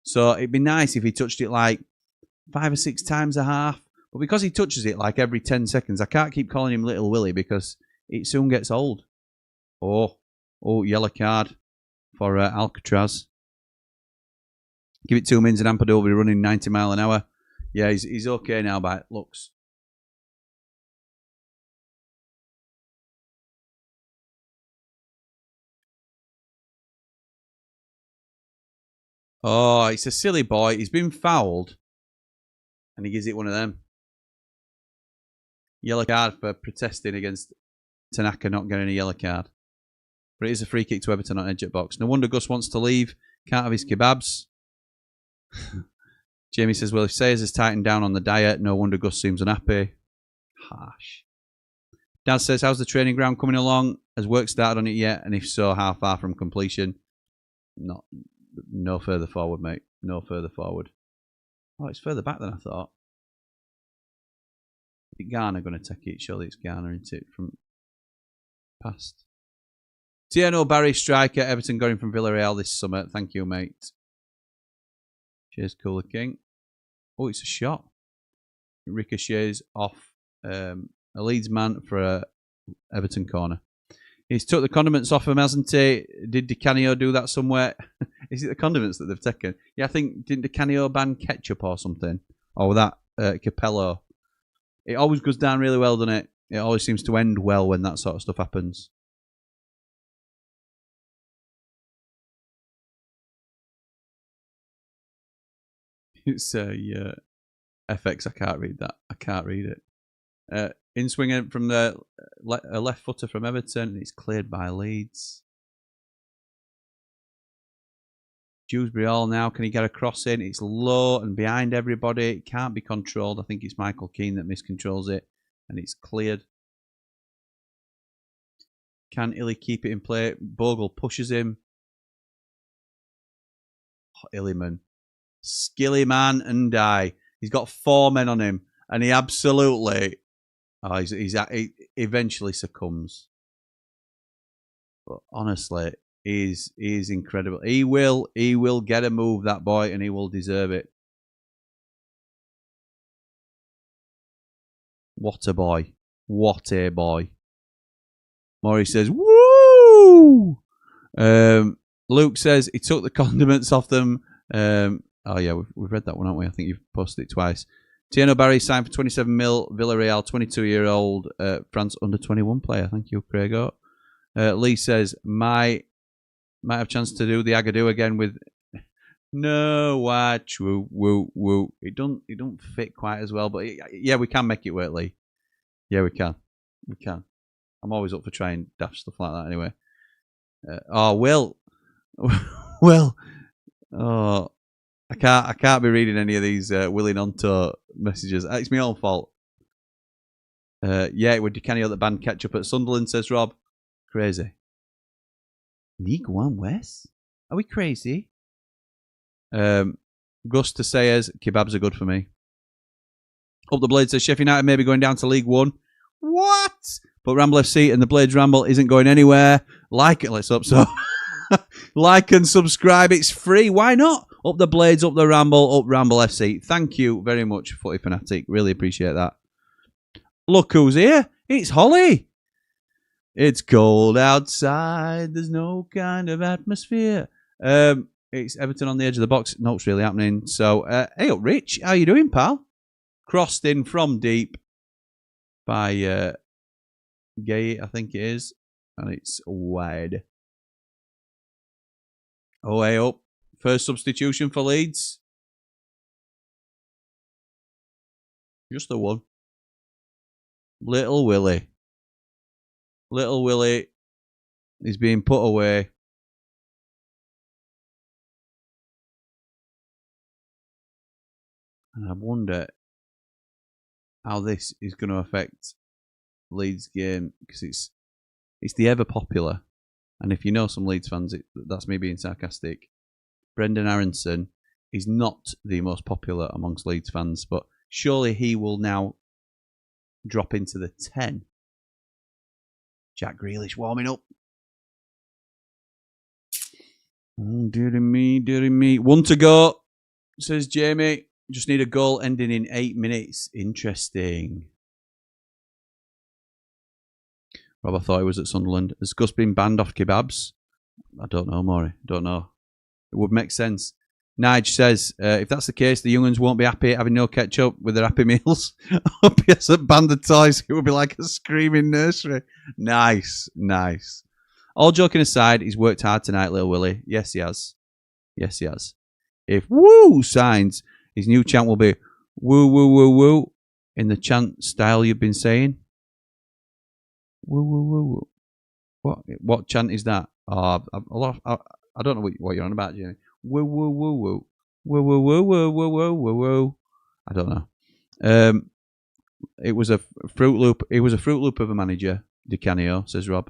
So it'd be nice if he touched it like 5 or 6 times a half. But because he touches it like every 10 seconds, I can't keep calling him Little Willie because it soon gets old. Oh, yellow card for Alcatraz. Give it 2 minutes and Ampadu will be running 90 mile an hour. Yeah, he's okay now by looks. Oh, it's a silly boy. He's been fouled. And he gives it one of them. Yellow card for protesting against Tanaka not getting a yellow card. But it is a free kick to Everton on edge at box. No wonder Gus wants to leave. Can't have his kebabs. Jamie says, well, if Sayers has tightened down on the diet, no wonder Gus seems unhappy. Harsh. Dad says, how's the training ground coming along? Has work started on it yet? And if so, how far from completion? No further forward, mate. No further forward. Oh, it's further back than I thought. Is Garner going to take it? Surely it's Garner, isn't it? From past. TNO Barry, striker. Everton got him from Villarreal this summer. Thank you, mate. Cheers, Cooler King. Oh, it's a shot. It ricochets off a Leeds man for a Everton corner. He's took the condiments off him, hasn't he? Did Di Canio do that somewhere? Is it the condiments that they've taken? Yeah, I think, didn't Di Canio ban ketchup or something? Or that Capello? It always goes down really well, doesn't it? It always seems to end well when that sort of stuff happens. It's FX, I can't read that. I can't read it. In swinging from the left footer from Everton, and it's cleared by Leeds. Dewsbury Hall now, can he get a cross in? It's low and behind everybody. It can't be controlled. I think it's Michael Keane that miscontrols it, and it's cleared. Can Illy keep it in play? Bogle pushes him. Oh, Illyman. Skilly man and die. He's got 4 men on him, and he absolutely... Oh, he eventually succumbs. But honestly, he's incredible. He will get a move, that boy, and he will deserve it. What a boy. What a boy. Maury says, woo! Luke says he took the condiments off them. Oh yeah, we've read that one, haven't we? I think you've posted it twice. Tieno Barry signed for 27 mil. Villarreal, 22-year-old France under-21 player. Thank you, Craigo. Lee says, might have chance to do the Agadoo again with No, watch, woo, woo, woo. It don't fit quite as well, but yeah, we can make it work, Lee. Yeah, we can. We can. I'm always up for trying daft stuff like that anyway. Will. Will. Oh, I can't be reading any of these Willie Nonto messages. It's my own fault. Yeah, it would Canio that banned ketchup at Sunderland, says Rob. Crazy. League One West? Are we crazy? Gusta says kebabs are good for me. Up the Blade says Sheffield United may be going down to League One. What? But Ramble FC and the Blades Ramble isn't going anywhere. Like it, let's hope so. Like and subscribe, it's free. Why not? Up the Blades, up the Ramble, up Ramble FC. Thank you very much, Footy Fanatic. Really appreciate that. Look who's here. It's Holly. It's cold outside. There's no kind of atmosphere. It's Everton on the edge of the box. No, it's really happening. So, hey up, Rich. How you doing, pal? Crossed in from deep by Gay, I think it is. And it's wide. Oh, hey up. First substitution for Leeds. Just the one. Little Willie. Little Willie is being put away. And I wonder how this is going to affect Leeds' game, because it's the ever popular, and if you know some Leeds fans, that's me being sarcastic. Brendan Aronson is not the most popular amongst Leeds fans, but surely he will now drop into the 10. Jack Grealish warming up. Oh, dearie me, dearie me. 1 to go, says Jamie. Just need a goal ending in 8 minutes. Interesting. Rob, I thought he was at Sunderland. Has Gus been banned off kebabs? I don't know, Maury. Don't know. It would make sense. Nige says, if that's the case, the young'uns won't be happy having no ketchup with their Happy Meals. Hope he hasn't banned the toys. It would be like a screaming nursery. Nice, nice. All joking aside, he's worked hard tonight, little Willie. Yes, he has. Yes, he has. If woo signs, his new chant will be woo, woo, woo, woo in the chant style you've been saying. Woo, woo, woo, woo. What chant is that? I don't know what you're on about, Jamie. Woo, woo, woo, woo. Woo, woo, woo, woo, woo, woo, woo, woo. I don't know. It was a Fruit Loop. It was a Fruit Loop of a manager, DiCanio, says Rob.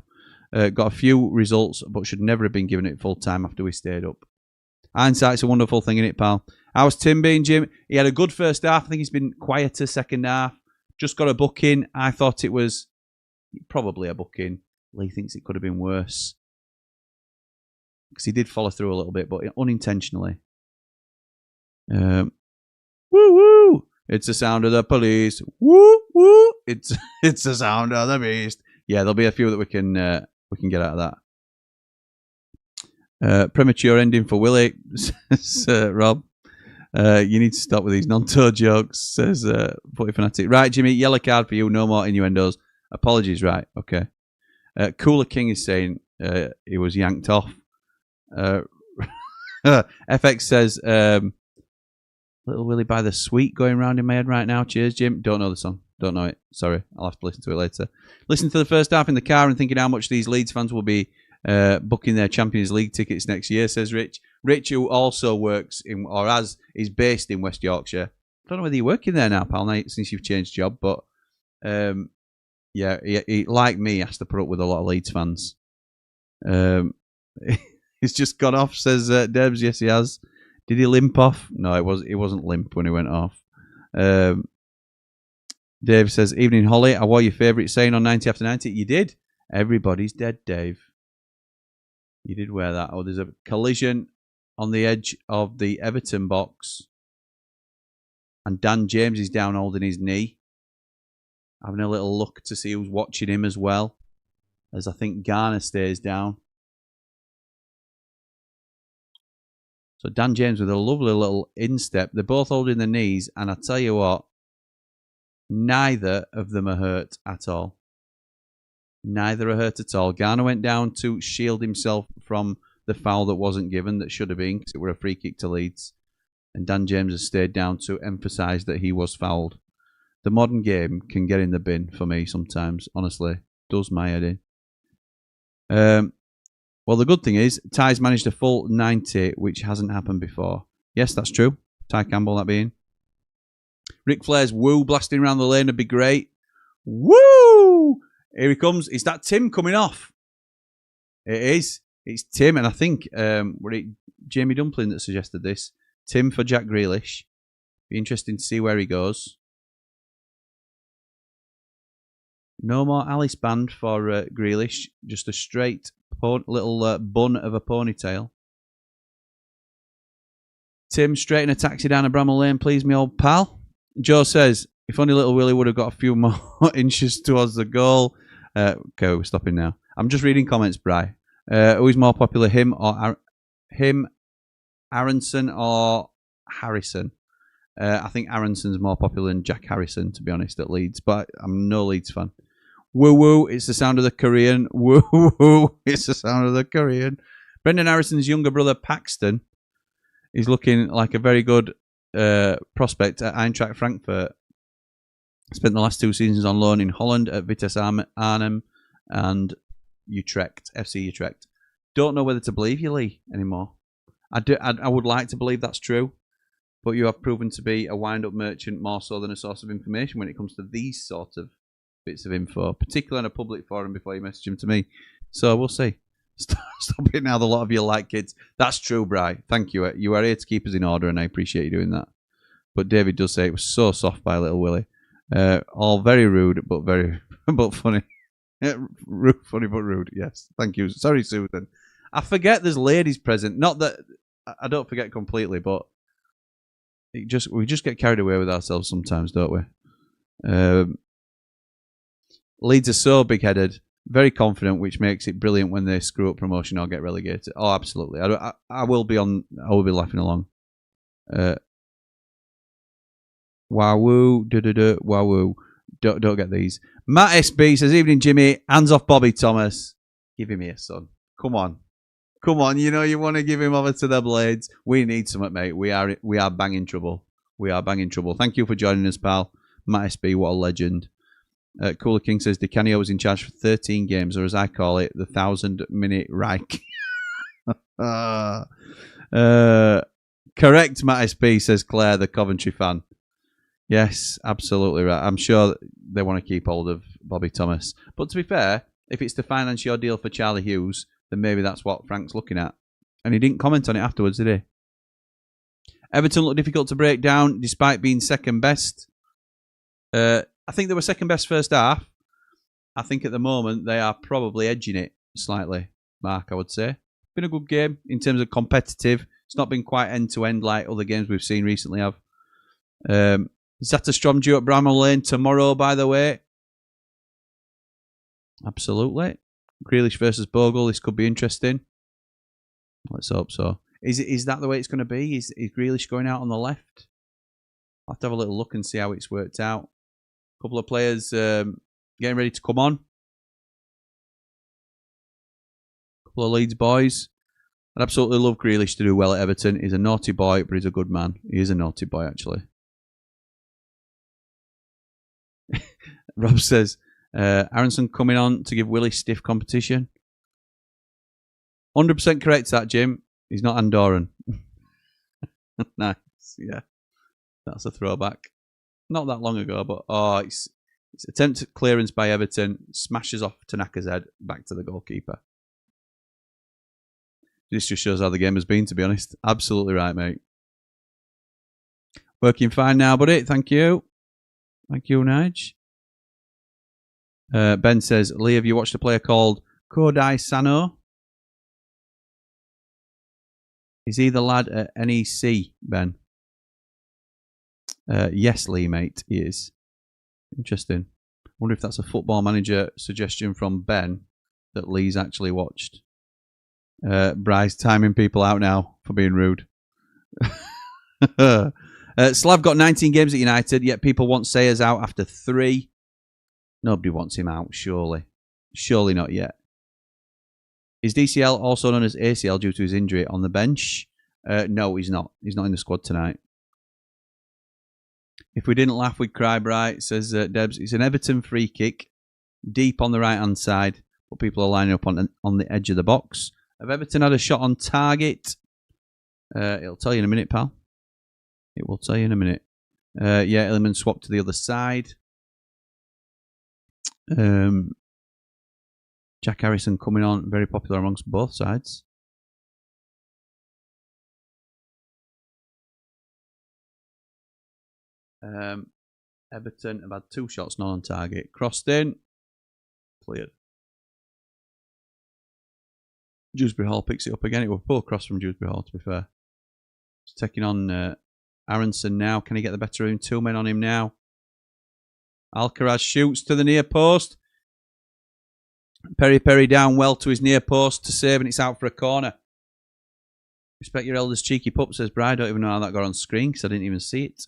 Got a few results, but should never have been given it full time after we stayed up. Hindsight's a wonderful thing, innit, pal? How's Tim being, Jim? He had a good first half. I think he's been quieter second half. Just got a booking. I thought it was probably a booking. Lee thinks it could have been worse, because he did follow through a little bit, but unintentionally. Woo woo! It's the sound of the police. Woo woo! It's the sound of the beast. Yeah, there'll be a few that we can get out of that. Premature ending for Willie, says Rob. You need to stop with these non-toe jokes, says Footy Fanatic. Right, Jimmy, yellow card for you. No more innuendos. Apologies, right? Okay. Cooler King is saying he was yanked off. FX says Little Willie by the Sweet going round in my head right now. Cheers, Jim. Don't know the song. Don't know it. Sorry. I'll have to listen to it later. Listen to the first half in the car and thinking how much these Leeds fans will be booking their Champions League tickets next year, says Rich. Rich, who also works in, or is based in West Yorkshire. I don't know whether you're working there now, pal, since you've changed job, but yeah, he, like me, has to put up with a lot of Leeds fans. He's just gone off, says Debs. Yes, he has. Did he limp off? No, it wasn't limp when he went off. Dave says, evening, Holly. I wore your favourite saying on 90 after 90. You did. Everybody's dead, Dave. You did wear that. Oh, there's a collision on the edge of the Everton box. And Dan James is down holding his knee. Having a little look to see who's watching him as well. As I think Garner stays down. So Dan James with a lovely little instep. They're both holding their knees. And I tell you what, neither of them are hurt at all. Neither are hurt at all. Garner went down to shield himself from the foul that wasn't given that should have been, because it were a free kick to Leeds. And Dan James has stayed down to emphasise that he was fouled. The modern game can get in the bin for me sometimes, honestly. Does my head in. Well, the good thing is, Ty's managed a full 90, which hasn't happened before. Yes, that's true. Ty Campbell, that being. Ric Flair's woo blasting around the lane would be great. Woo! Here he comes. Is that Tim coming off? It is. It's Tim, and I think were it Jamie Dumpling that suggested this. Tim for Jack Grealish. Be interesting to see where he goes. No more Alice band for Grealish. Just a straight little bun of a ponytail. Tim, straighten a taxi down a Bramall Lane, please, me old pal. Joe says, if only little Willie would have got a few more inches towards the goal. Okay, we're stopping now. I'm just reading comments, Bri. Who is more popular, him or Aronson or Harrison? I think Aronson's more popular than Jack Harrison, to be honest, at Leeds. But I'm no Leeds fan. Woo woo, it's the sound of the Korean. Woo woo, it's the sound of the Korean. Brendan Harrison's younger brother, Paxton, is looking like a very good prospect at Eintracht Frankfurt. Spent the last 2 seasons on loan in Holland at Vitesse Arnhem and Utrecht, FC Utrecht. Don't know whether to believe you, Lee, anymore. I would like to believe that's true, but you have proven to be a wind-up merchant more so than a source of information when it comes to these sort of bits of info, particularly on a public forum before you message them to me. So we'll see. Stop it now, the lot of you like kids. That's true, Bri. Thank you. You are here to keep us in order, and I appreciate you doing that. But David does say it was so soft by little Willie. All very rude, but funny. Funny but rude. Yes, thank you. Sorry, Susan. I forget there's ladies present. Not that I don't forget completely, but we just get carried away with ourselves sometimes, don't we? Leeds are so big-headed, very confident, which makes it brilliant when they screw up promotion or get relegated. Oh, absolutely. I will be laughing along. Wowoo, wowoo. Don't get these. Matt SB says, evening, Jimmy. Hands off Bobby Thomas. Give him here, son. Come on. You know you want to give him over to the Blades. We need something, mate. We are banging trouble. Thank you for joining us, pal. Matt SB, what a legend. Cooler King says, Di Canio was in charge for 13 games, or as I call it, the 1,000-minute Reich. Correct, Matt SB, says Claire, the Coventry fan. Yes, absolutely right. I'm sure they want to keep hold of Bobby Thomas. But to be fair, if it's to finance your deal for Charlie Hughes, then maybe that's what Frank's looking at. And he didn't comment on it afterwards, did he? Everton looked difficult to break down, despite being second best. I think they were second best first half. I think at the moment they are probably edging it slightly, Mark, I would say. Been a good game in terms of competitive. It's not been quite end-to-end like other games we've seen recently have. Zatterstrom due at Bramall Lane tomorrow, by the way. Absolutely. Grealish versus Bogle. This could be interesting. Let's hope so. Is that the way it's going to be? Is Grealish going out on the left? I'll have to have a little look and see how it's worked out. A couple of players getting ready to come on. A couple of Leeds boys. I'd absolutely love Grealish to do well at Everton. He's a naughty boy, but he's a good man. He is a naughty boy, actually. Rob says, Aronson coming on to give Willie stiff competition. 100% correct, that, Jim. He's not Andorran. Nice, yeah. That's a throwback. Not that long ago, but it's attempted clearance by Everton, smashes off Tanaka's head, back to the goalkeeper. This just shows how the game has been, to be honest. Absolutely right, mate. Working fine now, buddy. Thank you. Thank you, Nige. Ben says, Lee, have you watched a player called Kodai Sano? Is he the lad at NEC, Ben? Yes, Lee, mate, he is. Interesting. I wonder if that's a Football Manager suggestion from Ben that Lee's actually watched. Bryce timing people out now for being rude. Slav got 19 games at United, yet people want Sayers out after 3. Nobody wants him out, surely. Surely not yet. Is DCL also known as ACL due to his injury on the bench? No, he's not. He's not in the squad tonight. If we didn't laugh, we'd cry, bright, says Debs. It's an Everton free kick, deep on the right-hand side, but people are lining up on the edge of the box. Have Everton had a shot on target? It'll tell you in a minute, pal. It will tell you in a minute. Yeah, Elland swapped to the other side. Jack Harrison coming on, very popular amongst both sides. Everton have had 2 shots not on target. Crossed in. Cleared. Dewsbury Hall picks it up again. It was poor cross from Dewsbury Hall, to be fair. He's taking on Aronson now. Can he get the better of him? 2 men on him now. Alcaraz shoots to the near post. Perry down well to his near post to save, and it's out for a corner. Respect your elders, cheeky pup, says Bride. I don't even know how that got on screen because I didn't even see it.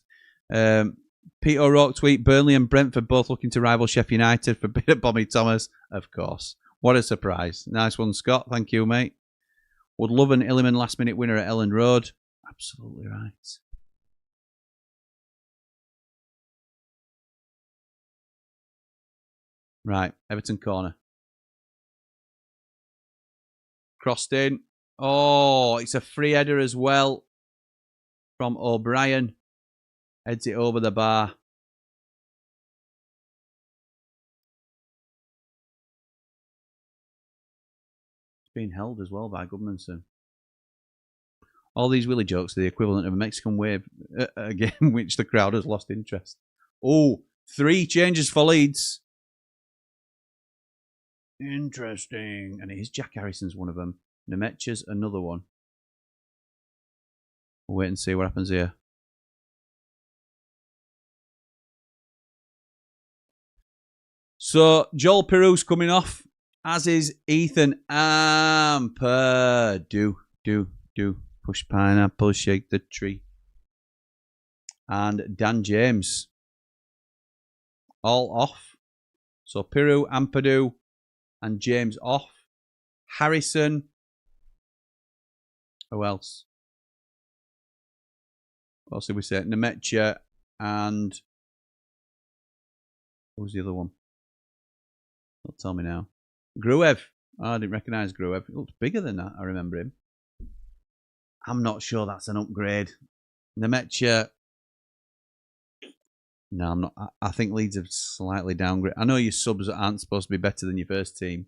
Pete O'Rourke tweet, Burnley and Brentford both looking to rival Sheffield United for a bit of Bobby Thomas. Of course. What a surprise. Nice one, Scott. Thank you, mate. Would love an Illiman last-minute winner at Elland Road. Absolutely right. Right, Everton corner. Crossed in. Oh, it's a free header as well from O'Brien. Heads it over the bar. It's been held as well by Goodmanson. All these Willie jokes are the equivalent of a Mexican wave, a game which the crowd has lost interest. Oh, 3 changes for Leeds. Interesting. And it is Jack Harrison's one of them. Nemetcha's another one. We'll wait and see what happens here. So, Joel Peru's coming off, as is Ethan Amper. Do. Push pineapple, shake the tree. And Dan James. All off. So, Peru, Ampadu, and James off. Harrison. Who else? What else did we say? Nemetcha and... What was the other one? Don't tell me now. Gruev. Oh, I didn't recognise Gruev. He looked bigger than that. I remember him. I'm not sure that's an upgrade. Nemetcha. No, I'm not. I think Leeds have slightly downgraded. I know your subs aren't supposed to be better than your first team,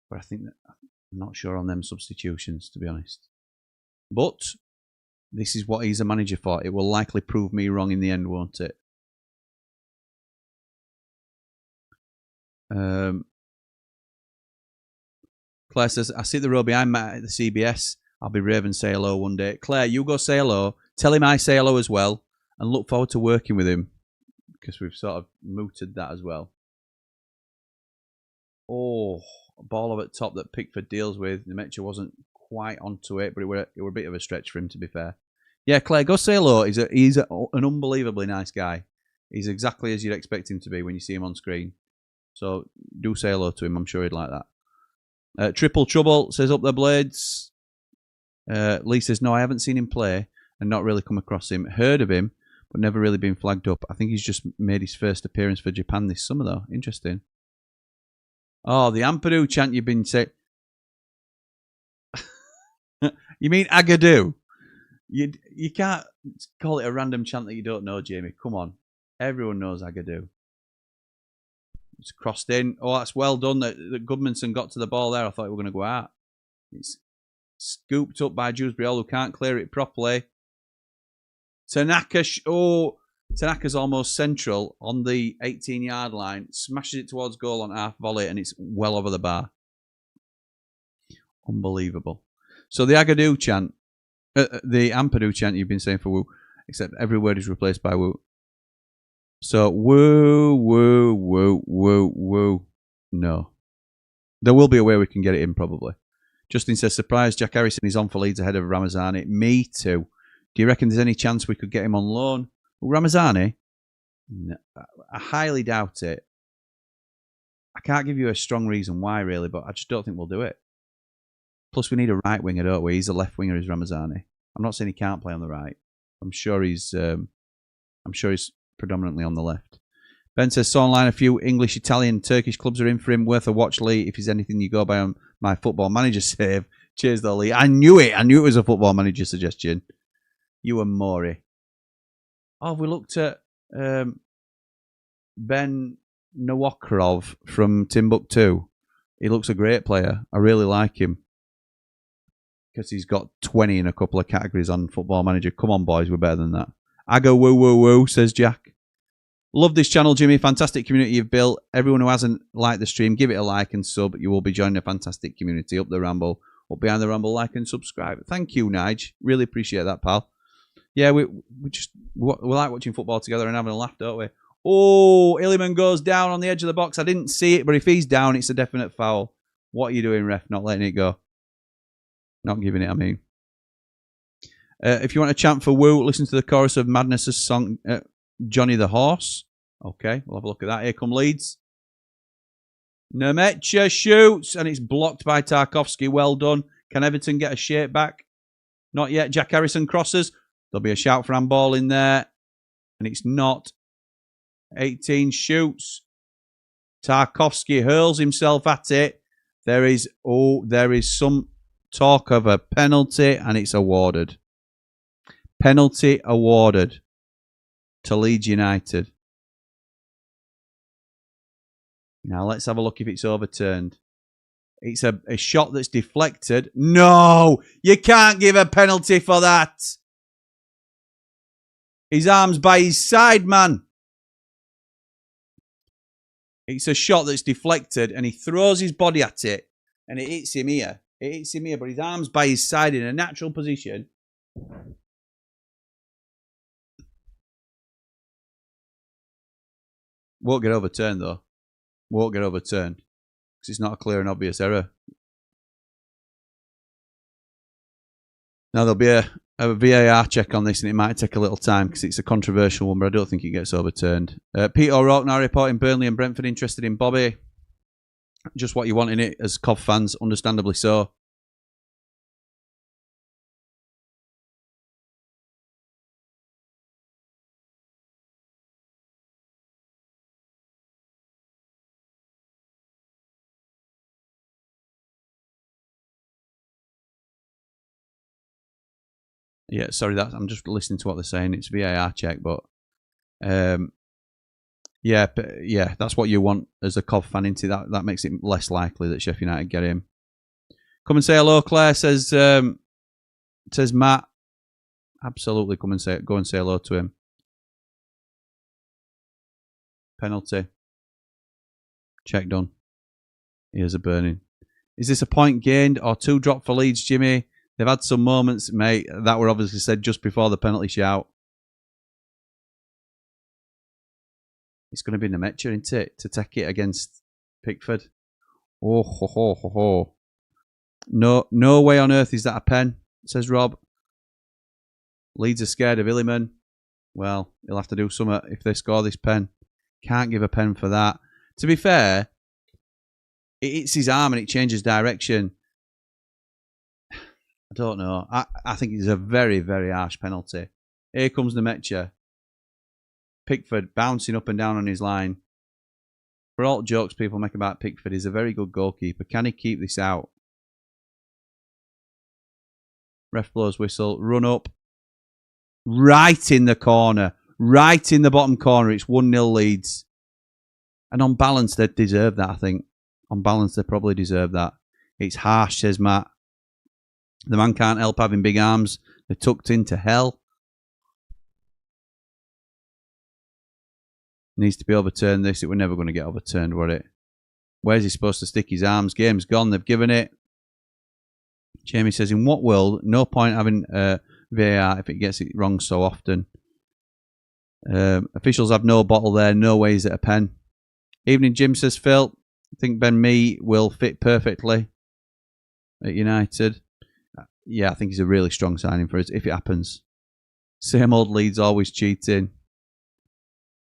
but I think that I'm not sure on them substitutions, to be honest. But this is what he's a manager for. It will likely prove me wrong in the end, won't it? Claire says, I see the row behind Matt at the CBS. I'll be brave and say hello one day. Claire, you go say hello. Tell him I say hello as well. And look forward to working with him. Because we've sort of mooted that as well. Oh, a ball over at top that Pickford deals with. Nemetcha wasn't quite onto it, but it were a bit of a stretch for him, to be fair. Yeah, Claire, go say hello. He's an unbelievably nice guy. He's exactly as you'd expect him to be when you see him on screen. So do say hello to him. I'm sure he'd like that. Triple Trouble says up the blades. Lee says, no, I haven't seen him play and not really come across him. Heard of him, but never really been flagged up. I think he's just made his first appearance for Japan this summer, though. Interesting. Oh, the Ampadu chant you've been saying. You mean Agadoo? You can't call it a random chant that you don't know, Jamie. Come on. Everyone knows Agadoo. It's crossed in. Oh, that's well done that Goodmanson got to the ball there. I thought we were going to go out. It's scooped up by Dewsbury Hall, who can't clear it properly. Tanaka. Tanaka's almost central on the 18-yard line. Smashes it towards goal on half volley, and it's well over the bar. Unbelievable. So the Agadoo chant, the Ampadu chant you've been saying for woo, except every word is replaced by woo. So woo, woo, woo, woo, woo. No. There will be a way we can get it in, probably. Justin says, surprise, Jack Harrison is on for Leeds ahead of Ramazani. Me too. Do you reckon there's any chance we could get him on loan? Ramazani? No, I highly doubt it. I can't give you a strong reason why, really, but I just don't think we'll do it. Plus, we need a right winger, don't we? He's a left winger, is Ramazani. I'm not saying he can't play on the right. I'm sure he's predominantly on the left. Ben says, saw online a few English, Italian, Turkish clubs are in for him. Worth a watch, Lee. If he's anything you go by on my Football Manager save. Cheers, though, Lee. I knew it. I knew it was a Football Manager suggestion. You and Maury. Oh, we looked at Ben Nawakrov from Timbuktu. He looks a great player. I really like him. Because he's got 20 in a couple of categories on Football Manager. Come on, boys. We're better than that. I go woo, woo, woo, says Jack. Love this channel, Jimmy. Fantastic community you've built. Everyone who hasn't liked the stream, give it a like and sub. You will be joining a fantastic community. Up the Ramble. Up behind the Ramble, like and subscribe. Thank you, Nige. Really appreciate that, pal. Yeah, we like watching football together and having a laugh, don't we? Oh, Illiman goes down on the edge of the box. I didn't see it, but if he's down, it's a definite foul. What are you doing, ref? Not letting it go. Not giving it, I mean. If you want to chant for Woo, listen to the chorus of Madness's song, Johnny the Horse. Okay, we'll have a look at that. Here come Leeds. Nemecha shoots, and it's blocked by Tarkovsky. Well done. Can Everton get a shape back? Not yet. Jack Harrison crosses. There'll be a shout for handball in there. And it's not. 18 shoots. Tarkovsky hurls himself at it. There is some talk of a penalty, and it's awarded. Penalty awarded to Leeds United. Now let's have a look if it's overturned. It's a shot that's deflected. No! You can't give a penalty for that. His arm's by his side, man. It's a shot that's deflected, and he throws his body at it, and it hits him here. It hits him here, but his arm's by his side in a natural position. Won't get overturned, though. Won't get overturned. Because it's not a clear and obvious error. Now, there'll be a VAR check on this, and it might take a little time because it's a controversial one, but I don't think it gets overturned. Pete O'Rourke now reporting Burnley and Brentford interested in Bobby. Just what you want in it as Cov fans, understandably so. Yeah, sorry, I'm just listening to what they're saying. It's VAR check, but yeah, that's what you want as a Cov fan, into that makes it less likely that Sheffield United get him. Come and say hello, Claire, says Matt. Absolutely, go and say hello to him. Penalty. Check done. Here's a burning. Is this a point gained or 2 dropped for Leeds, Jimmy? They've had some moments, mate, that were obviously said just before the penalty shout. It's going to be Nemecha, isn't it, to take it against Pickford. Oh, ho, ho, ho, ho. No way on earth is that a pen, says Rob. Leeds are scared of Illiman. Well, he'll have to do something if they score this pen. Can't give a pen for that. To be fair, it hits his arm and it changes direction. I don't know. I think it's a very, very harsh penalty. Here comes Nemecha. Pickford bouncing up and down on his line. For all jokes people make about Pickford, he's a very good goalkeeper. Can he keep this out? Ref blows whistle. Run up. Right in the corner. Right in the bottom corner. It's 1-0 Leeds. And on balance, they deserve that, I think. On balance, they probably deserve that. It's harsh, says Matt. The man can't help having big arms. They're tucked into hell. Needs to be overturned, this. It were never going to get overturned, were it? Where's he supposed to stick his arms? Game's gone. They've given it. Jamie says, in what world? No point having VAR if it gets it wrong so often. Officials have no bottle there. No way is it a pen. Evening Jim, says Phil. I think Ben Mee will fit perfectly at United. Yeah, I think he's a really strong signing for us if it happens. Same old Leeds always cheating.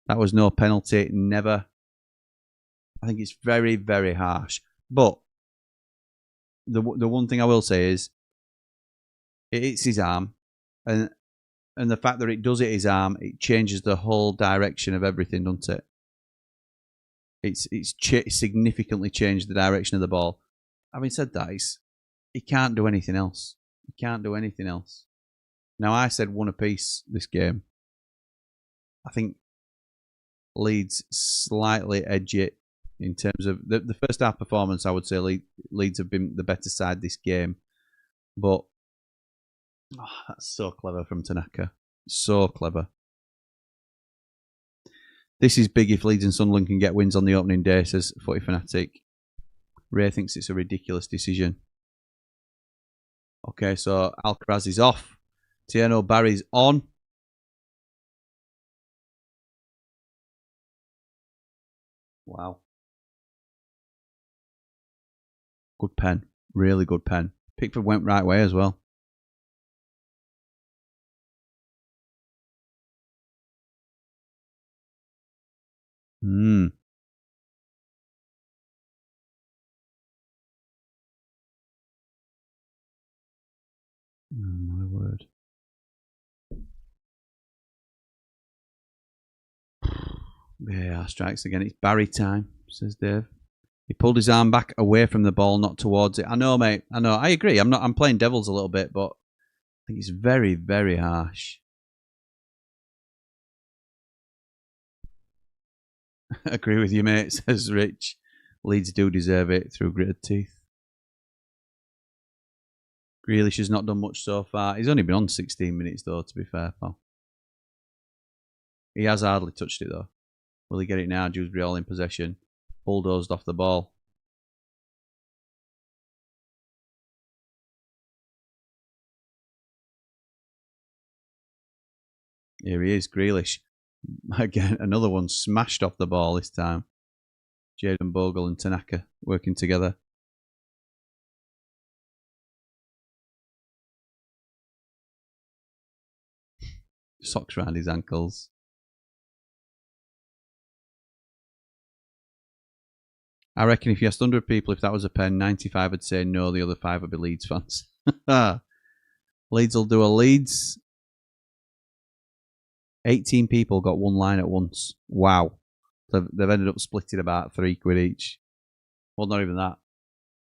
That was no penalty, never. I think it's very, very harsh. But the one thing I will say is it hits his arm, and the fact that it does hit his arm, it changes the whole direction of everything, doesn't it? It's significantly changed the direction of the ball. Having said that, he can't do anything else. He can't do anything else. Now, I said one apiece this game. I think Leeds slightly edge it in terms of the first half performance. I would say Leeds have been the better side this game. But that's so clever from Tanaka. So clever. This is big if Leeds and Sunderland can get wins on the opening day, says Footy Fanatic. Ray thinks it's a ridiculous decision. Okay, so Alcaraz is off. Tierno Barry's on. Wow. Good pen. Really good pen. Pickford went right way as well. Oh my word. Yeah, strikes again. It's Barry time, says Dave. He pulled his arm back away from the ball, not towards it. I know, mate. I know. I agree. I'm playing devils a little bit, but I think it's very, very harsh. Agree with you, mate, says Rich. Leeds do deserve it through gritted teeth. Grealish has not done much so far. He's only been on 16 minutes, though, to be fair, pal. He has hardly touched it, though. Will he get it now? Dewsbury all in possession. Bulldozed off the ball. Here he is, Grealish. Again, another one smashed off the ball this time. Jadon Bogle and Tanaka working together. Socks round his ankles. I reckon if you asked 100 people if that was a pen, 95 would say no, the other 5 would be Leeds fans. Leeds will do a Leeds. 18 people got one line at once. Wow. They've ended up splitting about £3 each. Well, not even that.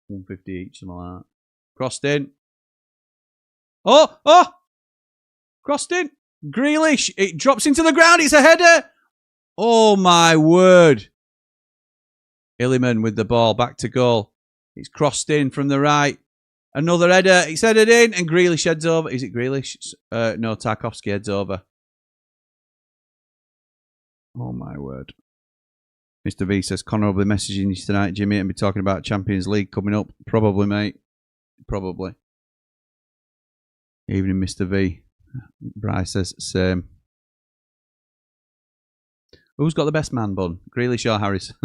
150 each, something like that. Crossed in. Oh! Crossed in. Grealish. It drops into the ground. It's a header. Oh, my word. Illiman with the ball. Back to goal. It's crossed in from the right. Another header. It's headed in. And Grealish heads over. Is it Grealish? No, Tarkovsky heads over. Oh, my word. Mr. V says, Connor will be messaging you tonight, Jimmy, and be talking about Champions League coming up. Probably, mate. Probably. Evening, Mr. V. Bryce says, same. Who's got the best man bun? Grealish or Harrison?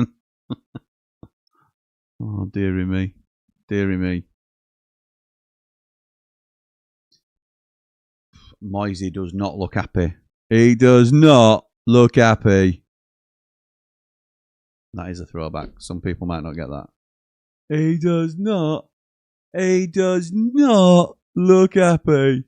Oh, dearie me. Dearie me. Moisey does not look happy. He does not look happy. That is a throwback. Some people might not get that. He does not. He does not look happy.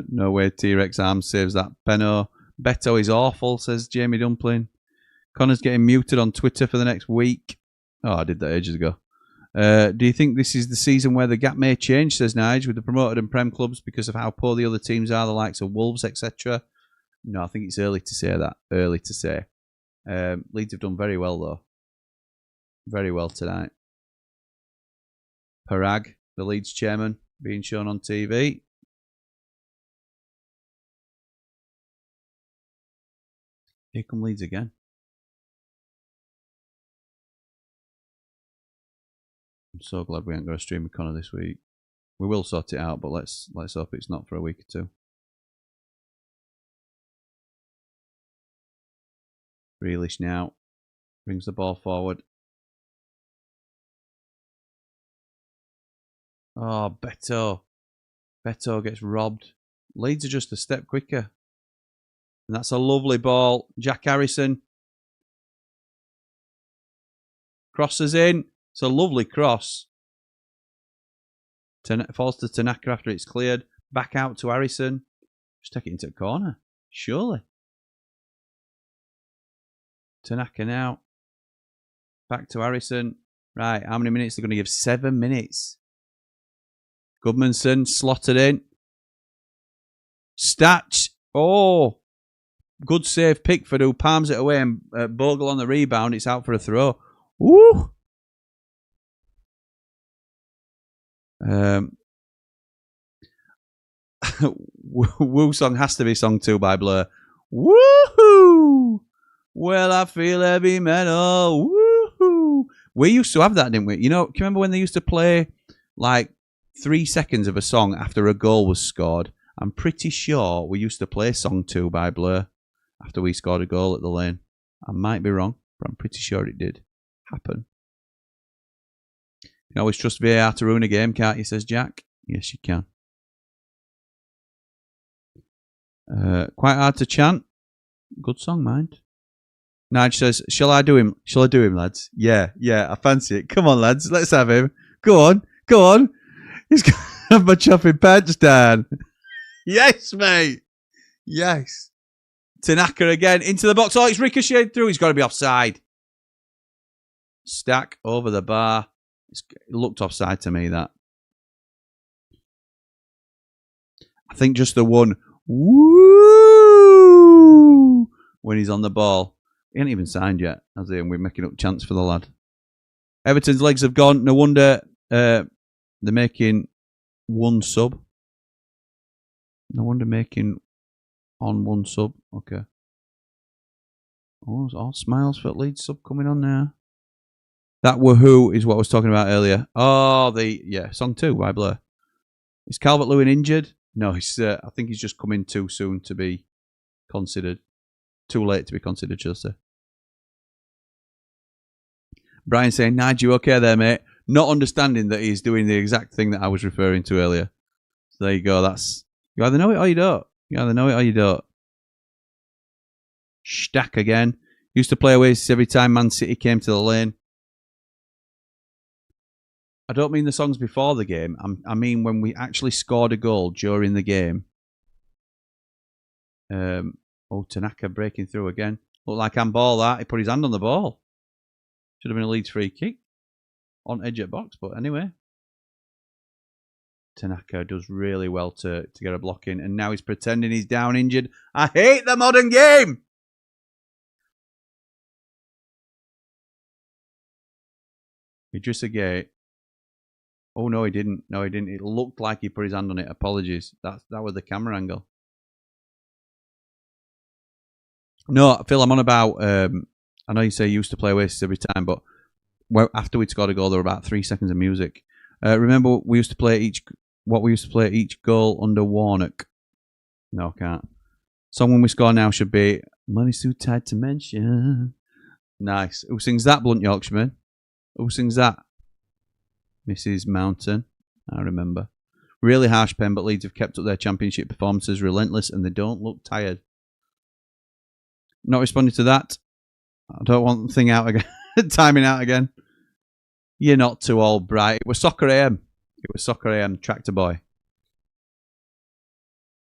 No way T-Rex arm saves that. Beto is awful, says Jamie Dumpling. Connor's getting muted on Twitter for the next week. Oh, I did that ages ago. Do you think this is the season where the gap may change, says Nige, with the promoted and Prem clubs because of how poor the other teams are, the likes of Wolves, etc.? No, I think it's early to say that. Early to say. Leeds have done very well, though. Very well tonight. Parag, the Leeds chairman, being shown on TV. Here come Leeds again. I'm so glad we ain't got a stream with Connor this week. We will sort it out, but let's hope it's not for a week or two. Grealish now brings the ball forward. Oh, Beto. Beto gets robbed. Leeds are just a step quicker. And that's a lovely ball. Jack Harrison. Crosses in. It's a lovely cross. Falls to Tanaka after it's cleared. Back out to Harrison. Just take it into the corner. Surely. Tanaka now. Back to Harrison. Right, how many minutes? They're going to give 7 minutes. Goodmanson slotted in. Statch. Oh. Good save, Pickford, who palms it away, and Bogle on the rebound. It's out for a throw. Woo! Woo song has to be sung too by Blur. Woohoo! Well, I feel heavy metal. Woohoo! We used to have that, didn't we? You know, can you remember when they used to play like 3 seconds of a song after a goal was scored? I'm pretty sure we used to play Song 2 by Blur after we scored a goal at the Lane. I might be wrong, but I'm pretty sure it did happen. You can always trust VAR to ruin a game, can't you, says Jack. Yes, you can. Quite hard to chant. Good song, mind. Nige says, shall I do him? Shall I do him, lads? Yeah, I fancy it. Come on, lads, let's have him. Go on. He's got to have my chopping pants down. Yes, mate. Yes. Tanaka again into the box. Oh, it's ricocheted through. He's got to be offside. Stack over the bar. It looked offside to me, that. I think just the one. Woo! When he's on the ball. He ain't even signed yet, has he? And we're making up chance for the lad. Everton's legs have gone. No wonder they're making one sub. No wonder making on one sub. Okay. Oh, all smiles for Leeds sub coming on now. That woohoo is what I was talking about earlier. Oh, song 2 by Blur. Is Calvert-Lewin injured? No, he's. I think he's just come in too soon to be considered. Too late to be considered, should I say. Brian saying, Nige, you okay there, mate? Not understanding that he's doing the exact thing that I was referring to earlier. So there you go. That's you either know it or you don't. Stack again. Used to play Oasis every time Man City came to the Lane. I don't mean the songs before the game. I mean when we actually scored a goal during the game. Tanaka breaking through again. Looked like handball that. He put his hand on the ball. Should have been a Leeds free kick. On edge at box, but anyway. Tanaka does really well to get a block in. And now he's pretending he's down injured. I hate the modern game! Idrissa Gueye. Oh, no, he didn't. No, he didn't. It looked like he put his hand on it. Apologies. That was the camera angle. No, Phil, I'm on about... I know you say you used to play Oasis every time, but after we'd scored a goal, there were about 3 seconds of music. Remember, we used to play each goal under Warnock. No, can't. Song when we score now should be Money's Too Tight to Mention. Nice. Who sings that, Blunt Yorkshireman? Who sings that? Mrs. Mountain. I remember. Really harsh pen, but Leeds have kept up their championship performances relentless and they don't look tired. Not responding to that. I don't want the thing out again. Timing out again. You're not too old, Bright. It was Soccer AM. Tractor Boy.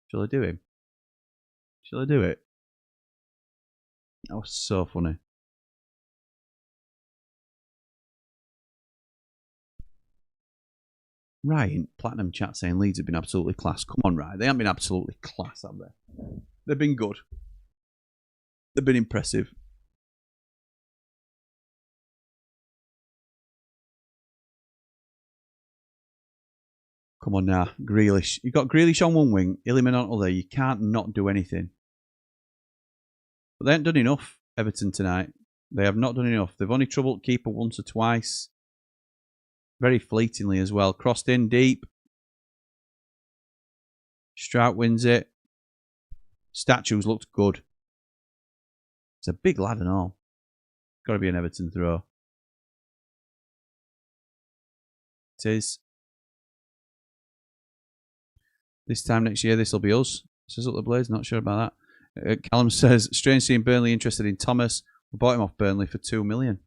Shall I do him? Shall I do it? That was so funny. Ryan, Platinum Chat saying Leeds have been absolutely class. Come on, Ryan. They haven't been absolutely class, have they? They've been good. They've been impressive. Come on now, Grealish. You've got Grealish on one wing, Illiman on other. You can't not do anything. But they haven't done enough, Everton, tonight. They have not done enough. They've only troubled keeper once or twice. Very fleetingly as well. Crossed in deep. Strout wins it. Statues looked good. It's a big lad and all. Got to be an Everton throw. It is. This time next year, this will be us. Says up the Blaze, not sure about that. Callum says, strange seeing Burnley interested in Thomas. We bought him off Burnley for 2 million.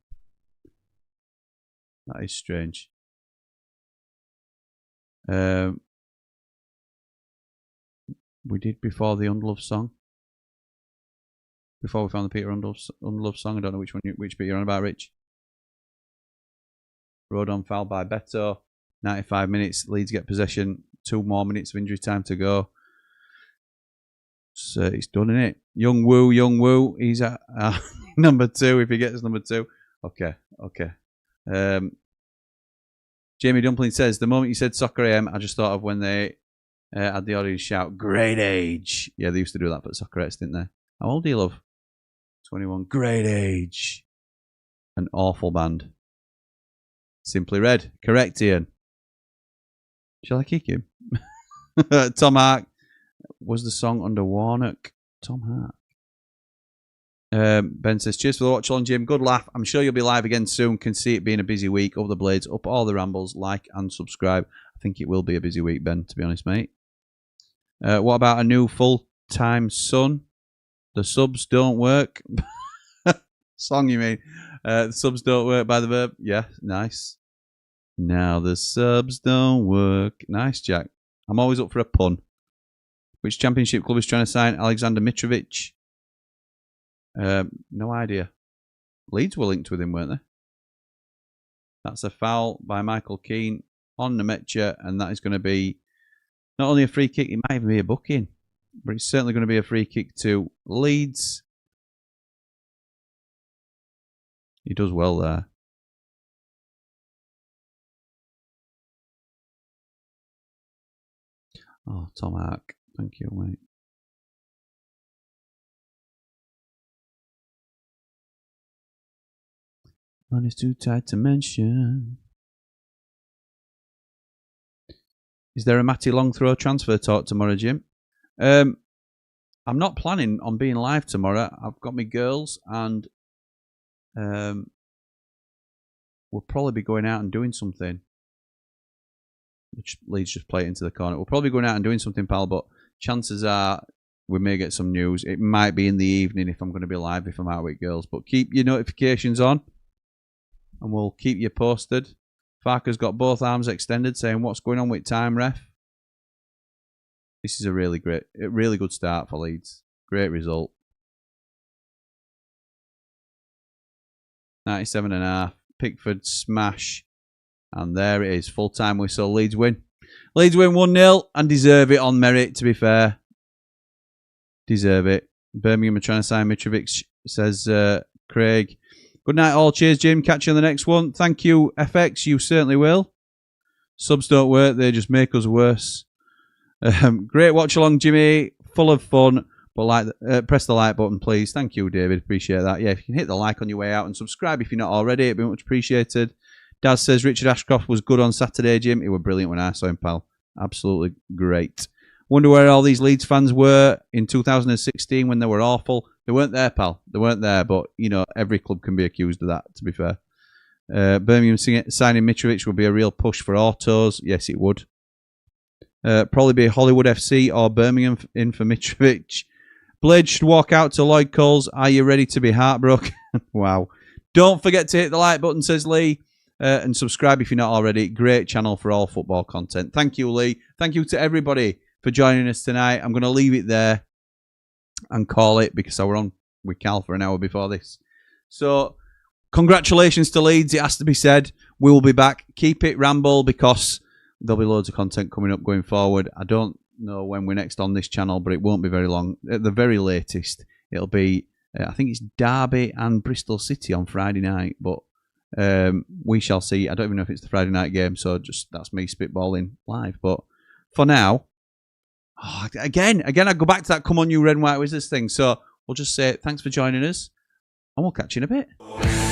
That is strange. We did before the Unloved song. Before we found the Peter Unloved song. I don't know which bit you're on about, Rich. Rodon fouled by Beto. 95 minutes. Leeds get possession. 2 more minutes of injury time to go. So it's done, isn't it? Young Woo. He's at number 2 if he gets number 2. Okay. Jamie Dumpling says, the moment you said Soccer AM, I just thought of when they had the audience shout, great age. Yeah, they used to do that at Soccer X, didn't they? How old do you love? 21. Great age. An awful band. Simply Red. Correct, Ian. Shall I kick him? Tom Hark. Was the song under Warnock? Tom Hark. Ben says, cheers for the watch along, Jim. Good laugh. I'm sure you'll be live again soon. Can see it being a busy week. Over the blades, up all the rambles, like and subscribe. I think it will be a busy week, Ben, to be honest, mate. What about a new full-time son? The subs don't work. Song, you mean? The subs don't work by the verb. Yeah, nice. Now the subs don't work. Nice, Jack. I'm always up for a pun. Which championship club is trying to sign Alexander Mitrovic? No idea. Leeds were linked with him, weren't they? That's a foul by Michael Keane on Nemetcha, and that is going to be not only a free kick, it might even be a booking. But it's certainly going to be a free kick to Leeds. He does well there. Oh, Tom Hark. Thank you, mate. One is too tight to mention. Is there a Matty Longthrow transfer talk tomorrow, Jim? I'm not planning on being live tomorrow. I've got my girls and we'll probably be going out and doing something. Which Leeds just play it into the corner. We'll probably be going out and doing something, pal, but chances are we may get some news. It might be in the evening if I'm going to be live, if I'm out with girls. But keep your notifications on and we'll keep you posted. Farker's got both arms extended saying, what's going on with time, ref? This is a really good start for Leeds. Great result. 97.5. Pickford smash. And there it is. Full-time whistle. Leeds win. Leeds win 1-0 and deserve it on merit, to be fair. Deserve it. Birmingham are trying to sign Mitrovic, says Craig. Good night all. Cheers, Jim. Catch you on the next one. Thank you, FX. You certainly will. Subs don't work. They just make us worse. Great watch along, Jimmy. Full of fun. But press the like button, please. Thank you, David. Appreciate that. Yeah, if you can hit the like on your way out and subscribe if you're not already, it'd be much appreciated. Daz says Richard Ashcroft was good on Saturday, Jim. He was brilliant when I saw him, pal. Absolutely great. Wonder where all these Leeds fans were in 2016 when they were awful. They weren't there, pal. They weren't there, but, you know, every club can be accused of that, to be fair. Birmingham signing Mitrovic would be a real push for autos. Yes, it would. Probably be Hollywood FC or Birmingham in for Mitrovic. Blade should walk out to Lloyd Coles. Are you ready to be heartbroken? Wow. Don't forget to hit the like button, says Lee. And subscribe if you're not already. Great channel for all football content. Thank you, Lee. Thank you to everybody for joining us tonight. I'm going to leave it there and call it because I were on with Cal for an hour before this. So, congratulations to Leeds. It has to be said. We will be back. Keep it Ramble because there'll be loads of content coming up going forward. I don't know when we're next on this channel, but it won't be very long. At the very latest, it'll be, I think it's Derby and Bristol City on Friday night, but we shall see. I don't even know if it's the Friday night game, so just that's me spitballing live. But for now, again, I go back to that come on you red and white wizards thing. So we'll just say thanks for joining us, and we'll catch you in a bit.